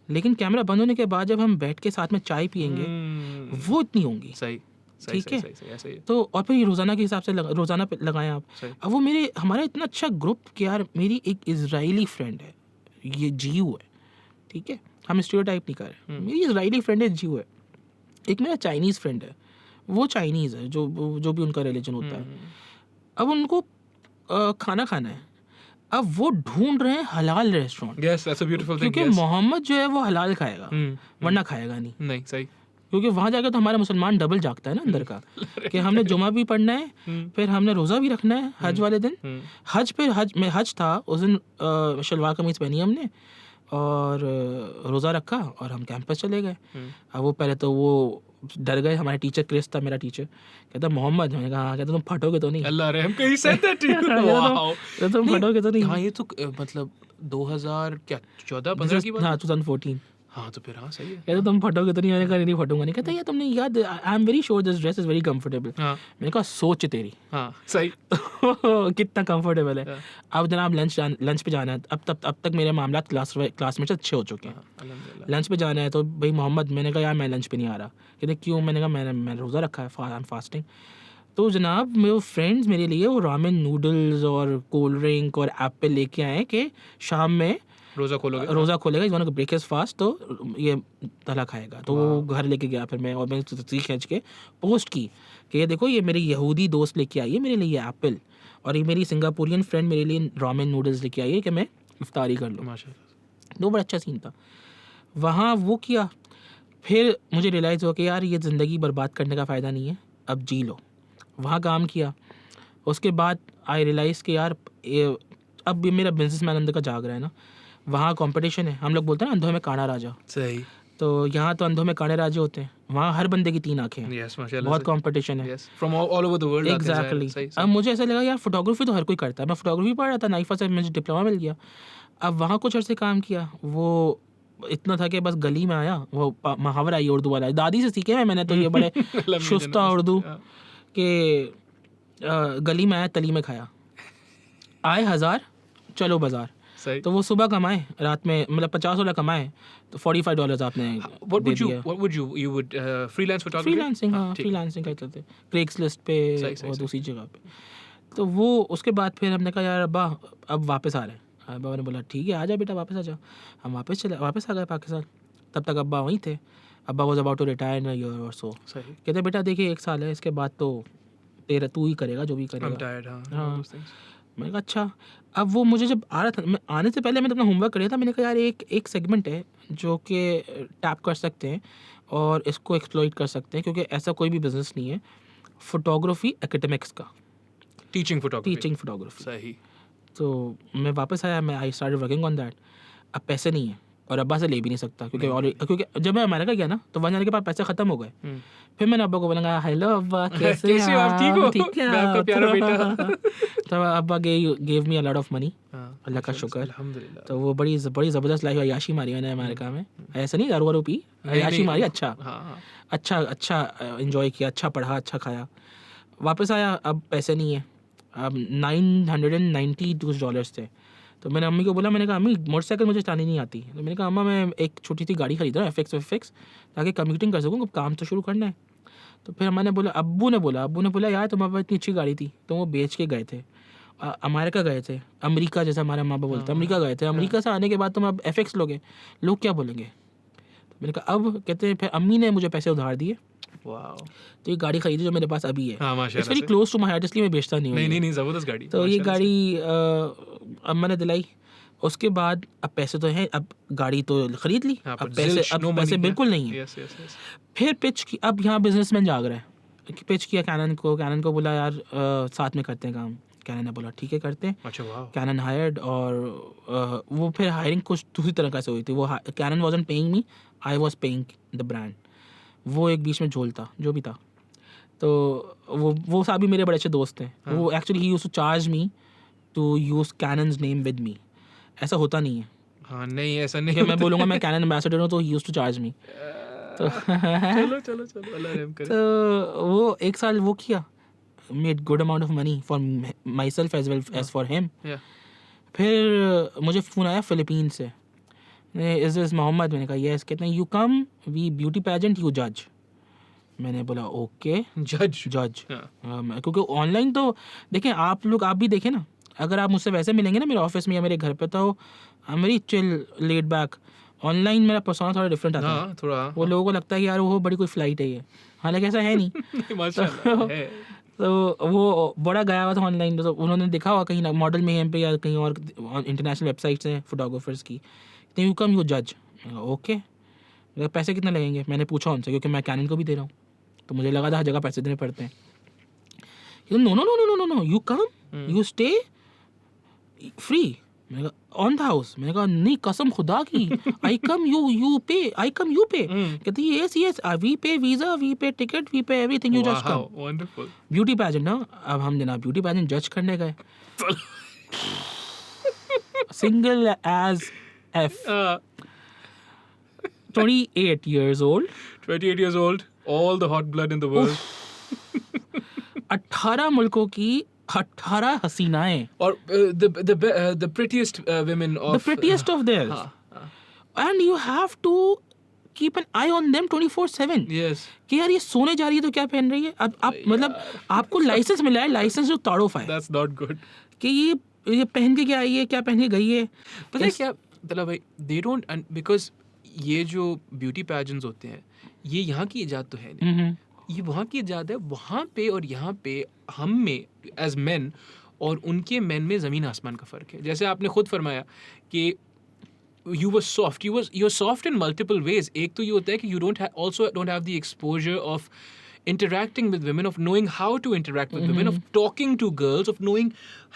लेकिन कैमरा बंद होने के बाद जब हम बैठ के साथ में चाय पियेंगे, वो इतनी होंगी। सही, ठीक है। सही, ऐसा ही है। तो और फिर ये रोज़ाना के हिसाब से रोज़ाना पे लगाएं आप। सही। अब वो हमारा इतना अच्छा ग्रुप कि यार मेरी एक इजरायली फ्रेंड है, ये जीयू है, ठीक है, हम स्टीरियोटाइप नहीं कर रहे। मेरी इजरायली फ्रेंड है, जीयू है। एक मेरा चाइनीज़ फ्रेंड है, वो चाइनीज़ है, जो भी उनका रिलीजन होता है। अब उनको खाना खाना है, अब वो ढूंढ रहे हैं हलाल restaurant, yes, that's a beautiful thing. क्योंकि मोहम्मद जो है वो हलाल खाएगा, वरना खाएगा नहीं। नहीं, सही। क्योंकि वहाँ जाकर तो हमारा मुसलमान डबल जागता है ना अंदर का, कि हमने जुमा भी पढ़ना है, फिर हमने रोज़ा भी रखना है हज वाले दिन। हज था उस दिन, शलवार कमीज़ पहनी हमने और रोज़ा रखा और हम कैंपस चले गए। अब वो पहले तो वो डर गए, हमारे टीचर क्रिस था मेरा टीचर, कहता मोहम्मद, मैंने कहा हाँ, कहता तुम फटोगे तो नहीं, अल्लाह रहम कहीं said that to you, wow, तुम फटोगे तो नहीं। हाँ, ये तो मतलब 2000 क्या 14-15 की बात। हाँ 2014। हाँ, तो फिर हाँ सही है। कहता तुम फटोगे तो नहीं, मैंने कहा नहीं फटूंगा नहीं। कहता यार तुमने याद, I am very sure this dress is very comfortable. हाँ, मैंने कहा सोच तेरी हाँ, सही। कितना कंफर्टेबल है। हाँ। अब जनाब लंच पे जाना है, अब तक मेरे मामला क्लास में अच्छे हो चुके हैं। अल्हम्दुलिल्लाह। लंच पे जाना है तो भाई मोहम्मद, मैंने कहा यार मैं लंच पे नहीं आ रहा। कहते क्यों? मैंने कहा मैंने रोज़ा रखा है, आई एम फास्टिंग। तो जनाब मेरे फ्रेंड्स मेरे लिए वो रामेन नूडल्स और कोल्ड ड्रिंक और एप्पल लेके आए कि शाम में रोज़ा खोलोगे? रोज़ा खोलेगा, इस वाला ब्रेकफास्ट फास्ट, तो ये तला खाएगा। तो वो घर लेके गया, फिर मैं और मैंने तस्वीर खींच के पोस्ट की कि ये देखो ये मेरी यहूदी दोस्त लेके आई है मेरे लिए एप्पल, और ये मेरी सिंगापुरियन फ्रेंड मेरे लिए रामेन नूडल्स लेके आई है कि मैं इफ्तारी कर लूँ। माशाल्लाह। तो बड़ा अच्छा सीन था वहाँ, वो किया। फिर मुझे रियलाइज़ हुआ कि यार ये ज़िंदगी बर्बाद करने का फ़ायदा नहीं है, अब जी लो। वहाँ काम किया। उसके बाद आई रियलाइज़ कि यार अब भी मेरा बिजनेसमैन अंदर का जाग रहा है ना। वहाँ कंपटीशन है, हम लोग बोलते हैं ना अंधों में काना राजा, सही। तो यहाँ तो अंधों में काने राजे होते हैं। वहाँ हर बंदे की 3 आंखें हैं, यस, माशाल्लाह। बहुत कंपटीशन है। Yes, from all over the world. Exactly. अब मुझे ऐसा लगा यार फोटोग्राफी तो हर कोई करता है, मैं फोटोग्राफी पढ़ रहा था, नाइफा से मुझे डिप्लोमा मिल गया। अब वहाँ कुछ अर्से काम किया, वो इतना था कि बस गली में आया, वो मुहावरा आई उर्दू वाला, दादी से सीखे मैंने तो ये बड़े शुस्ता उर्दू के, गली में आया तली में खाया, आए 1000 चलो बाजार। तो वो सुबह कमाए, रात में मतलब $50 कमाए, तो $45 आपने दे दिया। What would you would freelance photography? Freelancing, हाँ ठीक। फ्रीलांसिंग करते थे क्रेग्सलिस्ट पे सही, और दूसरी जगह पे। तो वो उसके बाद फिर हमने कहा यार अब्बा अब वापस आ रहे हैं। अब्बा ने बोला ठीक है आ जा बेटा वापस आ जा। हम वापस आ गए पाकिस्तान। तब तक अब्बा वहीं थे। अब्बा was about to retire in a year और सो। कहते बेटा देखिए 1 साल है, इसके बाद तो तू ही करेगा जो भी करेगा। I'm tired, हाँ। हाँ। मैंने कहा अच्छा। अब वो मुझे जब आ रहा था, मैं आने से पहले मैंने अपना होमवर्क कर लिया था। मैंने कहा यार एक सेगमेंट है जो कि टैप कर सकते हैं और इसको एक्सप्लॉइट कर सकते हैं, क्योंकि ऐसा कोई भी बिजनेस नहीं है फोटोग्राफी एकेडमिक्स का, टीचिंग फोटोग्राफी। Teaching photography. सही। तो मैं वापस आया, मैं I started working on that. अब पैसे नहीं है और अब्बा से ले भी नहीं सकता, क्योंकि और क्योंकि जब मैं अमेरिका गया ना तो वहाँ जाने के बाद पैसे ख़त्म हो गए। फिर मैंने अब्बा को बोला हेलो अब्बा, कैसे कैसे हो आप? ठीक हो? ठीक है मैं आपका प्यारा बेटा। तो अब्बा gave me a lot of money, हाँ, अल्लाह का शुक्र। अल्हम्दुलिल्लाह। तो वो बड़ी ज़बरदस्त लाइफ अयाशी मारी मैंने अमेरिका में। ऐसा नहीं दारू वारू पी, अयाशी मारी। अच्छा हाँ, अच्छा इन्जॉय किया, अच्छा पढ़ा, अच्छा खाया। वापस आया, अब पैसे नहीं है। अब $992 थे। तो मैंने अम्मी को बोला, मैंने कहा अम्मी मोटरसाइकिल मुझे चलानी नहीं आती। तो मैंने कहा अम्मा मैं एक छोटी सी गाड़ी खरीद रहा हूँ FX ताकि कम्यूटिंग कर सकूँ, अब काम तो शुरू करना है। तो फिर मैंने बोला, अब्बू ने बोला यार तुम्हारे पास इतनी अच्छी गाड़ी थी तो वो बेच के गए थे, अमेरिका गए थे, अमेरिका जैसा हमारे माँ बाप बोलते हैं, अमेरिका गए थे। अमेरिका से आने के बाद तुम अब FX लोगे, लोग क्या बोलेंगे? तो मैंने कहा अब कहते हैं, फिर अम्मी ने मुझे पैसे उधार दिए, वाओ। तो ये गाड़ी खरीदी जो मेरे पास अभी है। हाँ, माशाल्लाह इट्स वेरी से। क्लोज टू माई हार्ट, इसलिए मैं बेचता नहीं हूँ। नहीं, जबरदस्त गाड़ी। तो ये माशाल्लाह से। गाड़ी अब मैंने दिलाई। उसके बाद अब पैसे तो हैं, अब गाड़ी तो खरीद ली, हाँ, अब but पैसे zilch, no money, बिल्कुल नहीं है। Yes, yes. फिर पिच की, अब यहाँ बिजनेसमैन जाग रहा है। पिच किया कैनन को बोला यार साथ में करते हैं काम। कैनन ने बोला ठीक है करते हैं। अच्छा, वाह। कैनन हायर्ड, और वो फिर हायरिंग कुछ दूसरी तरह से हुई थी। वो Canon wasn't paying me, I was paying the brand. वो एक बीच में झोल था जो भी था। तो वो साहब भी मेरे बड़े अच्छे दोस्त हैं। वो actually he used to charge me to use Canon's name with me. ऐसा होता नहीं है। हाँ, नहीं ऐसा नहीं। कि मैं बोलूँगा मैं कैनन एम्बेसडर हूँ तो ही यूज्ड टू चार्ज मी। तो चलो अल्लाह रहम करे। तो वो एक साल वो किया, made good amount of money for myself as well as for him. Yeah. फिर मुझे फ़ोन आया फ़िलिपीन से, इज़ दिस मोहम्मद? मैंने कहा यस। कहते हैं you come we beauty pageant you जज। मैंने बोला ओके जज। जज। हाँ। क्योंकि ऑनलाइन तो देखें आप भी देखें ना, अगर आप मुझसे वैसे मिलेंगे ना मेरे ऑफिस में या मेरे घर पे, तो मेरी चिल लेड बैक। ऑनलाइन मेरा पर्सोना थोड़ा डिफरेंट आता है। हाँ, थोड़ा। वो लोगों को लगता है कि यार वो बड़ी कोई फ्लाइट है ये, हालांकि ऐसा है नहीं। माशाल्लाह है। तो वो बड़ा गया हुआ था ऑनलाइन, तो उन्होंने देखा हुआ कहीं मॉडल में यहाँ पे या कहीं और इंटरनेशनल वेबसाइट्स हैं फोटोग्राफर्स की, यू कम यू जज। ओके, पैसे कितने लगेंगे? मैंने पूछा उनसे, क्योंकि मैं कैनन को भी दे रहा हूँ तो मुझे लगा था हर जगह पैसे देने पड़ते हैं। No no no no no no, you come you stay free. मैंने कहा ऑन द हाउस? मैंने कहा नहीं कसम खुदा की, आई कम यू पे, आई कम यू पे। कहती है yes we pay visa, we pay ticket, we pay everything, you just come. Wonderful. Beauty pageant ना, अब हम जनाब ब्यूटी पैजेंट जज करने गए। Single as F, 28 years old, 28 years old, all the hot blood in the world. 18 मुल्कों की 18 हसीनाएं, और the prettiest women of the prettiest of theirs, हाँ, and you have to keep an eye on them 24/7 yes, कि यार ये सोने जा रही है तो क्या पहन रही है। अब आप मतलब आपको लाइसेंस मिला है, लाइसेंस जो ताड़ोफा है that's not good. कि ये पहन के क्या आई है, क्या पहन के गई है। पता है क्या मतलब भाई, they don't, because ये जो ब्यूटी पैजेंट्स होते हैं ये यहाँ की इजाद तो है नहीं, ये वहाँ की इजाद है। वहाँ पे और यहाँ पे हम में एज मेन और उनके मेन में ज़मीन आसमान का फ़र्क है। जैसे आपने खुद फरमाया कि you were soft, you're soft in multiple ways. एक तो ये होता है कि you also don't have the exposure of interacting with women, of knowing how to interact with women, of talking to girls, of knowing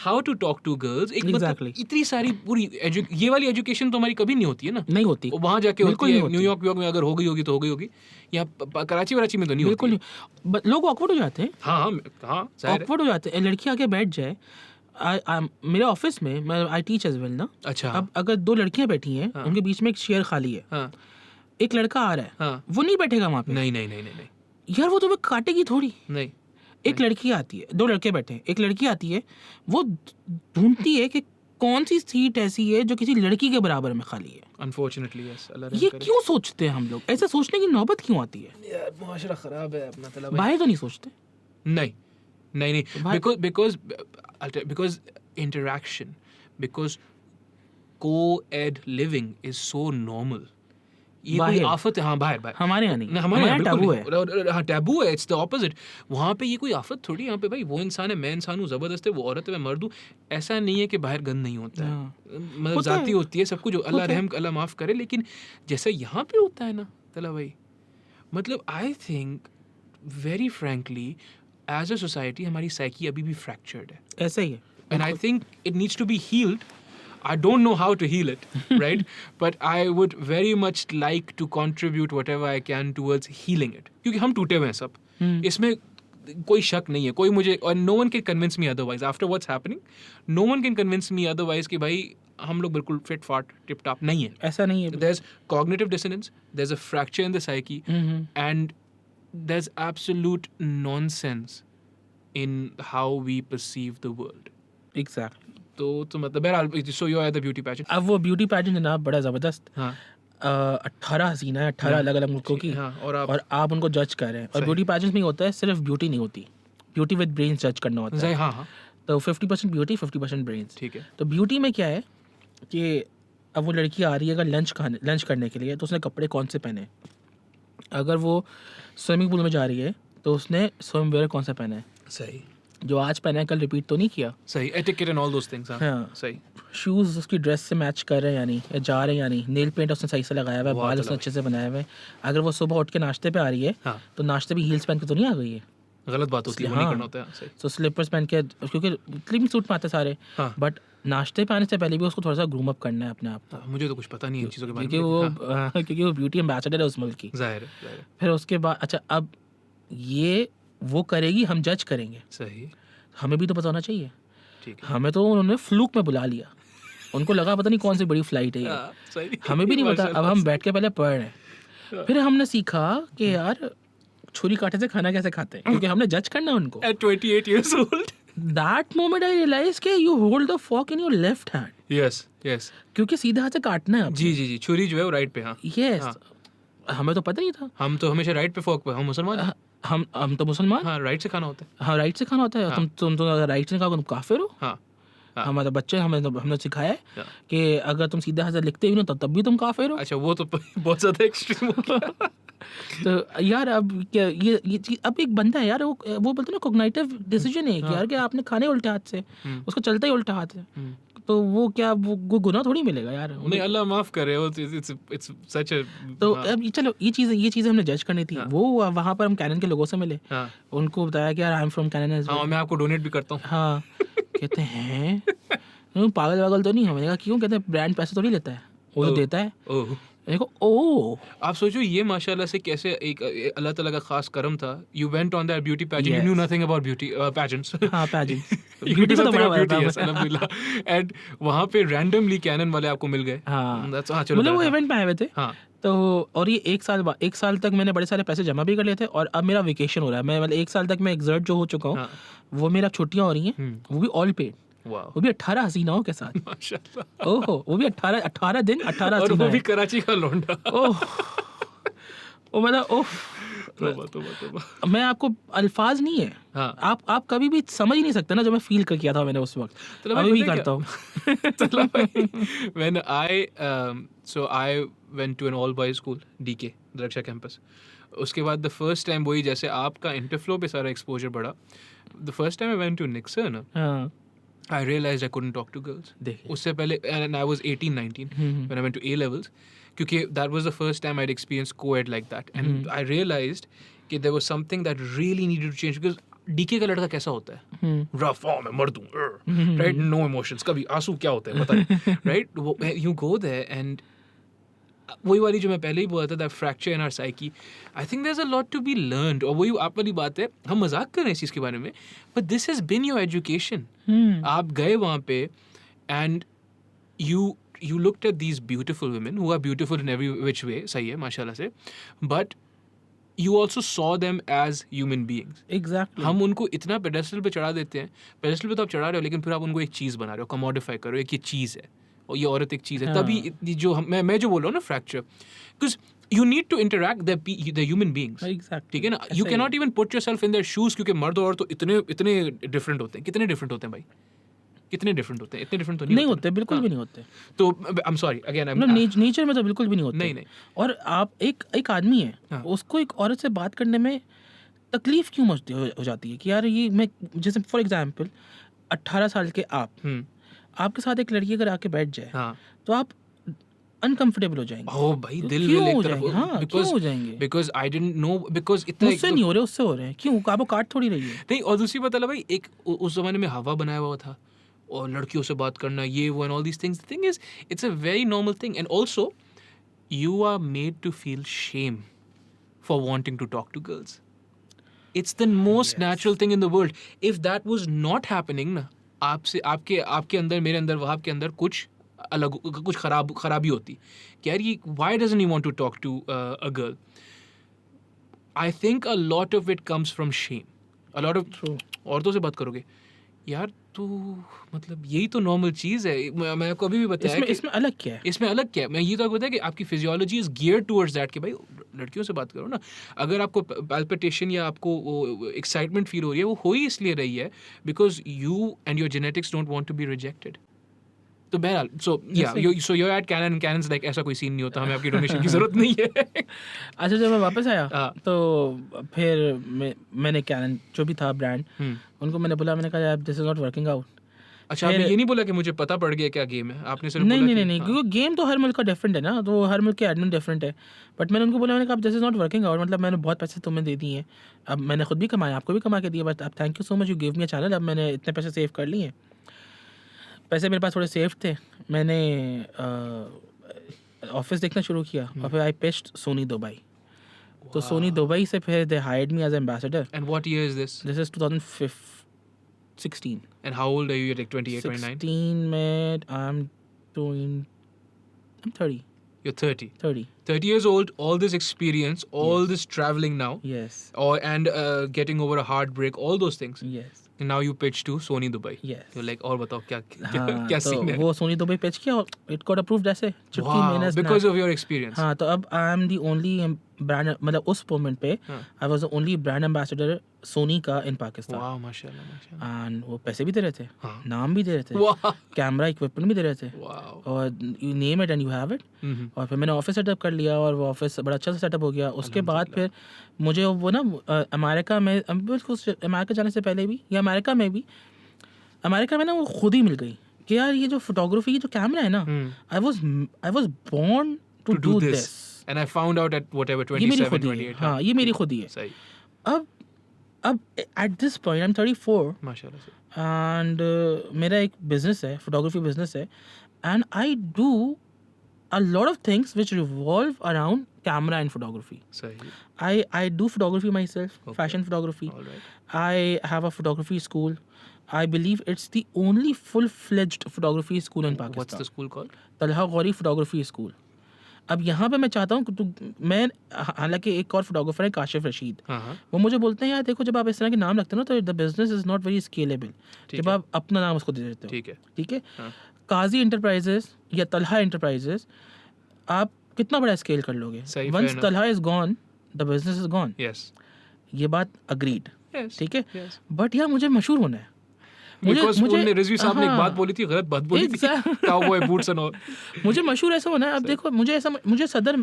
how to talk to girls. एक Exactly. मतलब इतनी सारी पूरी ये वाली एजुकेशन तो हमारी कभी नहीं होती है ना, नहीं होती, वहाँ जाके बिल्कुल होती नहीं है। होती। न्यूयॉर्क में अगर हो गई होगी तो हो गई होगी, यहाँ कराची वराची में तो नहीं बिल्कुल होती। नहीं। But लोग ऑकवर्ड हो जाते हैं, हाँ, जाहिर है। ऑकवर्ड हो जाते हैं। लड़की आके बैठ जाए, मेरे ऑफिस में मैं आई टीच एज वेल ना। अच्छा। अब अगर 2 लड़कियां बैठी हैं, उनके बीच में एक चेयर खाली है, हाँ, एक लड़का आ रहा है, हाँ, वो नहीं बैठेगा वहाँ पे। नहीं, यार वो तुम्हें काटेगी थोड़ी। नहीं, एक लड़की आती है, 2 लड़के बैठे हैं, एक लड़की आती है, वो ढूंढती है कि कौन सी सीट ऐसी है जो किसी लड़की के बराबर में खाली है। अनफॉर्चुनेटली यस, अल्लाह रहम ये करे। क्यों सोचते हैं हम लोग? ऐसा सोचने की नौबत क्यों आती है? यार मुआशरा खराब है अपना तला भाई। बाहर तो नहीं सोचते। नहीं, because interaction, because co-ed living is so normal ये कोई बाहर। आफत है, हाँ बाहर हमारे यहाँ नहीं, हमारे यहाँ टैबू बिल्कुल है। नहीं। हाँ टैबू है, इट्स द ऑपोजिट। वहाँ पे ये कोई आफत थोड़ी, यहाँ पे भाई वो इंसान है, मैं इंसान हूँ, जबरदस्त है, वो औरत है, मैं मर्द हूँ। ऐसा नहीं है कि बाहर गंद नहीं होता है, हाँ। मतलब होता जाती है। होती है सब कुछ, अल्लाह होता है। रहम अल्लाह माफ करे, लेकिन जैसा यहाँ पे होता है ना तला भाई, मतलब I think very frankly as a society हमारी साइकी अभी भी फ्रैक्चर्ड है, ऐसा ही है। and I think it needs to be healed. I don't know how to heal it, right? But I would very much like to contribute whatever I can towards healing it. क्योंकि हम टूटे हुए हैं सब, इसमें कोई शक नहीं है, कोई मुझे, और no one can convince me otherwise. After what's happening, no one can convince me otherwise कि भाई हम लोग बिल्कुल फिट फाट टिप टॉप नहीं है. ऐसा नहीं है। There's cognitive dissonance, there's a fracture in the psyche, and there's absolute nonsense in how we perceive the world. Exactly. तो मतलब बहरहाल, so you are the beauty pageant. अब वो ब्यूटी पैजेंट जनाब बड़ा ज़बरदस्त, हाँ 18 हसीना है, 18 अलग अलग मुल्कों की, हाँ, और आप उनको जज कर रहे हैं। और सही। ब्यूटी पैजेंट में होता है सिर्फ ब्यूटी नहीं होती, ब्यूटी विद ब्रेन्स जज करना होता है। हाँ हाँ तो 50% ब्यूटी 50% ब्रेन्स। ठीक है। तो ब्यूटी में क्या है कि अब वो लड़की आ रही है अगर लंच करने के लिए, तो उसने कपड़े कौन से पहने। अगर वो स्विमिंग पूल में जा रही है तो उसने स्विम वेयर कौन सा पहना है, सही जो आज पहना है कल रिपीट तो नहीं किया। सही, etiquette and all those things. हाँ। सही। शूज़ उसकी ड्रेस से मैच कर रहे हैं या नहीं, या जा रहे हैं या नहीं, नेल पेंट उसने सही से लगाया हुआ है, वाह बाल तला उसने अच्छे से बनाए हुए हैं। अगर वो सुबह उठ के नाश्ते पे आ रही है हाँ, तो नाश्ते भी हील्स पहन के तो नहीं आ गई है, गलत बात होती है, वो नहीं हाँ। करना होता है। सही। तो स्लीपर्स पहन के, क्योंकि स्लीपिंग सूट में आते सारे, हाँ। बट नाश्ते पे आने से पहले भी उसको थोड़ा सा ग्रूम अप करना है अपने आप को, हाँ, मुझे तो कुछ पता नहीं है इन चीज़ों के बारे में, क्योंकि वो हाँ, क्योंकि वो ब्यूटी एम्बेसडर है उस मुल्क की। जाहिर है। फिर उसके बाद अच्छा, अब ये वो करेगी, हम जज करेंगे, सही, हमें भी तो पता होना चाहिए। ठीक है। हमें तो उन्होंने फ्लूक में बुला लिया, उनको लगा पता नहीं कौन सी बड़ी फ्लाइट है ये, हाँ, सही। हमें भी नहीं पता। अब हम बैठ के पहले पढ़ रहे हैं, फिर हमने सीखा कि यार छुरी कांटे से खाना कैसे खाते हैं, क्योंकि हमने जज करना उनको। At 28 years old. That moment I realise कि you hold the fork in your left hand, Yes, yes. क्योंकि सीधे हाथ से काटना है। जी जी जी, छुरी जो है वो राइट पे। हाँ, यस, हाँ। हमें तो पता नहीं था। हम तो हमेशा राइट पे फोक पे, हम मुसलमान हैं। हम तो मुसलमान, हाँ, राइट से खाना होता है। हाँ राइट से खाना होता है। हाँ। तुम तो अगर राइट से खाओगे तुम काफिर हो। हाँ हाँ। हमारे बच्चे हमने सिखाया है हाँ। कि अगर तुम सीधे हाथ से लिखते भी ना तो तब भी तुम काफिर हो। अच्छा, वो तो बहुत ज्यादा एक्सट्रीम हो गया। तो यार अब क्या ये चीज, अब एक बंदा है यार, वो बोलते हैं ना कॉग्निटिव डिसीजन है कि यार कि आपने खाने उल्टे हाथ से, उसको चलता ही उल्टा हाथ है, तो वो क्या वो गुनाह थोड़ी मिलेगा यार। नहीं, अल्लाह माफ करे, वो इट्स सच अ। तो अब चलो ये चीज़ें हमने जज करनी थी। वो वहाँ पर हम कैनन के लोगों से मिले, हाँ उनको बताया कि यार आई एम फ्रॉम कैनन। हाँ, मैं आपको डोनेट भी करता हूँ। हाँ, कहते हैं पागल वागल तो नहीं। हमने कहा क्यों? कहते हैं ब्रांड पैसे तो नहीं लेता है, वो तो देता है। ओह, देखो ओ, आप सोचो ये माशाल्लाह से कैसे एक अल्लाह ताला का खास करम था। You went on that beauty pageant, you knew nothing about beauty pageants. हाँ पैजेंट You ब्यूटी knew का तो nothing बड़ा about beauty, बड़ा yes, alhamdulillah. And वहाँ पे रैंडमली कैनन वाले आपको मिल गए। हाँ, हाँ, चलो मतलब वो हाँ, इवेंट में आए हुए थे। हाँ तो और ये एक साल तक मैंने बड़े सारे पैसे जमा भी कर लिए थे, और अब मेरा वेकेशन हो रहा है। मैं मतलब 1 साल तक मैं एग्जर्ट जो हो चुका हूँ, हाँ। वो मेरा छुट्टियाँ हो रही हैं, वो भी ऑल पेड, वाह, वो भी 18 हसीनाओं के साथ। माशाल्लाह। ओहो, वो भी 18 दिन 18 और वो हसीनाएं। भी कराची का लौंडा। ओह, ओ मतलब ओह, तौबा। मैं आपको अल्फाज नहीं है। हाँ। आप कभी भी समझ ही नहीं सकते ना जो मैं फील कर किया था मैंने उस वक्त, चलो भाई, अभी भी पता है करता हूँ। चलो भाई, when I went to an all boys school, DK Darakhsha campus. उसके बाद द फर्स्ट टाइम वही जैसे आपका इंटरफ्लो पे सारा एक्सपोजर बढ़ा। The first time I went to Nixor ना, हाँ, I realized I couldn't talk to girls. देखिए। उससे पहले, and I was 18-19 when I went to A levels, क्योंकि that was the first time I'd experienced co-ed like that, and I realized कि there was something that really needed to change, because DK का लड़का कैसा होता है? Rough, मैं मर दूँ, right? No emotions, कभी आंसू क्या होते हैं पता नहीं, right? You go there and वही वाली जो मैं पहले ही बोला था, that fracture in our psyche, I think there's a lot to be learned. और वही आप वाली बात है, हम मजाक कर रहे हैं इस चीज़ के बारे में, but this has been your education. आप गए वहाँ पे and you looked at these beautiful women who are beautiful in every which way, सही है माशाल्लाह से, but you also saw them as human beings. Exactly. हम उनको इतना पेडेस्टल पे चढ़ा देते हैं, पेडेस्टल पे तो आप चढ़ा रहे हो, लेकिन फिर आप उनको एक चीज़ बना रहे हो, कमोडिफाई करो, एक ये चीज़ है और ये औरत एक चीज़ है। तभी इतनी जो मैं जो बोल रहा हूँ ना fracture, because you need to interact the human beings. Exactly. ठीक है ना? You cannot even put yourself in their shoes, क्योंकि मर्द और तो इतने डिफरेंट होते हैं। कितने डिफरेंट होते हैं भाई? कितने डिफरेंट होते हैं? इतने डिफरेंट तो नहीं नहीं होते, बिल्कुल हाँ। भी नहीं होते। तो आई एम सॉरी अगेन मतलब नेचर में तो बिल्कुल भी नहीं होते। नहीं, नहीं। और आप एक आदमी है, हाँ। उसको एक औरत से बात करने में तकलीफ क्यों हो जाती है कि यार ये मैं, जैसे फॉर एग्जांपल 18 साल के आप, आपके साथ एक लड़की अगर आके बैठ जाए हाँ। तो आप अनकंफर्टेबल हो जाएंगे। ओ भाई दिल क्यों विल हो एक तरफ जाएंगे? हाँ, क्यों हो जाएंगे? Because I didn't know because इतना मुझसे नहीं हो रहे, उससे हो रहे हैं, क्यों? काबो काट थोड़ी रही है। नहीं। और दूसरी बात है भाई, एक उस जमाने में हवा बनाया हुआ था और लड़कियों से बात करना ये वो and all these things. The thing is it's a very normal thing and also you are made to feel shame for wanting to talk to girls. It's the most natural thing in the world. If that was not happening ना, आपसे आपके अंदर मेरे अंदर वहाँ के अंदर कुछ अलग कुछ खराबी होती कि यार ये why doesn't he want to talk to a girl? I think a lot of it comes from shame. A lot of औरतों से बात करोगे यार तू मतलब यही तो नॉर्मल चीज़ है। मैं आपको अभी भी बताया कि इसमें अलग क्या है? इसमें अलग क्या है? मैं ये तो आपको बताया कि आपकी physiology is gear towards that कि भाई लड़कियों से बात करो ना। अगर आपको पैल्पिटेशन या आपको एक्साइटमेंट फील हो रही है, वो हो ही इसलिए रही है because you and your genetics don't want to be rejected. तो बहरहाल so you at Canon's like ऐसा कोई सीन नहीं होता, हमें आपकी डोनेशन की जरूरत नहीं है। अच्छा, जब मैं वापस आया तो फिर मैंने कैनन जो भी था ब्रांड, उनको मैंने बोला, मैंने कहा यार this is not working out. अच्छा, आपने ये नहीं बोला कि मुझे पता पड़ गया क्या गेम है? आपने सिर्फ नहीं, क्योंकि गेम तो हर मुल्क का डिफरेंट है ना, तो हर मुल्क के एडमिन डिफरेंट है। बट मैंने उनको बोला, मैंने कहा this is not working out, मतलब मैंने बहुत पैसे तुम्हें दे दिए हैं, अब मैंने खुद भी कमाए, आपको भी कमा के दिए, बट अब thank you so much, you give me a channel, अब मैंने इतने पैसे सेव कर लिए हैं। पैसे मेरे पास थोड़े सेफ थे, मैंने ऑफिस देखना शुरू किया और फिर आई पिच्ड सोनी दुबई। तो सोनी दुबई से फिर they hired me as ambassador. And what year is this? This is 2016। And how old are you? Like 28 29? 16 में I'm 30. You're 30. 30. 30 years old, all this experience, all this traveling now, Yes. and getting over a heartbreak, all those things. Yes. And now you pitch to Sony Dubai. Yes. You're like, और बताओ क्या हाँ, क्या तो सीन है? वो सोनी दुबई पिच किया और इट गॉट अप्रूव्ड ऐसे चुटकी Wow, मैंने because of your experience. हाँ, तो अब I am the only brand, मतलब उस मोमेंट पे I was the only brand ambassador Sony का इन पाकिस्तान। Wow, माशाल्लाह माशाल्लाह। एंड वो पैसे भी दे रहे थे, हाँ। नाम भी दे रहे थे, Wow. कैमरा इक्विपमेंट भी दे रहे थे, Wow. और you name it and you have it. और फिर मैंने ऑफिस सेटअप कर लिया और वो ऑफिस बड़ा अच्छा सा सेटअप हो गया। उसके बाद फिर मुझे वो ना अमेरिका में, अमेरिका जाने से पहले भी, या अमेरिका में ना वो खुद ही मिल गई कि यार ये जो फोटोग्राफी, जो कैमरा है ना, I was born to do this. And I found out at whatever ये मेरी 27, खुद ही 28. है। हाँ, ये मेरी खुद ही है। सही। अब at this point I am 34 माशाल्लाह से। एंड मेरा एक बिजनेस है, फोटोग्राफी बिजनेस है, and I do a lot of things which revolve around camera and photography. सही। I do photography myself, Okay. fashion photography. All right. I have a photography school. I believe it's the only full-fledged photography school in Pakistan. What's the school called? Talha Gauri photography school. अब यहाँ पे मैं चाहता हूँ कि मैं, हालांकि एक और फोटोग्राफर है काशिफ रशीद, हाँ। वो मुझे बोलते हैं यार देखो, जब आप इस तरह के नाम रखते हो ना तो the business is not very scalable, जब आप अपना नाम उसको दे देते हो। ठीक है। हाँ। काजी इंटरप्राइजेस या तलहा इंटरप्राइजेस, आप कितना बड़ा स्केल कर लोगे? सही, once fair enough. Talha is gone, the business is gone. Yes. ये बात अग्रीड, Yes. ठीक है। Yes. बट यार मुझे मशहूर होना है। Because उन्होंने रिजवी साहब ने एक हाँ, बात बोली थी, गलत बात बोली थी। Cowboy boots and all. मुझे मशहूर ऐसा होना है। अब देखो, मुझे सदर है,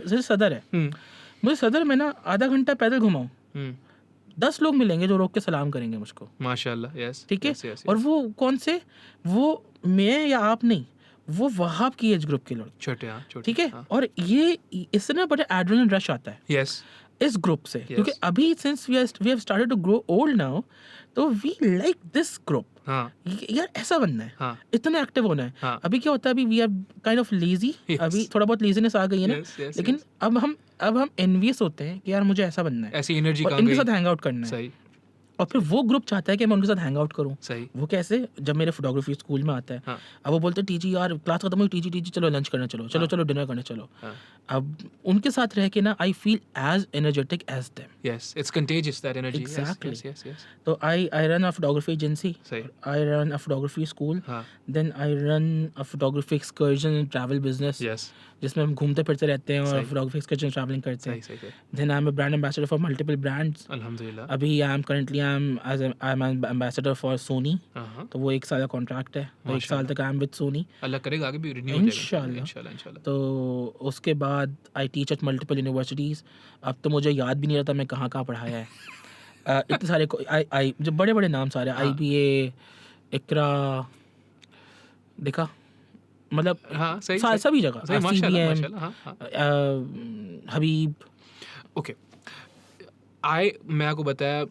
मुझे सदर में ना आधा घंटा पैदल घुमाऊं, 10 लोग मिलेंगे जो रोक के सलाम करेंगे मुझको। माशाल्लाह। Yes. ठीक है। Yes, yes, yes. और वो कौन से, वो मैं या आप नहीं, वो वहाब की एज ग्रुप के लोग, छोटे, हाँ, छोटे। ठीक है। हाँ। और ये इससे ना बड़ा एड्रेनलिन रश आता है Yes. इस ग्रुप से, क्योंकि अभी since we have started to grow old now, तो वी लाइक दिस ग्रुप। हाँ। यार ऐसा बनना है, हाँ। इतना एक्टिव होना है। हाँ। अभी क्या होता है, अभी we are kind of lazy, Yes. अभी थोड़ा बहुत लेजीनेस आ गई है ना। Yes, yes, लेकिन अब हम एनवियस होते हैं कि यार मुझे ऐसा बनना है, ऐसी एनर्जी और कहाँ इनके गई? साथ हैंग आउट करना है। सही। और फिर वो ग्रुप चाहता है कि मैं उनके साथ हैंग आउट करूं। सही। वो कैसे, जब मेरे फोटोग्राफी स्कूल में आता है, हाँ। अब वो बोलते हैं टीजी यार क्लास खत्म हुई, टीजी चलो लंच करने चलो, चलो डिनर करने चलो। हाँ। अब उनके साथ रह के ना I feel as energetic as them. Yes. It's contagious, that energy. Yes, Exactly. Yes. तो I run a photography agency, सही। I run a photography school, हाँ। Then I run a photography excursion and travel business. Yes. जिसमें हम घूमते फिरते रहते हैं और सही। फोटोग्राफी एक्सकर्शन ट्रैवलिंग करते हैं. सही. Then I'm a brand ambassador for multiple brands. अल्हम्दुलिल्लाह. अभी I'm an ambassador for Sony. हाँ. तो वो 1 साल का कॉन्ट्रैक्ट है, तो 1 साल तक आई एम विद सोनी. अल्लाह करेगा आगे भी रिन्यू हो जाएगा इंशाल्लाह. इंशाल्लाह. तो उसके बाद आई टीच एट मल्टीपल यूनिवर्सिटीज़. अब तो मुझे याद भी नहीं रहता मैं कहाँ पढ़ाया है. इतने सारे आई जो बड़े बड़े नाम सारे, IBA, इकरा, देखा मतलब हाँ, सही. सभी जगह, सही, माशाल्लाह, CBM, हाँ. हबीब. ओके. मैं आपको बताया,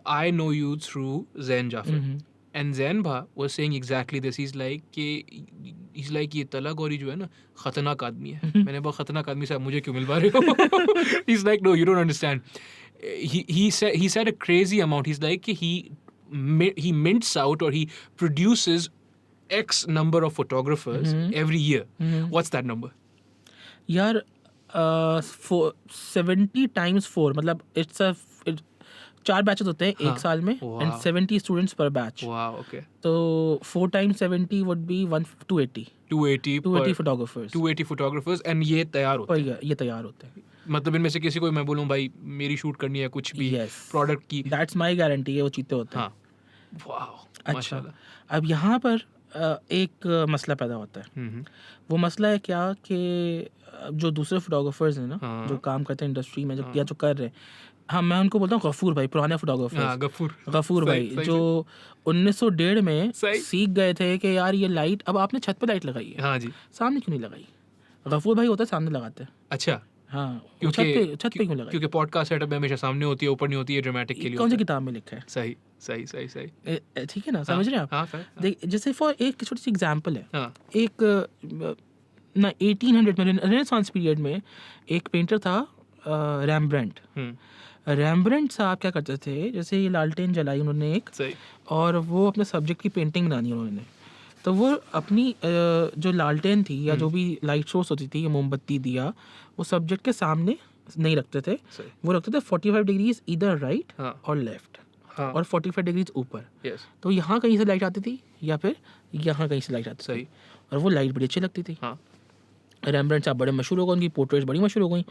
I know you through Zain Jafar. And Zain Bha was saying exactly this. He's like ये तला गौरी जो है ना, खतरनाक आदमी है. मैंने बहुत खतरनाक आदमी से आप मुझे क्यों मिलवा रहे हो? He's like, no, you don't understand. He said a crazy amount. He's like he mints out or he produces X number of photographers every year. What's that number? यार 70 times 4 मतलब it 4 बैचेस होते हैं एक साल में एंड 70 स्टूडेंट्स पर बैच. Wow, okay. तो 4 times 70 would be 280 photographers. 280 photographers and ये तैयार होते हैं. ये तैयार होते हैं. मतलब इनमें से किसी को मैं बोलूं भाई मेरी शूट करनी है कुछ भी प्रोडक्ट की, दैट्स माय गारंटी है वो चीते होते हैं. हाँ. वाओ. अच्छा. अब यहाँ पर एक मसला पैदा होता है. वो मसला है क्या कि जो दूसरे फोटोग्राफर्स हैं ना, जो काम करते हैं इंडस्ट्री में, जो कर रहे हैं, हाँ मैं उनको बोलता हूँ गफूर भाई, पुराने फोटोग्राफर्स. गफूर भाई जो 1901 में सीख गए थे कि यार ये लाइट, अब आपने छत पे लाइट लगाई है, हाँ जी, सामने क्यों नहीं लगाई? गफूर भाई होता है सामने लगाते हैं. अच्छा. हाँ, छत पे क्यों लगाई? क्योंकि पॉडकास्ट सेटअप में हमेशा सामने होती है, ऊपर नहीं होती है. ड्रामेटिक के लिए कौन सी किताब में लिखा है? सही. ठीक है ना, समझ रहे हैं आप? जैसे फॉर एक छोटी सी एग्जांपल है. एक ना 1800 में रेनेसांस पीरियड में एक पेंटर था रैम्ब्रेंट. रैम्ब्रेंट साहब क्या करते थे, जैसे ये लालटेन जलाई उन्होंने एक, और वो अपने सब्जेक्ट की पेंटिंग बनानी उन्होंने. तो वो अपनी जो लालटेन थी या जो भी लाइट सोर्स होती थी, या मोमबत्ती दिया, वो सब्जेक्ट के सामने नहीं रखते थे. वो रखते थे 45 डिग्रीज इधर राइट और लेफ्ट, और 45 डिग्रीज ऊपर. तो यहाँ कहीं से लाइट आती थी या फिर यहाँ कहीं से लाइट आती थी, और वो लाइट बड़ी अच्छी लगती थी. रैम्ब्रेंट साहब बड़े मशहूर हो गए, उनकी पोर्ट्रेट्स बड़ी मशहूर हो गई.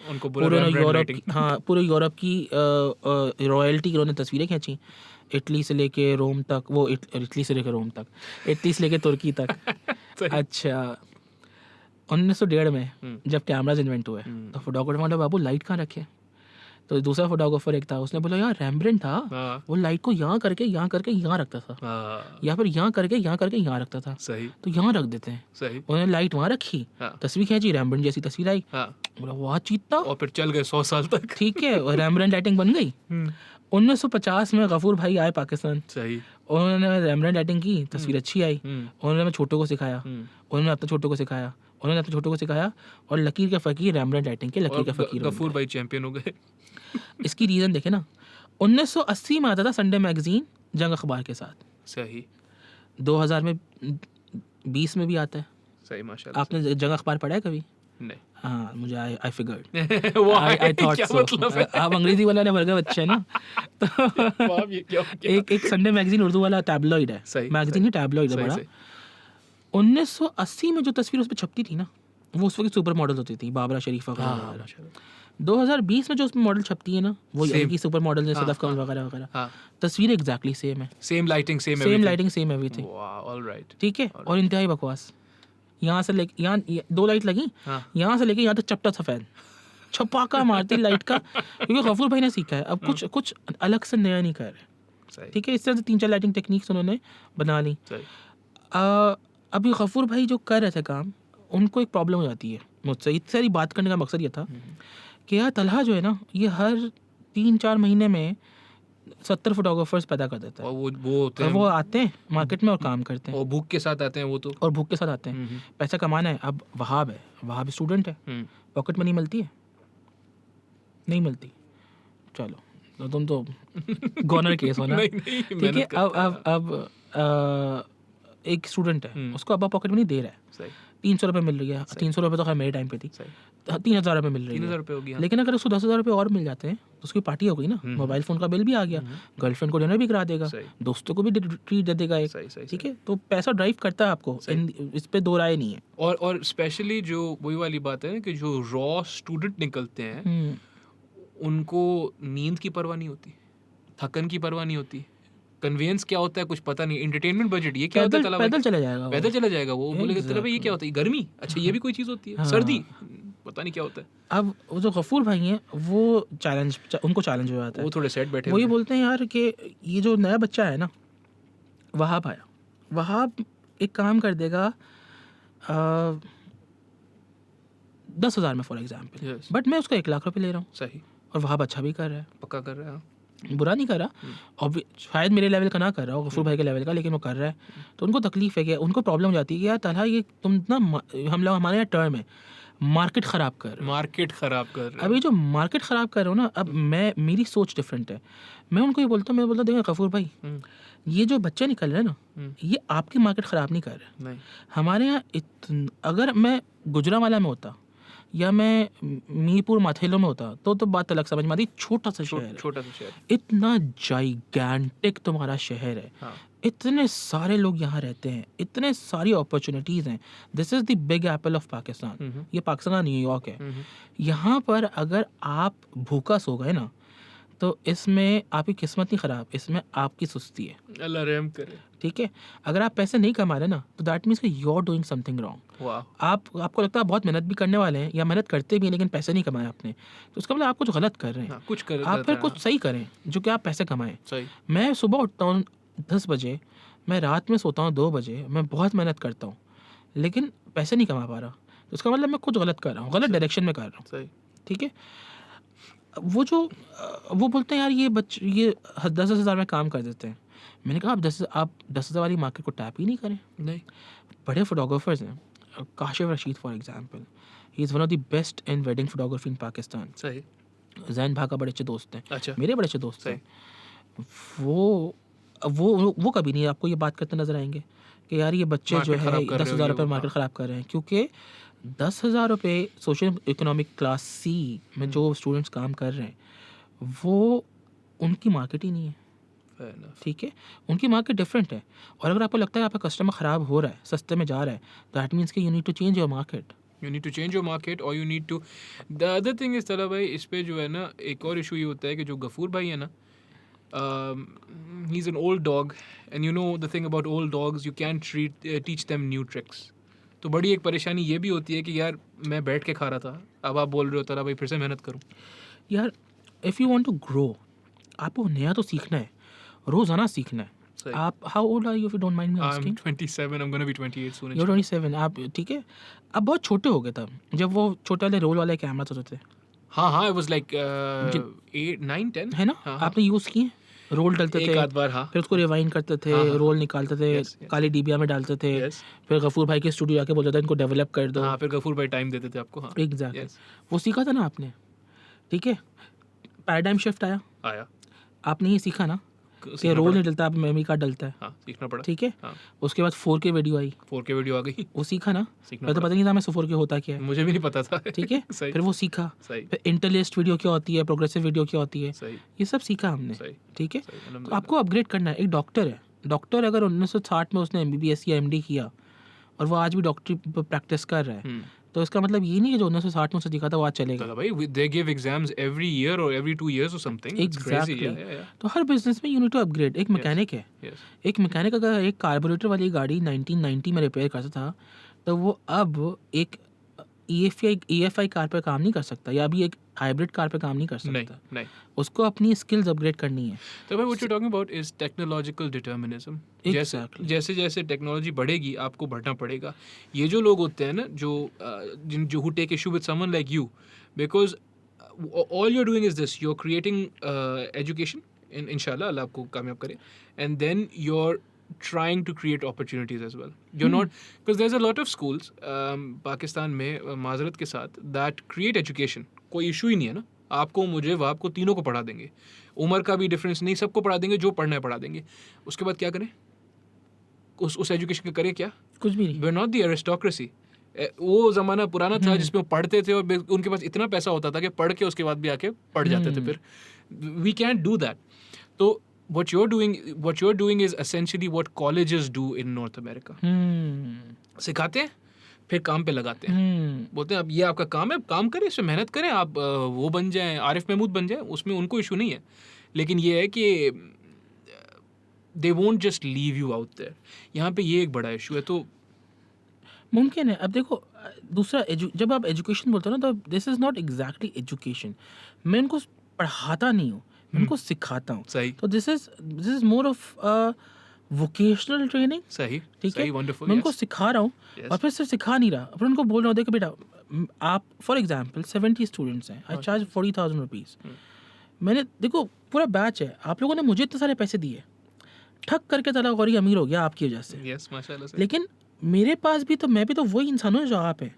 पूरे यूरोप की रॉयल्टी की उन्होंने तस्वीरें खींची, इटली से लेके रोम तक, वो इटली से लेके रोम तक, इटली से लेके तुर्की तक. अच्छा. 1901 में जब कैमराज इन्वेंट हुए तो फोटोग्राफर बोला बाबू लाइट कहाँ रखे? तो दूसरा फोटोग्राफर एक था, उसने बोला यार रैम्ब्रेंट था, वो लाइट को यहाँ करके यहाँ रखता था, या फिर यहाँ करके यहाँ रखता था. सही. तो यहाँ रख देते हैं. सही. उन्होंने लाइट वहाँ रखी, तस्वीर खींची, रैम्ब्रेंट जैसी तस्वीर आई. बोला वाह चीता, और फिर चल गए 100 साल तक. ठीक है, और रैम्ब्रेंट लाइटिंग बन गई. 1950 में गफूर भाई आए पाकिस्तान. सही. उन्होंने रैम्ब्रेंट लाइटिंग की, तस्वीर अच्छी आई. उन्होंने छोटों को सिखाया, उन्होंने अपने छोटों को सिखाया, और लकीर के फकीर रैम्ब्रेंट लाइटिंग के लकीर के फकीर गफूर भाई चैंपियन हो गए. इसकी रीज़न देखे ना, 1980 में आता था संडे मैगजीन जंग अखबार के साथ. सही. 2000 में 20 में भी आता है. सही माशाल्लाह. आपने जंग अखबार पढ़ा है कभी? नहीं. हाँ, मुझे I figured, I thought so. आप अंग्रेजी वाला ने वर्ग बच्चे हैं ना. तो एक संडे मैगजीन उर्दू वाला टैबलॉइड है, मैगजीन ही टैबलॉइड है बड़ा. 1980 में जो तस्वीर उस पर छपती थी ना, वो उस वक्त सुपर मॉडल होती थी, बाबरा शरीफा वगैरह. 2020 में जो उसमें मॉडल छपती है ना, वो ये की सुपर मॉडल जैसे सदफ कमल वगैरह वगैरह, तस्वीर एग्जैक्टली सेम है. Same lighting same everything. Alright. ठीक है. और इंतहाई बकवास. यहाँ से लेके यहाँ 2 लाइट लगी, यहाँ से लेके यहाँ तक चपटा सफेद, छपाका मारती लाइट का. क्योंकि गफूर भाई ने सीखा है, अब कुछ अलग से नया नहीं कर रहे. ठीक है. इस तरह से 3-4 लाइटिंग टेक्निक्स उन्होंने बना ली. अभी गफूर भाई जो कर रहे थे काम, उनको एक प्रॉब्लम हो जाती है मुझसे. इतनी सारी बात करने का मकसद ये था कि यार तलहा जो है ना, ये हर 3-4 महीने में 70 फोटोग्राफर्स पैदा कर देता है. और वो आते हैं मार्केट में और काम करते हैं, और भूख के साथ आते हैं. पैसा कमाना है. अब वहाब है, वहाब स्टूडेंट है, पॉकेट मनी मिलती है? नहीं मिलती. चलो तो तुम तो गॉनर केस हो ना. ठीक है. अब एक स्टूडेंट है, उसको अब पॉकेट मनी दे रहा है, 300 रुपये मिल रही है. 300 रुपये तो खैर मेरे टाइम पे थी. 3,000 रुपये मिल रही 3,000 है, रुपये हो गया। लेकिन अगर उसको 10,000 रुपये और मिल जाते हैं तो उसकी पार्टी हो गई ना, मोबाइल फ़ोन का बिल भी आ गया, गर्लफ्रेंड को डिनर भी करा देगा, सही। दोस्तों को भी ट्रीट दे देगा एक, सही सही ठीक है। तो पैसा ड्राइव करता है आपको, इस पे दो राय नहीं है। और स्पेशली जो वही वाली बात है ना कि जो रॉ स्टूडेंट निकलते हैं उनको नींद की परवाह नहीं होती, थकन की परवाह नहीं होती, कन्वेंस क्या होता है कुछ पता नहीं, एंटरटेनमेंट बजट ये क्या होता है, पैदल तला पैदल चला जाएगा वो। पैदल चला जाएगा वो, बोलेगा चला भाई ये क्या होता है, गर्मी, अच्छा ये भी कोई चीज़ होती है, हाँ। सर्दी, पता नहीं क्या होता है। अब वो जो गफूर भाई हैं वो उनको चैलेंज हो जाता है, वो थोड़े सेट बैठे वो ये हुए हैं। बोलते हैं यार कि ये जो नया बच्चा है ना, वहाब आया, वहाब एक काम कर देगा 10,000 में फॉर एग्जाम्पल, Yes, बट मैं उसका 1,00,000 रुपये ले रहा हूँ सही, और वहाब अच्छा भी कर रहा है, पक्का कर रहा है। बुरा नहीं कर रहा, और शायद मेरे लेवल का ना कर रहा हो, गफूर भाई के लेवल का, लेकिन वो कर रहा है। तो उनको तकलीफ है कि उनको प्रॉब्लम हो जाती है कि यार तलहा ये तुम ना हम लोग हमारे यहाँ टर्म है मार्केट ख़राब कर रहे हो। मार्केट खराब कर रहा है। अभी जो मार्केट ख़राब कर रहे हो ना, अब मेरी सोच डिफरेंट है। मैं उनको ये बोलता हूँ, देखो गफूर भाई, ये जो बच्चे निकल रहे हैं ना, ये आपकी मार्केट ख़राब नहीं कर रहे। नहीं, हमारे यहाँ अगर मैं गुजरांवाला में होता या मैं मीरपुर माथेलो में होता तो बात अलग समझ में आती। छोटा सा शहर है, छोटा सा शहर, इतना जाइगैंटिक तुम्हारा शहर है, हाँ, इतने सारे लोग यहाँ रहते हैं, इतने सारी अपॉर्चुनिटीज़ हैं। This is the big Apple of Pakistan. ये पाकिस्तान का न्यूयॉर्क है। यहाँ पर अगर आप भूखा सो गए ना, तो इसमें आपकी किस्मत नहीं ख़राब, इसमें आपकी सुस्ती है, अल्लाह रहम करे। ठीक है। अगर आप पैसे नहीं कमा रहे ना, तो दैट मीन्स कि you are doing something wrong. वाह, आपको लगता है बहुत मेहनत भी करने वाले हैं या मेहनत करते भी हैं लेकिन पैसे नहीं कमाए आपने, तो उसका मतलब आप कुछ गलत कर रहे हैं। हाँ, कुछ कर आप फिर कुछ सही करें जो कि आप पैसे कमाएं। सही, मैं सुबह उठता हूँ 10 बजे, मैं रात में सोता हूँ 2 बजे, मैं बहुत मेहनत करता हूँ लेकिन पैसे नहीं कमा पा रहा, तो उसका मतलब मैं कुछ गलत कर रहा हूँ, गलत डायरेक्शन में कर रहा हूँ, सही, ठीक है। वो बोलते हैं यार ये 10,000 में काम कर देते हैं। मैंने कहा आप 10,000 वाली मार्केट को टैप ही नहीं करें। नहीं, बड़े फोटोग्राफर्स हैं, Kashif Rashid for example, he is one of the best in wedding photography इन पाकिस्तान। सही, जैन भा का बड़े अच्छे दोस्त हैं, अच्छा, मेरे बड़े अच्छे दोस्त सही, हैं। वो कभी नहीं आपको ये बात करते नजर आएंगे कि यार ये बच्चे जो मार्केट है खराब कर रहे हो 10,000 ये रुपये वो, मार्केट हाँ। ख़राब कर रहे हैं, क्योंकि 10,000 रुपये सोशल इकोनॉमिक क्लास सी में जो स्टूडेंट्स काम कर रहे हैं वो उनकी मार्केट ही नहीं है, Fair enough. ठीक है। उनकी मार्केट डिफरेंट है, और अगर आपको लगता है आपका कस्टमर ख़राब हो रहा है, सस्ते में जा रहा है, दैट मीन्स कि you need to change your market. You need to change your market or you need to. The other thing is तला भाई, इस पे जो है ना एक और इशू ये होता है कि जो गफूर भाई है ना, he's an old dog and you know the thing about old dogs, you can't teach them new tricks. तो बड़ी एक परेशानी ये भी होती है कि यार मैं बैठ के खा रहा था, अब आप बोल रहे हो तला भाई फिर से मेहनत करूँ। यार if you want to grow, आपको नया तो सीखना है, रोज़ाना सीखना है। सही। आप how old are you if you don't mind me I'm asking? 27, I'm gonna be 28 soon. You're 27, आप ठीक है। अब बहुत छोटे हो गए तब, जब वो छोटे वाले रोल वाले कैमरा होते थे, हाँ हाँ, it was like 8, 9, 10 है ना, हाँ, आपने यूज़ किए? रोल डलते एक थे, आध बार, हाँ, फिर उसको रिवाइंड करते थे, हाँ, हाँ, रोल निकालते थे, Yes, yes. काली डिबिया में डालते थे, Yes. फिर गफूर भाई के स्टूडियो आके बोलते थे इनको डेवलप कर दो। हाँ, फिर गफूर भाई टाइम देते थे आपको, हाँ, एग्जैक्टली, Yes. वो सीखा था ना आपने, ठीक है। पैराडाइम शिफ्ट आया, आया, आपने ये सीखा ना कि सीखना रोल पड़ा। नहीं डलता, आप मेमोरी कार्ड डलता है, हाँ, सीखना पड़ा, ठीक है। हाँ, उसके बाद 4K वीडियो आई, 4K वीडियो आ गई, वो सीखा ना, सीखना मैं तो पड़ा। पता नहीं था मैं 4K होता क्या है, मुझे भी नहीं पता था, ठीक है। सही, फिर वो सीखा, सही, फिर इंटरलेस्ड वीडियो क्या होती है, प्रोग्रेसिव वीडियो क्या होती है, सही, ये सब सीखा हमने, सही, ठीक है। सही, तो अल्हम्दुलिल्लाह। आपको अपग्रेड करना है। एक डॉक्टर है, डॉक्टर अगर 1960 में उसने MBBS या MD किया और वो आज भी डॉक्टरी प्रैक्टिस कर रहा है, तो इसका मतलब ये नहीं कि जो 1960 में उसने सीखा था वो आज चलेगा। चलो भाई, they give exams every year or every 2 years or something. It's crazy. Exactly. Yeah. तो हर बिजनेस में यू नीड टू अपग्रेड। एक मैकेनिक है, Yes. एक मैकेनिक अगर एक कार्बोरेटर वाली गाड़ी 1990 में रिपेयर करता था, तो वो अब एक EFI कार पे काम नहीं कर सकता, या अभी एक हाइब्रिड कार पे काम नहीं कर नहीं, सकता। नहीं. उसको अपनी स्किल्स अपग्रेड करनी है। तो भाई, what you're talking about is technological determinism. Exactly. जैसे टेक्नोलॉजी बढ़ेगी आपको बढ़ना पड़ेगा। ये जो लोग होते हैं ना जो who take issue with someone like you, because all you're doing is this, you're creating education, inshallah Allah आपको कामयाब करे, and then you're trying to create opportunities as well. You're not, because there's a lot of schools Pakistan में माजरत के साथ that create education. कोई इशू ही नहीं है ना, आपको मुझे वो आपको तीनों को पढ़ा देंगे, उम्र का भी डिफरेंस नहीं, सबको पढ़ा देंगे, जो पढ़ना है पढ़ा देंगे। उसके बाद क्या करें? उस एजुकेशन का करें क्या? कुछ भी नहीं। We're not the aristocracy. वो ज़माना पुराना था जिसमें वो पढ़ते थे और उनके पास इतना पैसा होता था कि पढ़ के उसके बाद भी आके पढ़ जाते थे फिर. We can't do that. So what you're doing is essentially what colleges do in North America. सिखाते हैं फिर काम पे लगाते हैं. बोलते हैं अब ये आपका काम है, काम करें, इसमें मेहनत करें, आप वो बन जाएं, आरिफ महमूद बन जाएं, उसमें उनको इशू नहीं है. लेकिन ये है कि they won't just leave you out there. यहाँ पे ये एक बड़ा इशू है. तो मुमकिन है. अब देखो दूसरा जब आप एजुकेशन बोलते हो ना, तो this is not exactly education. मैं उनको पढ़ाता नहीं हूँ, मैं उनको सिखाता हूँ. सही. तो this is more of vocational training. सही. ठीक है. सही. वंडरफुल. मैं उनको सिखा रहा हूँ और फिर सिर्फ सिखा नहीं रहा, फिर उनको बोल रहा हूँ देखो बेटा, आप फॉर एग्जाम्पल 70 स्टूडेंट्स हैं, आई चार्ज 40,000 रुपीज़. मैंने देखो पूरा बैच है, आप लोगों ने मुझे इतने सारे पैसे दिए, ठग करके तला गौरी अमीर हो गया आपकी वजह से. यस, माशाल्लाह से. लेकिन मेरे पास भी तो, मैं भी तो वही इंसान हूँ जो आप हैं,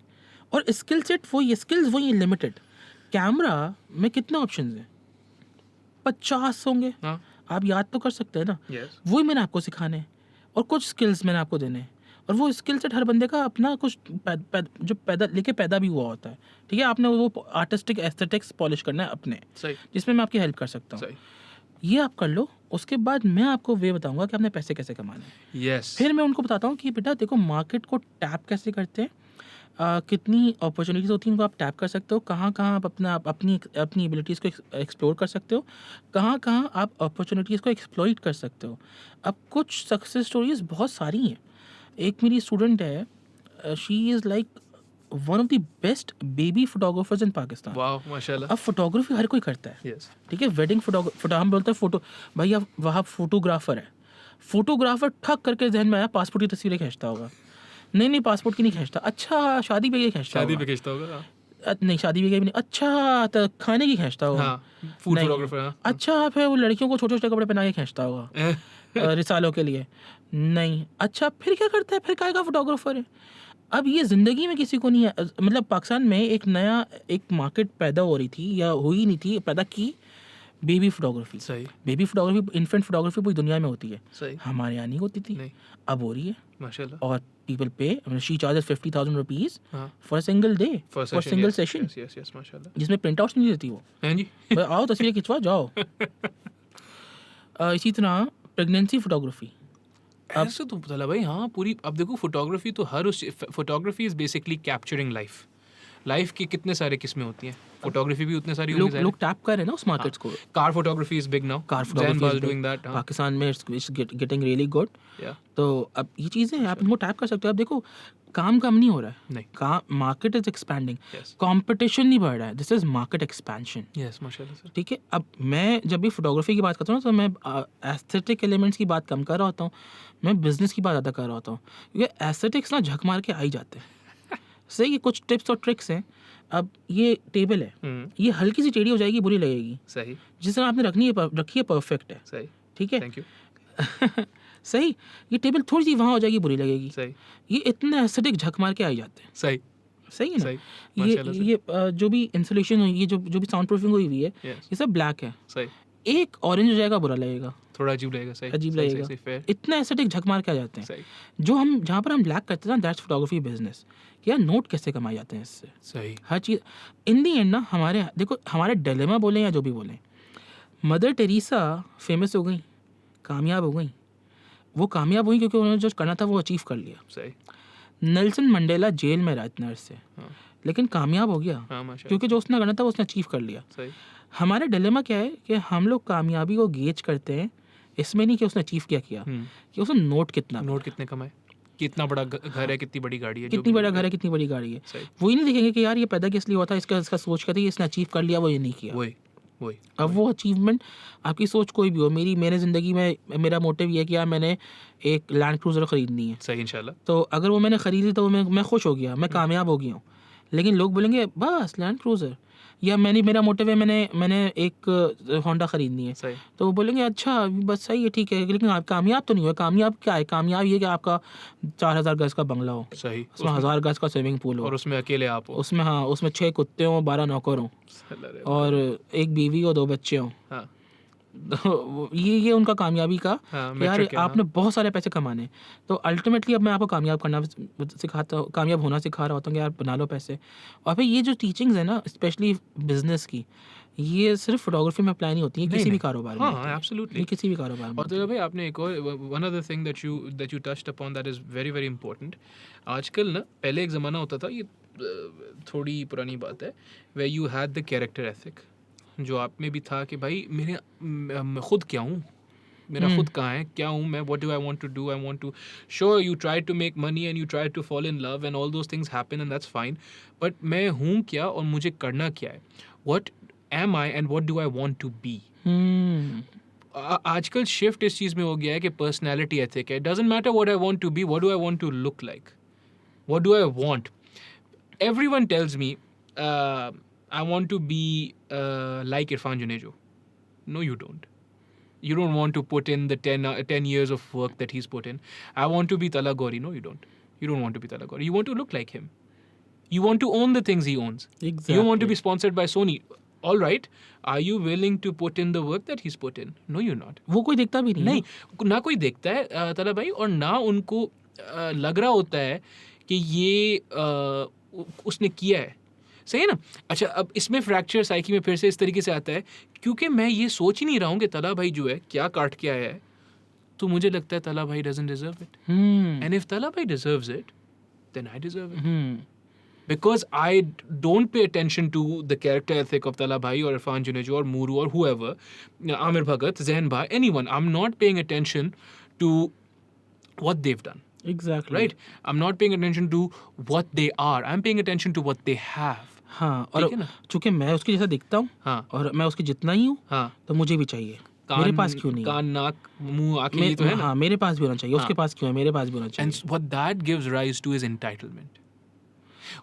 और स्किल सेट वही, स्किल्स वही लिमिटेड. कैमरा में कितने ऑप्शंस हैं? 50 होंगे. हाँ. आप याद तो कर सकते हैं ना. यस. वही मैंने आपको सिखाने हैं और कुछ स्किल्स मैंने आपको देने हैं, और वो स्किल सेट हर बंदे का अपना कुछ जो पैदा भी हुआ होता है. ठीक है. आपने वो आर्टिस्टिक एस्थेटिक्स पॉलिश करना है अपने, सही. जिसमें मैं आपकी हेल्प कर सकता हूँ. सही. ये आप कर लो, उसके बाद मैं आपको वे बताऊंगा कि आपने पैसे कैसे कमाने हैं. यस. फिर मैं उनको बताता हूँ कि बेटा देखो मार्केट को टैप कैसे करते हैं, कितनी अपॉर्चुनिटीज़ होती हैं उनको आप टैप कर सकते हो, कहाँ कहाँ आप अपनी एबिलिटीज़ को एक्सप्लोर कर सकते हो, कहाँ कहाँ आप अपॉर्चुनिटीज़ को एक्सप्लॉइट कर सकते हो. अब कुछ सक्सेस स्टोरीज बहुत सारी हैं. एक मेरी स्टूडेंट है, she is like one of the best baby photographers in Pakistan. वाह, माशाल्लाह. अब फोटोग्राफी हर कोई करता है. यस. ठीक है. वेडिंग फोटो हम बोलते हैं फोटो, भाई अब वहाँ फोटोग्राफर है. फोटोग्राफर ठग करके जहन में आया पासपोर्ट की तस्वीरें खींचता होगा. नहीं पासपोर्ट की नहीं खींचता. अच्छा शादी पे खींचता शादी होगा. पे खींचता होगा. नहीं शादी भी नहीं. अच्छा तो खाने की खींचता होगा. हाँ. फूड नहीं. फोटोग्राफर. हाँ. अच्छा फिर वो लड़कियों को छोटे छोटे कपड़े पहना के खींचता होगा रिसालों के लिए. नहीं. अच्छा फिर क्या करता है, फिर काय का फोटोग्राफर है. अब ये ज़िंदगी में किसी को नहीं है. मतलब पाकिस्तान में एक नया एक मार्केट पैदा हो रही थी, या हुई नहीं थी, पैदा की, बेबी फोटोग्राफी. सही. बेबी फोटोग्राफी, इन्फेंट फोटोग्राफी पूरी दुनिया में होती है. सही. हमारे यहाँ नहीं होती थी. नहीं. अब हो रही है. माशाल्लाह. और पीपल पे, शी चार्जेस 50,000 रुपीज़ हाँ. For single day, for single session, yes yes. माशाल्लाह. जिसमें प्रिंट आउट्स नहीं देती वो. हैं जी. भाई आओ तस्वीरें खिंचवा जाओ. इसी तरह प्रेगनेंसी फोटोग्राफी. ऐसे तो पता भाई. हाँ पूरी. अब देखो फोटोग्राफी तो हर उस photography is basically capturing life की कितने सारे किस्में होती हैं. फोटोग्राफी भी उतने सारी होंगी. लोग टैप कर रहे हैं ना उस मार्केट्स को. Car photography is big now. Car photography doing that. Pakistan में इट्स गेटिंग रियली गुड. या. तो अब ये चीज़ें आप इनको टैप कर सकते हो. अब देखो काम कम नहीं हो रहा है. नहीं. काम, market is expanding. Yes. Competition नहीं बढ़ रहा है. This is market expansion. Yes. माशाल्लाह सर. ठीक है. अब मैं जब भी फोटोग्राफी की बात करता हूँ तो मैं एस्थेटिक एलिमेंट्स की बात कम कर रहा होता हूँ, मैं बिजनेस की बात ज़्यादा कर रहा होता हूँ, क्योंकि एस्थेटिक्स ना झक मार के आ ही जाते हैं. सही है. कुछ टिप्स और ट्रिक्स हैं. अब ये टेबल है, ये हल्की सी टेढ़ी हो जाएगी, बुरी लगेगी. सही. जिस तरह आपने रखी है परफेक्ट है. सही. ठीक है. Thank you. सही. ये टेबल थोड़ी सी वहाँ हो जाएगी, बुरी लगेगी. सही. ये इतने एस्थेटिक झक मार के आ ही जाते हैं. सही. सही है ना. सही. माशाल्लाह से. ये जो भी इंसुलेशन हुई, ये जो भी साउंड प्रूफिंग हुई हुई है, Yes. ये सब ब्लैक है. सही. एक ऑरेंज हो जाएगा, बुरा लगेगा, थोड़ा अजीब लगेगा. सही. अजीब सही, लगेगा. सही, fair. इतने एस्थेटिक झक मार के आ जाते हैं. सही. जहाँ पर हम ब्लैक करते हैं ना, दैट्स फोटोग्राफी बिजनेस. कि यार नोट कैसे कमाए जाते हैं इससे. सही. हर चीज़ इन दी एंड ना, हमारे डिलेमा बोलें या जो भी बोलें, मदर टेरेसा फेमस हो गई, कामयाब हो गई. वो कामयाब हुई क्योंकि उन्होंने जो करना था वो अचीव कर लिया. सही. नेल्सन मंडेला जेल में रहा इतने अरसे, हाँ. लेकिन कामयाब हो गया. हाँ. माशाल्लाह. क्योंकि जो उसने करना था वो उसने अचीव कर लिया. सही. हमारा डिलेमा क्या है कि हम लोग कामयाबी को गेज करते हैं इसमें नहीं कि उसने अचीव क्या किया, कि उसने नोट कितना, नोट कितने कमाए, कितना बड़ा घर है, कितनी बड़ी गाड़ी है, कितनी बड़ा घर है, कितनी बड़ी गाड़ी है. सही. वो ही नहीं देखेंगे कि यार ये पैदा किस लिए हुआ था, इसका सोच कर इसने अचीव कर लिया, वो ये नहीं किया. वही. अब वो अचीवमेंट, आपकी सोच कोई भी हो, मेरे ज़िंदगी में मेरा मोटिव ये है कि यार मैंने एक लैंड क्रूज़र ख़रीदनी है. सही. इंशाल्लाह. तो अगर वो मैंने ख़रीदी तो मैं खुश हो गया, मैं कामयाब हो गया हूँ. लेकिन लोग बोलेंगे बस लैंड क्रूज़र, या मेरा मोटिव है मैंने एक होंडा ख़रीदनी है. सही. तो वो बोलेंगे अच्छा बस सही है, ठीक है, लेकिन आप कामयाब तो नहीं हुए. कामयाब क्या है? कामयाब ये कि आपका 4,000 गज का बंगला हो, सही. उसमें 1,000 गज का स्विमिंग पूल हो, और उसमें अकेले आप हो, उसमें, हाँ, उसमें 6 कुत्ते हों, 12 नौकर हों, और एक बीवी हो, 2 बच्चे हों. हाँ. ये उनका कामयाबी का हाँ, कि यार metric है, आपने बहुत सारे पैसे कमाने हैं। तो अल्टीमेटली अब मैं आपको कामयाब करना सिखाता हूँ, कामयाब होना सिखा रहा होता हूँ कि यार बना लो पैसे। और फिर ये जो टीचिंग्स है ना स्पेशली बिजनेस की, ये सिर्फ फोटोग्राफी में अप्लाई नहीं होती है, नहीं, किसी भी नहीं। कारोबार में हाँ, होती है। absolutely। ये किसी भी कारोबार में और होती तो है। भाई आपने एक और one other thing that you touched upon that is very very important. आजकल ना, पहले एक ज़माना होता था, ये थोड़ी पुरानी बात है, way you had the character ethic, जो आप में भी था कि भाई मैं खुद क्या हूँ, मेरा खुद कहाँ है, क्या हूँ मैं, what do I want to do, I want to sure you try to make money and you try to fall in love and all those things happen and that's fine, but मैं हूँ क्या और मुझे करना क्या है, what am I and what do I want to be. आजकल शिफ्ट इस चीज़ में हो गया है कि पर्सनैलिटी एथिक है, doesn't matter what I want to be, what do I want to look like, what do I want. Everyone tells me I want to be like Irfan Junejo. No, you don't. You don't want to put in the 10 years of work that he's put in. I want to be Tala Gauri. No, you don't. You don't want to be Tala Gauri. You want to look like him. You want to own the things he owns. Exactly. You want to be sponsored by Sony. All right. Are you willing to put in the work that he's put in? No, you're not. वो कोई देखता भी नहीं है। नहीं, ना कोई देखता है तला भाई, और ना उनको लग रहा होता है कि ये उसने किया है, सही है ना। अच्छा, अब इसमें फ्रैक्चर साइकी में फिर से इस तरीके से आता है क्योंकि मैं ये सोच ही नहीं रहा हूँ कि तला भाई जो है क्या काट के आया है, तो मुझे लगता है तला भाई doesn't deserve it, and if Talha भाई deserves it then I deserve it, because I don't pay attention to the character ethic of Tala Bhai or Irfan Junejo or Muru or whoever, Amir Bhagat, Zain Bhai, anyone. I'm not paying attention to what they've done. Exactly. Right? I'm not paying attention to what they are. I'm paying attention to what they have. हाँ, और चूंकि मैं उसके जैसा दिखता हूँ, हाँ, और मैं उसके जितना ही हूँ, हाँ, तो मुझे भी चाहिए। मेरे पास क्यों नहीं? कान, नाक, मुंह, आंखें, ये तो है ना। हाँ, मेरे पास भी होना चाहिए। उसके पास क्यों है? मेरे पास भी होना चाहिए। And what that gives rise to is entitlement.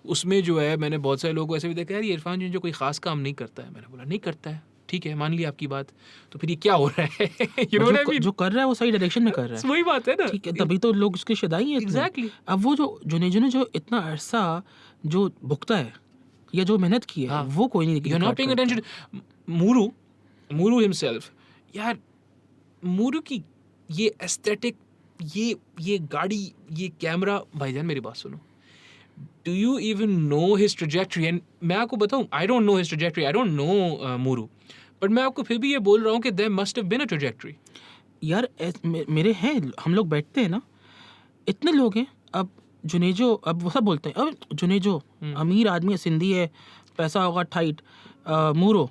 उसमें जो है, मैंने बहुत सारे लोगों को ऐसे भी देखा, यार ये इरफान जो कोई खास काम नहीं करता है। मैंने बोला नहीं करता है, ठीक है, मान लिया आपकी बात, तो फिर ये क्या हो रहा है? you know what I mean? जो कर रहा है वो सही डायरेक्शन में कर रहा है। वही बात है ना, ठीक है, तभी तो लोग उसके शदाई हैं। Exactly. अब वो जो जुनेजो ने जो इतना अरसा जो भुगता है या जो मेहनत की है, हाँ, वो कोई नहीं। You're not paying attention. Muru himself, यार मूरू की ये एस्थेटिक, ये गाड़ी, ये कैमरा, भाईजान मेरी बात सुनो, do you even know his trajectory? And मैं आपको बताऊं, I don't know his trajectory, I don't know Muru, but मैं आपको फिर भी ये बोल रहा हूँ कि there must have been a trajectory. यार मेरे हैं, हम लोग बैठते हैं ना, इतने लोग हैं। अब जुनेजो, अब वो सब बोलते हैं अब जुनेजो अमीर आदमी है, सिंधी है, पैसा होगा टाइट। मूरो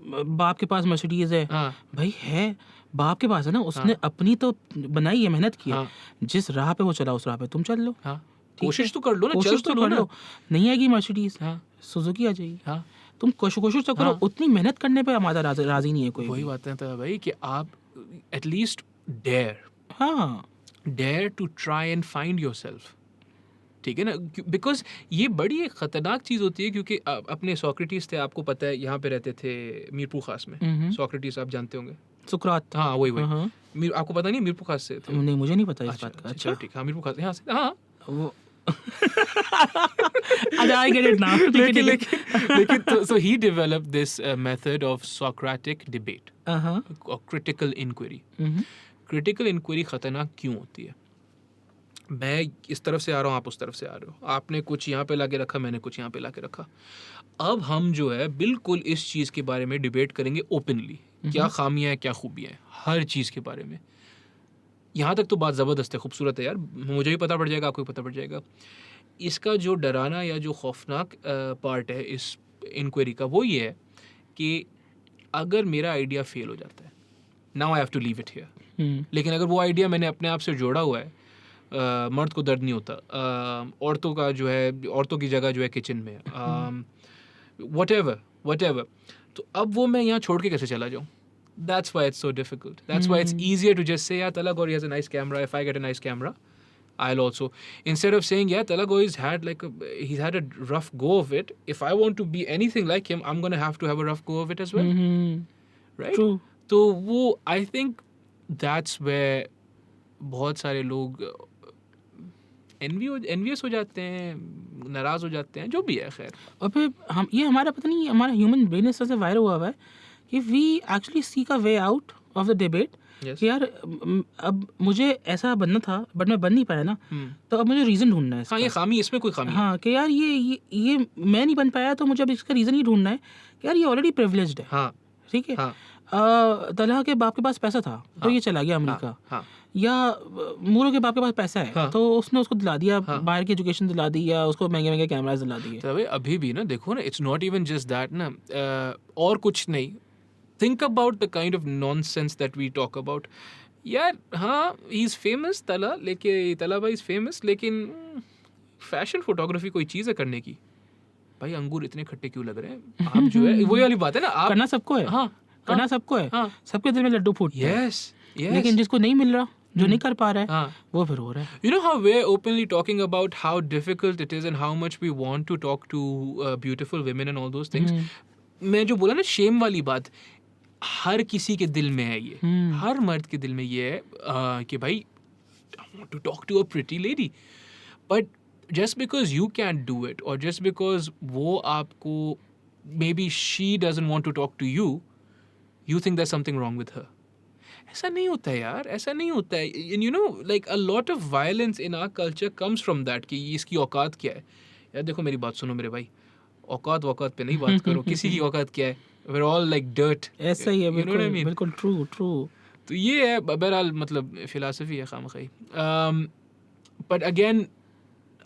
बाप के पास मर्सिडीज है। हाँ, भाई है, बाप के पास है ना, उसने अपनी तो बनाई है, मेहनत की है। हाँ, जिस राह पे वो चला उस राह पे तुम चल लो। हाँ, कोशिश तो कर लो ना, कोशिश चल तो कर लो ना। नहीं आएगी मर्सिडीज, हाँ, सुजुकी आ जाएगी। हाँ, तुम कोशिश तो करो। हाँ। उतनी मेहनत करने पे हमारा राजी नहीं है कोई वही भी। बात है तो भाई कि आप एटलीस्ट हाँ, dare to try and find yourself, ठीक है ना, बिकॉज ये बड़ी एक ख़तरनाक चीज़ होती है। क्योंकि अपने सोक्रेटिस थे, आपको पता है, यहाँ पे रहते थे मीरपुर खास में। सोक्रेटिस आप जानते होंगे, सुकरात। हाँ वही हाँ। आपको पता नहीं मीरपुर खास से थे? नहीं, मुझे नहीं पता इस बात का। अच्छा, ठीक, हाँ मीरपुर खास यहाँ से, हाँ वो I get it now. लेकिन so he developed this method of Socratic debate or critical inquiry. Critical inquiry खतरनाक क्यों होती है? मैं इस तरफ से आ रहा हूँ, आप उस तरफ से आ रहे हो, आपने कुछ यहाँ पे लाके रखा, मैंने कुछ यहाँ पे लाके रखा। अब हम जो है बिल्कुल इस चीज़ के बारे में डिबेट करेंगे ओपनली, क्या खामियाँ हैं, क्या खूबियाँ हैं, हर चीज़ के बारे में। यहाँ तक तो बात ज़बरदस्त है, खूबसूरत है यार, मुझे भी पता पड़ जाएगा, आपको भी पता पड़ जाएगा। इसका जो डराना या जो खौफनाक पार्ट है इस इंक्वायरी का, वो ये है कि अगर मेरा आइडिया फेल हो जाता है, now I have to leave it here. लेकिन अगर वो आइडिया मैंने अपने आप से जोड़ा हुआ है, मर्द को दर्द नहीं होता, औरतों का जो है, औरतों की जगह जो है किचन में, whatever, तो अब वो मैं यहाँ छोड़ के कैसे चला जाऊँ? That's why it's so difficult. That's why it's easier to just say, yeah, Tala Gauri has a nice camera. If I get a nice camera, I'll also, instead of saying, yeah, Tala Gauri's had he's had a rough go of it. If I want to be anything like him, I'm going to have to have a rough go of it as well. Right? True. तो वो I think that's where बहुत सारे लोग envious हो जाते हैं, नाराज़ हो जाते हैं, जो भी है खैर। और फिर हम, ये हमारा पता नहीं, हमारा ह्यूमन ब्रेन इस तरह से वायर हुआ है कि we actually seek a way out of the debate Yes. कि यार अब मुझे ऐसा बनना था बट मैं बन नहीं पाया ना, तो अब मुझे रीज़न ढूंढना है हाँ, ये इसका। खामी, इसमें कोई खामी है। हाँ कि यार ये मैं नहीं बन पाया, तो मुझे अब इसका रीज़न ही ढूंढना है कि यार ये ऑलरेडी प्रिविलेज्ड है, हाँ ठीक है। हाँ तलहा के बाप के पास पैसा था तो ये चला गया अमेरिका, हाँ या मूरो के बाप के पास पैसा है हाँ। तो उसने उसको दिला दिया बाहर की एजुकेशन दिला दी, या उसको महंगे महंगे कैमराज दिला दिए। तो भाई अभी भी ना देखो ना, it's not even just that ना, और कुछ नहीं। Think about the kind of nonsense that we talk about. यार हाँ, he is famous Talha, Talha भाई इज़ फेमस, लेकिन फैशन फोटोग्राफी कोई चीज़ है करने की? भाई अंगूर इतने खट्टे क्यों लग रहे हैं? आप जो है वही वाली बात है ना, आप करना सबको है, हाँ करना सबको है, हाँ। सबके दिल में लड्डू फूटते हैं, यस यस। लेकिन जिसको नहीं मिल रहा, जो नहीं कर पा रहा है, हाँ, वो फिर हो रहा है। you know how we're openly talking about how difficult it is and how much we want to talk to beautiful women and all those things. मैं जो बोला ना शेम वाली बात, हर किसी के दिल में है ये, हर मर्द के दिल में ये है कि भाई I want to talk to a pretty lady, but just because you can't do it or just because वो आपको maybe she doesn't want to talk to you, you think there's something wrong with her. ऐसा नहीं होता है यार, ऐसा नहीं होता है। You know like a lot of violence in our culture comes from that कि इसकी औकात क्या है। यार देखो मेरी बात सुनो मेरे भाई, औकात वौकात पे नहीं बात करो, किसी की औकात क्या है, we're all like dirt। ऐसा ही है, You know what I mean? बिल्कुल ट्रू ट्रू। तो ये है बहरहाल, मतलब फिलासफी है खामखाई। But again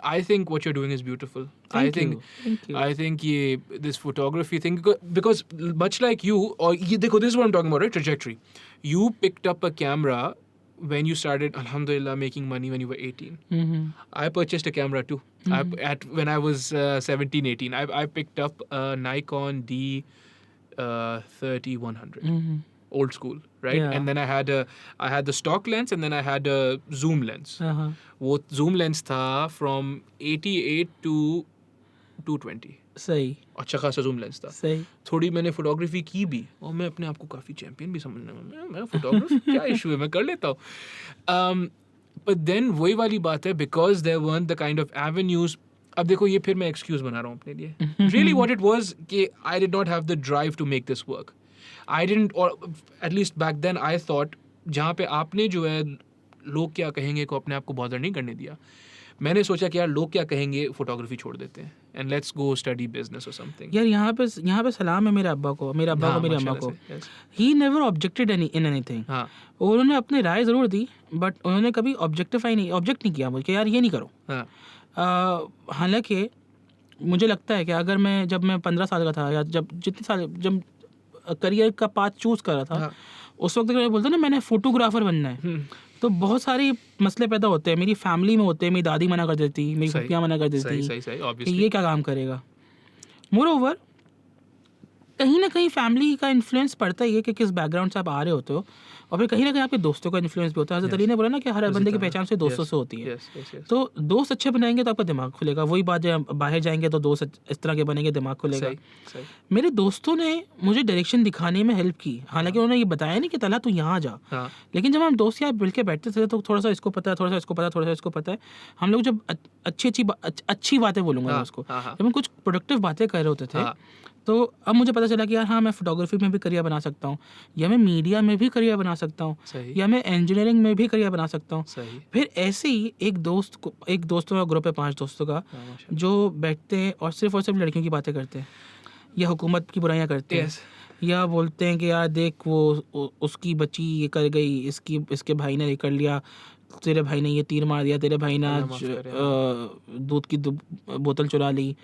I think what you're doing is beautiful. Thank you. I think this photography thing, because much like you, or this is what I'm talking about, right? Trajectory. You picked up a camera when you started, alhamdulillah, making money when you were 18. I purchased a camera too. When I was 17, 18. I picked up a Nikon D3100. Old school, right? Yeah. And then I had the stock lens, and then I had a zoom lens. वो zoom lens था from 88 to 220, सही, अच्छा खासा zoom lens था। सही। थोड़ी मैंने फोटोग्राफी की भी, और मैं अपने आप को काफ़ी चैंपियन भी समझने में, मैं फोटोग्राफी क्या इशू है, मैं कर लेता हूँ। but then वही वाली बात है, because there weren't the kind of avenues। अब देखो ये फिर मैं एक्सक्यूज़ बना रहा हूँ अपने लिए। Really what it was कि I did not have the drive to make this work. I didn't, or at least back then I thought, जहाँ पे आपने जो है लोग क्या कहेंगे को अपने आप को बॉदर नहीं करने दिया, मैंने सोचा कि यार लोग क्या कहेंगे, फोटोग्राफी छोड़ देते हैं, and let's go study business और समथिंग। यार यहाँ पे सलाम है मेरे अब्बा को, मेरे अब्बा को, मेरी अम्मा को। He never objected in anything. हाँ, उन्होंने अपनी राय ज़रूर दी, बट उन्होंने कभी ऑब्जेक्ट नहीं किया मुझे, यार ये नहीं करो। हाँ, हालांकि मुझे लगता है कि अगर जब मैं 15 साल का था, या जब करियर का पाथ चूज़ कर रहा था, हाँ, उस वक्त अगर बोलते ना मैंने फोटोग्राफर बनना है, तो बहुत सारे मसले पैदा होते हैं। मेरी फैमिली में होते हैं, मेरी दादी मना कर देती, मेरी फूफियाँ मना कर देती सही, कि obviously। ये क्या काम करेगा। मोरओवर कहीं ना कहीं फैमिली का इन्फ्लुएंस पड़ता ही है कि किस बैकग्राउंड से आप आ रहे होते हो, और फिर कहीं ना कहीं आपके दोस्तों का इन्फ्लुएंस भी होता है। हज़रत अली ने बोला ना कि हर बंदे की पहचान से दोस्तों से होती है। तो दोस्त अच्छे बनाएंगे तो आपका दिमाग खुलेगा। वही बात जब बाहर जाएंगे तो दोस्त इस तरह के बनेंगे, दिमाग खुलेगा। मेरे दोस्तों ने मुझे डायरेक्शन दिखाने में हेल्प की, हालांकि उन्होंने ये बताया नहीं कि तला तू यहाँ जा, लेकिन जब हम दोस्त यार मिल के बैठते थे तो थोड़ा सा इसको पता है, थोड़ा सा इसको पता है, थोड़ा सा इसको पता है। हम लोग जब अच्छी बातें बोलूँगा उसको, जब हम कुछ प्रोडक्टिव बातें कर रहे होते थे, तो अब मुझे पता चला कि यार हाँ, मैं फोटोग्राफी में भी करियर बना सकता हूँ, या मैं मीडिया में भी करियर बना सकता हूँ, या मैं इंजीनियरिंग में भी करियर बना सकता हूँ। फिर ऐसे ही एक दोस्तों का ग्रुप है, 5 दोस्तों का, जो बैठते हैं और सिर्फ लड़कियों की बातें करते हैं, या हुकूमत की बुराइयाँ करते हैं, या बोलते हैं कि यार देख वो उसकी बच्ची ये कर गई, इसके भाई ने ये कर लिया, तेरे भाई ने ये तीर मार दिया, तेरे भाई ने दूध की बोतल चुरा ली।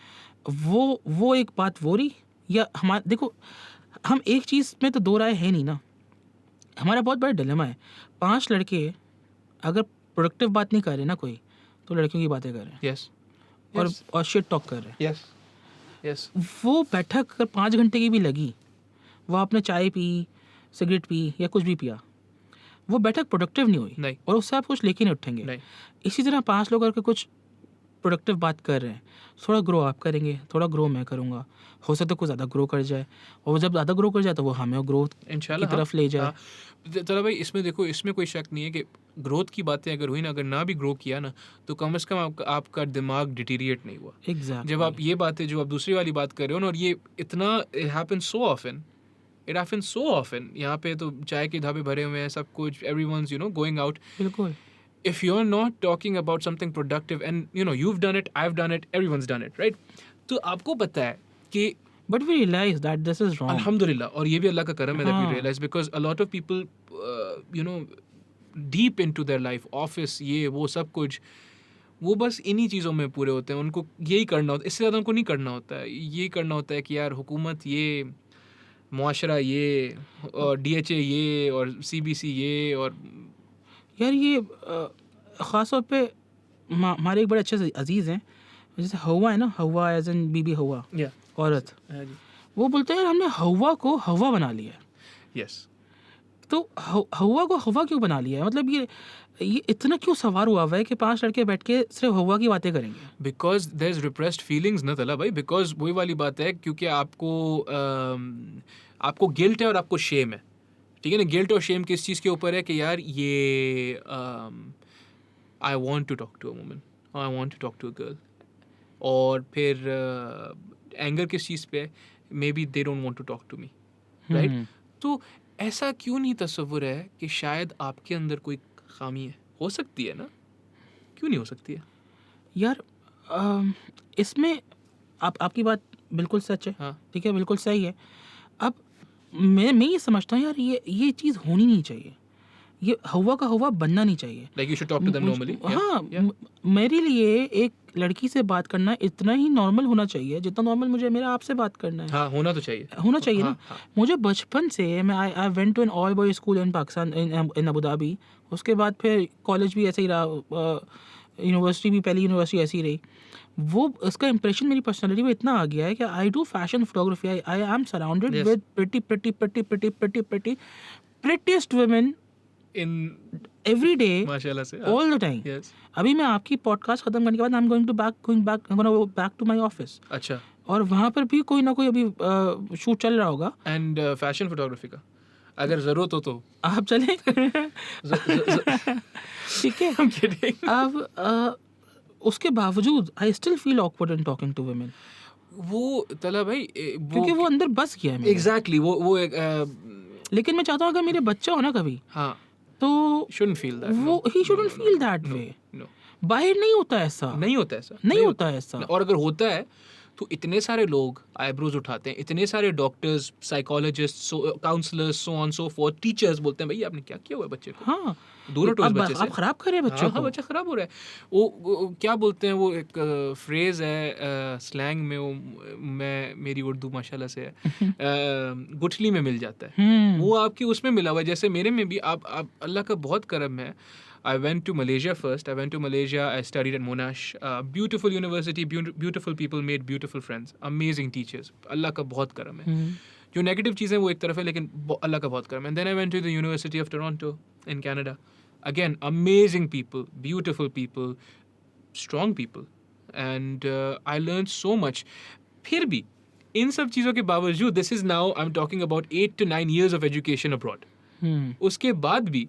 वो एक बात वो रही। या देखो, हम एक चीज़ में तो दो राय है नहीं ना। हमारा बहुत बड़ा डिलेमा है, 5 लड़के अगर प्रोडक्टिव बात नहीं कर रहे ना कोई, तो लड़कियों की बातें कर रहे हैं और शिट टॉक कर रहे हैं। वो बैठक अगर 5 घंटे की भी लगी, वो आपने चाय पी, सिगरेट पी या कुछ भी पिया, वो बैठक प्रोडक्टिव नहीं हुई, और उससे आप कुछ लेके नहीं उठेंगे। इसी तरह 5 लोग अगर कुछ प्रोडक्टिव बात कर रहे हैं, थोड़ा ग्रो आप करेंगे, थोड़ा ग्रो मैं करूँगा, हो सकता है कुछ ज़्यादा ग्रो कर जाए, और जब ज़्यादा ग्रो कर जाए तो वो हमें ग्रोथ की तरफ ले जाए। चलो भाई, इसमें देखो, इसमें कोई शक नहीं है कि ग्रोथ की बातें अगर हुई ना, अगर ना भी ग्रो किया ना, तो कम से कम आपका दिमाग डिटीरिएट नहीं हुआ। Exactly. जब आप ये बातें जो आप दूसरी वाली बात कर रहे हो ना, और ये इतना happen so often It happens so often. यहाँ पे तो चाय के ढाबे भरे हुए हैं, सब कुछ, everyone's, you know, going out. बिल्कुल. If you're not talking about something productive and, you know, you've done it, I've done it, everyone's done it, right? तो आपको पता है कि But we realize that this is wrong. अल्हम्दुलिल्लाह, और ये भी अल्लाह का करम है that we हाँ. realize, because a lot of people, you know, deep into their life, office, ये वो सब कुछ, वो बस इन्हीं चीज़ों में पूरे होते हैं. उनको यही करना होता है, इससे ज़्यादा उनको नहीं करना होता है. ये करना होता है कि यार हुकूमत ये, मुआशरा ये, और DHA ये, और CBC ये, और यार ये ख़ास तौर पे हमारे एक बड़े अच्छे से अजीज़ हैं, जैसे हवा है ना, हवा एज एन बीबी हवा, या औरत, वो बोलते हैं यार हमने हवा को हवा बना लिया है. यस. तो हवा को हवा क्यों बना लिया है? मतलब ये इतना क्यों सवार हुआ हुआ है कि 5 लड़के बैठ के सिर्फ हवा की बातें करेंगे? Because there is repressed feelings ना तला भाई, बिकॉज वही वाली बात है, क्योंकि आपको गिल्ट है और आपको शेम है. ठीक है ना? गिल्ट और शेम किस चीज़ के ऊपर है कि यार ये I want to talk to a woman, I want to talk to a girl. और फिर एंगर किस चीज़ पे है? Maybe they don't want to talk to me, right? तो ऐसा क्यों नहीं तस्वुर है कि शायद आपके अंदर कोई खामी है? हो सकती है ना, क्यों नहीं हो सकती है? यार इसमें आपकी बात बिल्कुल सच है. हाँ. ठीक है, बिल्कुल सही है. अब मैं ये समझता हूँ यार ये चीज़ होनी नहीं चाहिए, ये हवा का हवा बनना नहीं चाहिए. Like you should talk to them normally. हाँ, मेरे लिए एक लड़की से बात करना इतना ही नॉर्मल होना चाहिए जितना नॉर्मल मुझे मेरा आपसे बात करना है. हाँ, होना तो चाहिए. होना चाहिए ना. हाँ. मुझे बचपन से मैं I went to an all boy school in Pakistan, in Abu Dhabi. उसके बाद फिर कॉलेज भी ऐसे ही रहा, यूनिवर्सिटी भी, पहली यूनिवर्सिटी ऐसी ही रही. वो उसका इंप्रेशन मेरी पर्सनालिटी में इतना आ गया है कि I do fashion photography. I am surrounded with prettiest women In every day, माशाल्लाह से. all the time. Yes. अभी मैं आपकी पॉडकास्ट खत्म करने के बाद I'm going to back to my office. अच्छा. और वहाँ पर भी कोई ना कोई अभी शूट चल रहा होगा. And फैशन फोटोग्राफी का अगर ज़रूरत हो तो आप चलें. ठीक है. I'm kidding. अब उसके बावजूद I still feel awkward in talking to women. वो तला भाई क्योंकि वो अंदर बस गया है मेरे. एग्जैक्टली वो एक लेकिन मैं चाहता हूँ अगर मेरे बच्चा हो ना कभी, हाँ, तो shouldn't feel that. वो he shouldn't feel that way. No. बाहर नहीं होता ऐसा. नहीं होता ऐसा. नहीं होता ऐसा. और अगर होता है तो इतने सारे लोग आईब्रोज उठाते हैं, इतने सारे doctors, psychologists, counsellors, so on so forth, teachers बोलते हैं भाई आपने क्या किया हुआ है बच्चे को. हाँ, दूर हटो इस बच्चे से. आप खराब कर रहे हैं बच्चों हाँ, को. बच्चा खराब हो रहा है. वो क्या बोलते हैं, वो एक फ्रेज है स्लैंग में, वो मेरी उर्दू माशाल्लाह से है, गुठली में मिल जाता है. वो आपकी उसमें मिला हुआ है. जैसे मेरे में भी आप अल्लाह का बहुत करम है. I went to Malaysia first. I studied at Monash. Beautiful university, beautiful people, made beautiful friends. Amazing teachers. अल्लाह का बहुत करम है. जो नेगेटिव चीज़ें वो एक तरफ है, लेकिन अल्लाह का बहुत करम है. And then I went to the University of Toronto in Canada. Again, amazing people, beautiful people, strong people. And I learned so much. फिर भी इन सब चीज़ों के बावजूद, this is now I'm talking about 8 to 9 years of education abroad. उसके बाद भी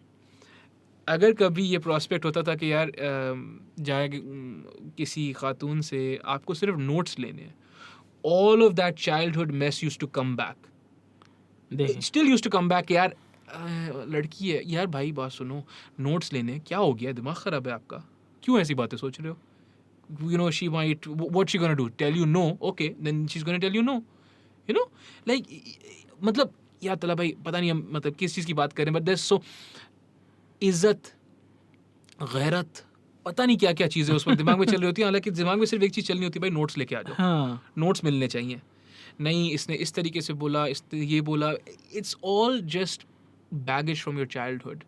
अगर कभी ये प्रॉस्पेक्ट होता था कि यार जाए किसी खातून से आपको सिर्फ नोट्स लेने हैं, all of that childhood mess used to come back. Still used to come back. यार लड़की है यार, भाई बात सुनो, नोट्स लेने क्या हो गया, दिमाग ख़राब है आपका, क्यों ऐसी बातें सोच रहे हो? You know, she might, what she gonna do? Tell you no? Okay, then she's gonna tell you no. You know, like, मतलब यार तला भाई पता नहीं हम मतलब किस चीज़ की बात करें, but there's so इज़्ज़त, गैरत, पता नहीं क्या क्या चीज़ें उस वक्त दिमाग में चल रही होती हैं. हालांकि दिमाग में सिर्फ एक चीज़ चलनी होती है, भाई नोट्स लेके आ जाओ. हाँ. नोट्स मिलने चाहिए. नहीं, इसने इस तरीके से बोला, ये बोला. It's all just baggage from your childhood.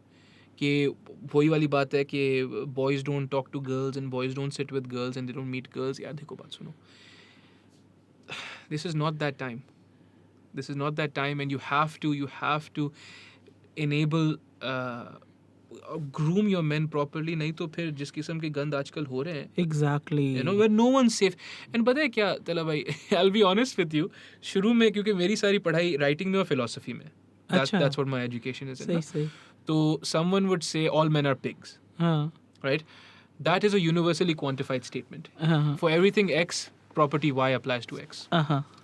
कि वही वाली बात है कि boys don't talk to girls and boys don't sit with girls and they don't meet girls. यार देखो बात सुनो, this is not that time. This is not that time, and you have to enable groom your men properly. नहीं तो फिर जिस किस्म के गंद आजकल हो रहे हैं, Exactly. you know, where no one's safe. And पता है क्या तला भाई, I'll be honest with you, शुरू में क्योंकि मेरी सारी पढ़ाई राइटिंग में और फिलोसफी में, that's what my education is in. सही. तो someone would say all men are pigs, हाँ. right? That is a universally quantified statement. हाँ. For everything X, property Y applies to X.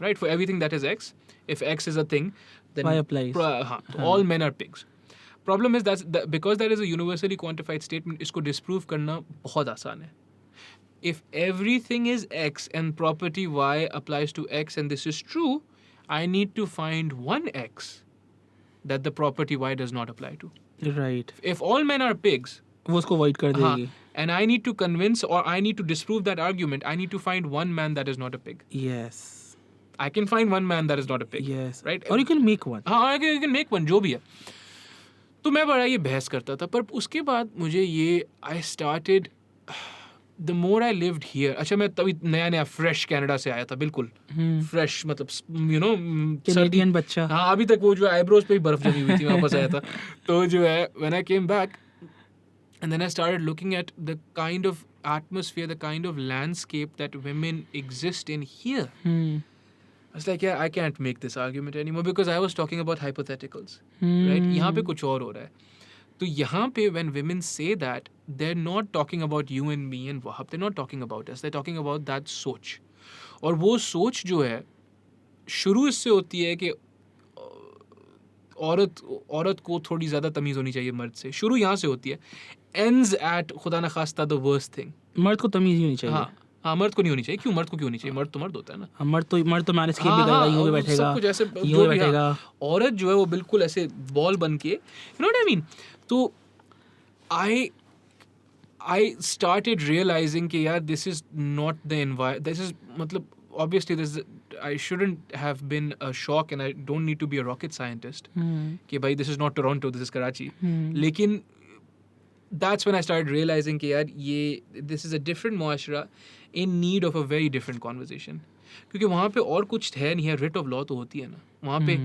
Right? For everything that is X, if X is a thing, then Y applies. All men are pigs. Problem is that because that is a universally quantified statement, इसको disprove करना बहुत आसान है. If everything is X and property Y applies to X and this is true, I need to find one X that the property Y does not apply to. Right. If all men are pigs, वो उसको void कर देगी. and I need to convince or I need to disprove that argument, I need to find one man that is not a pig. Yes. I can find one man that is not a pig. Yes. Right? Or you can make one. हाँ, you can make one, जो भी है. तो मैं बड़ा ये बहस करता था, पर उसके बाद मुझे ये I started the more I lived here. अच्छा, मैं तभी नया फ्रेश कनाडा से आया था, बिल्कुल फ्रेश, मतलब you know Canadian बच्चा. हाँ, अभी तक वो जो आईब्रोज पे ही बर्फ जमी हुई थी, वापस आया था. तो जो है when I came back and then I started looking at the kind of atmosphere, the kind of landscape that women exist in here. I was like, yeah, I can't make this argument anymore because I was talking about hypotheticals, right? यहाँ पे कुछ और हो रहा है. तो यहाँ पे when women say that, they're not talking about you and me and Wahab. They're not talking about us. They're talking about that सोच. और वो सोच जो है शुरू इससे होती है कि औरत को थोड़ी ज़्यादा तमीज़ होनी चाहिए मर्द से. शुरू यहाँ से होती है. Ends at खुदा न खास्ता the worst thing. मर्द को तमीज़ ही होनी चाहिए. हाँ, मर्द को नहीं होनी चाहिए. क्यों मर्द को क्यों नहीं चाहिए? मर्द तो मर्द होता है ना. मर्द तो मैनेज किए भी करेगा, यूं भी बैठेगा, सब कुछ ऐसे यूं भी बैठेगा. औरत जो है वो बिल्कुल ऐसे बॉल बन के, you know what I mean? तो I started realizing कि यार this is not the environment. This is मतलब obviously I shouldn't have been a shock and I don't need to be a rocket scientist. कि भाई this is not Toronto, this is Karachi. लेकिन that's when I started realizing कि यार ये this is a different मुआशरा in need of a very different conversation. क्योंकि वहाँ पे और कुछ है नहीं है. writ of law तो होती है ना वहाँ पे.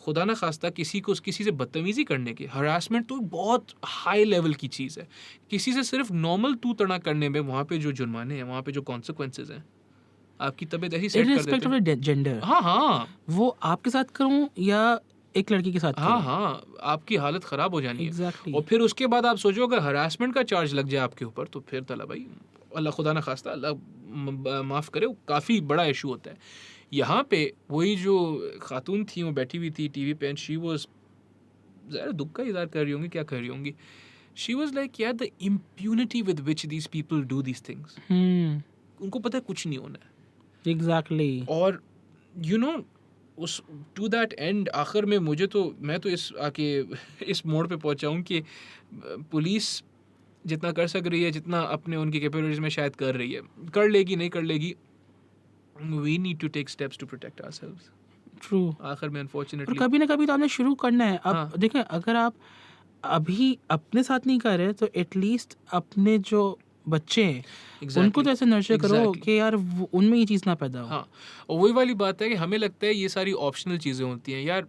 खुदा ना खास्ता किसी से बदतमीजी करने के, हरासमेंट तो बहुत हाई लेवल की चीज़ है. किसी से सिर्फ नॉर्मल तू तड़ा करने में वहाँ पे जो जुर्माने हैं, वहाँ पे जो कॉन्सिक्वेंसेज हैं, आपकी तबीयत ऐसी सेट कर देते हैं. जेंडर. हाँ, वो आपके साथ करूँ या एक लड़की के साथ करूँ? हाँ, आपकी हालत ख़राब हो जानी है. Exactly. और फिर उसके बाद आप सोचो अगर हरासमेंट का चार्ज लग जाए आपके ऊपर तो फिर तला भाई अल्लाह खुदा ना खास्ता अल्लाह माफ़ करे, काफ़ी बड़ा इशू होता है. यहाँ पे वही जो खातून थी वो बैठी हुई थी टीवी पे एंड शी वाज ज़रा दुख का इज़हार कर रही होंगी, क्या कर रही होंगी. शी वाज लाइक यार the impunity with which these people do these things. उनको पता है कुछ नहीं होना है. एग्जैक्टली. और यू नो उस टू दैट एंड आखिर में मैं तो इस मोड़ पे पहुंचा हूँ कि पुलिस जितना कर सक रही है, जितना अपने उनकी कैपेबिलिटीज में शायद कर रही है, कर लेगी नहीं कर लेगी. We need to take steps to protect ourselves. True. आखिर में unfortunately. और कभी ना कभी तो आपने शुरू करना है. अब देखें, अगर आप अभी अपने साथ नहीं कर रहे तो एटलीस्ट अपने जो बच्चे हैं उनको तो ऐसे नर्चर करो कि यार उनमें ये चीज़ ना पैदा हो. हाँ, और वही वाली बात है कि हमें लगता है ये सारी ऑप्शनल चीज़ें होती हैं. यार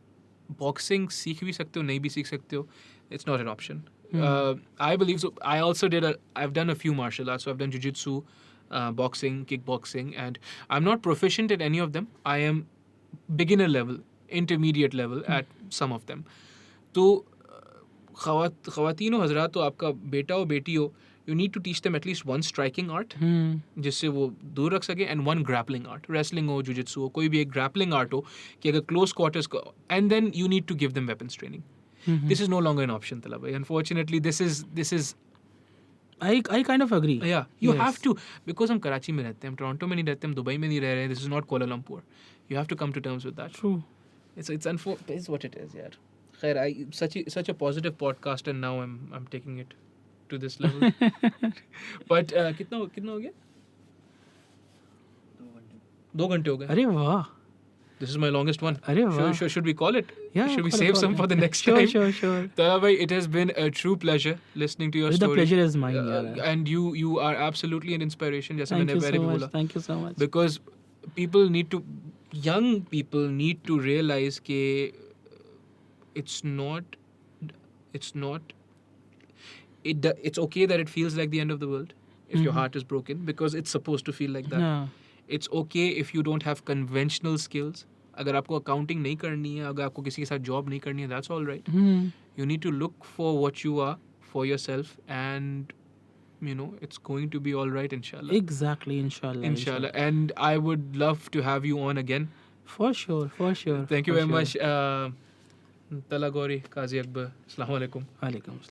बॉक्सिंग सीख भी सकते हो, नहीं भी सीख सकते हो. It's not an option. I believe so. I've done a few martial arts. So I've done jiu-jitsu, boxing, kickboxing, and I'm not proficient at any of them. I am beginner level, intermediate level at some of them. तो ख़वातीन और हज़रात, तो आपका बेटा हो बेटी हो, you need to teach them at least one striking art जिससे वो दूर रख सके, and one grappling art. Wrestling हो, jiu-jitsu हो, कोई भी एक grappling art हो कि अगर close quarters को, and then you need to give them weapons training. This is no longer an option, Talab. Unfortunately, this is I kind of agree. Yeah, you have to, because हम कराची में रहते हैं, हम टोरंटो में नहीं रहते, हम दुबई में नहीं रह रहे हैं. This is not Kuala Lumpur. You have to come to terms with that. True. It's what it is, yaar. Khair, such a positive podcast, and now I'm taking it to this level. But कितना हो गया? 2 घंटे हो गए. अरे वाह. This is my longest one. अरे वाह. Should we call it? Yeah. Should we save some for the next time? Sure. Tala bhai, it has been a true pleasure listening to your story. The pleasure is mine. And you are absolutely an inspiration. Thank you so much. Because young people need to realize that it's okay that it feels like the end of the world if your heart is broken, because it's supposed to feel like that. Yeah. It's okay if you don't have conventional skills. अगर आपको अकाउंटिंग नहीं करनी है, अगर आपको किसी के साथ जॉब नहीं करनी है, that's all right. You need to look for what you are for yourself, and you know, it's going to be all right, inshallah. Exactly, inshallah. Inshallah. And I would love to have you on again. For sure. Thank you for very sure. much. Tala Gauri, Qazi Akbar. Assalamu alaikum. Alaikum.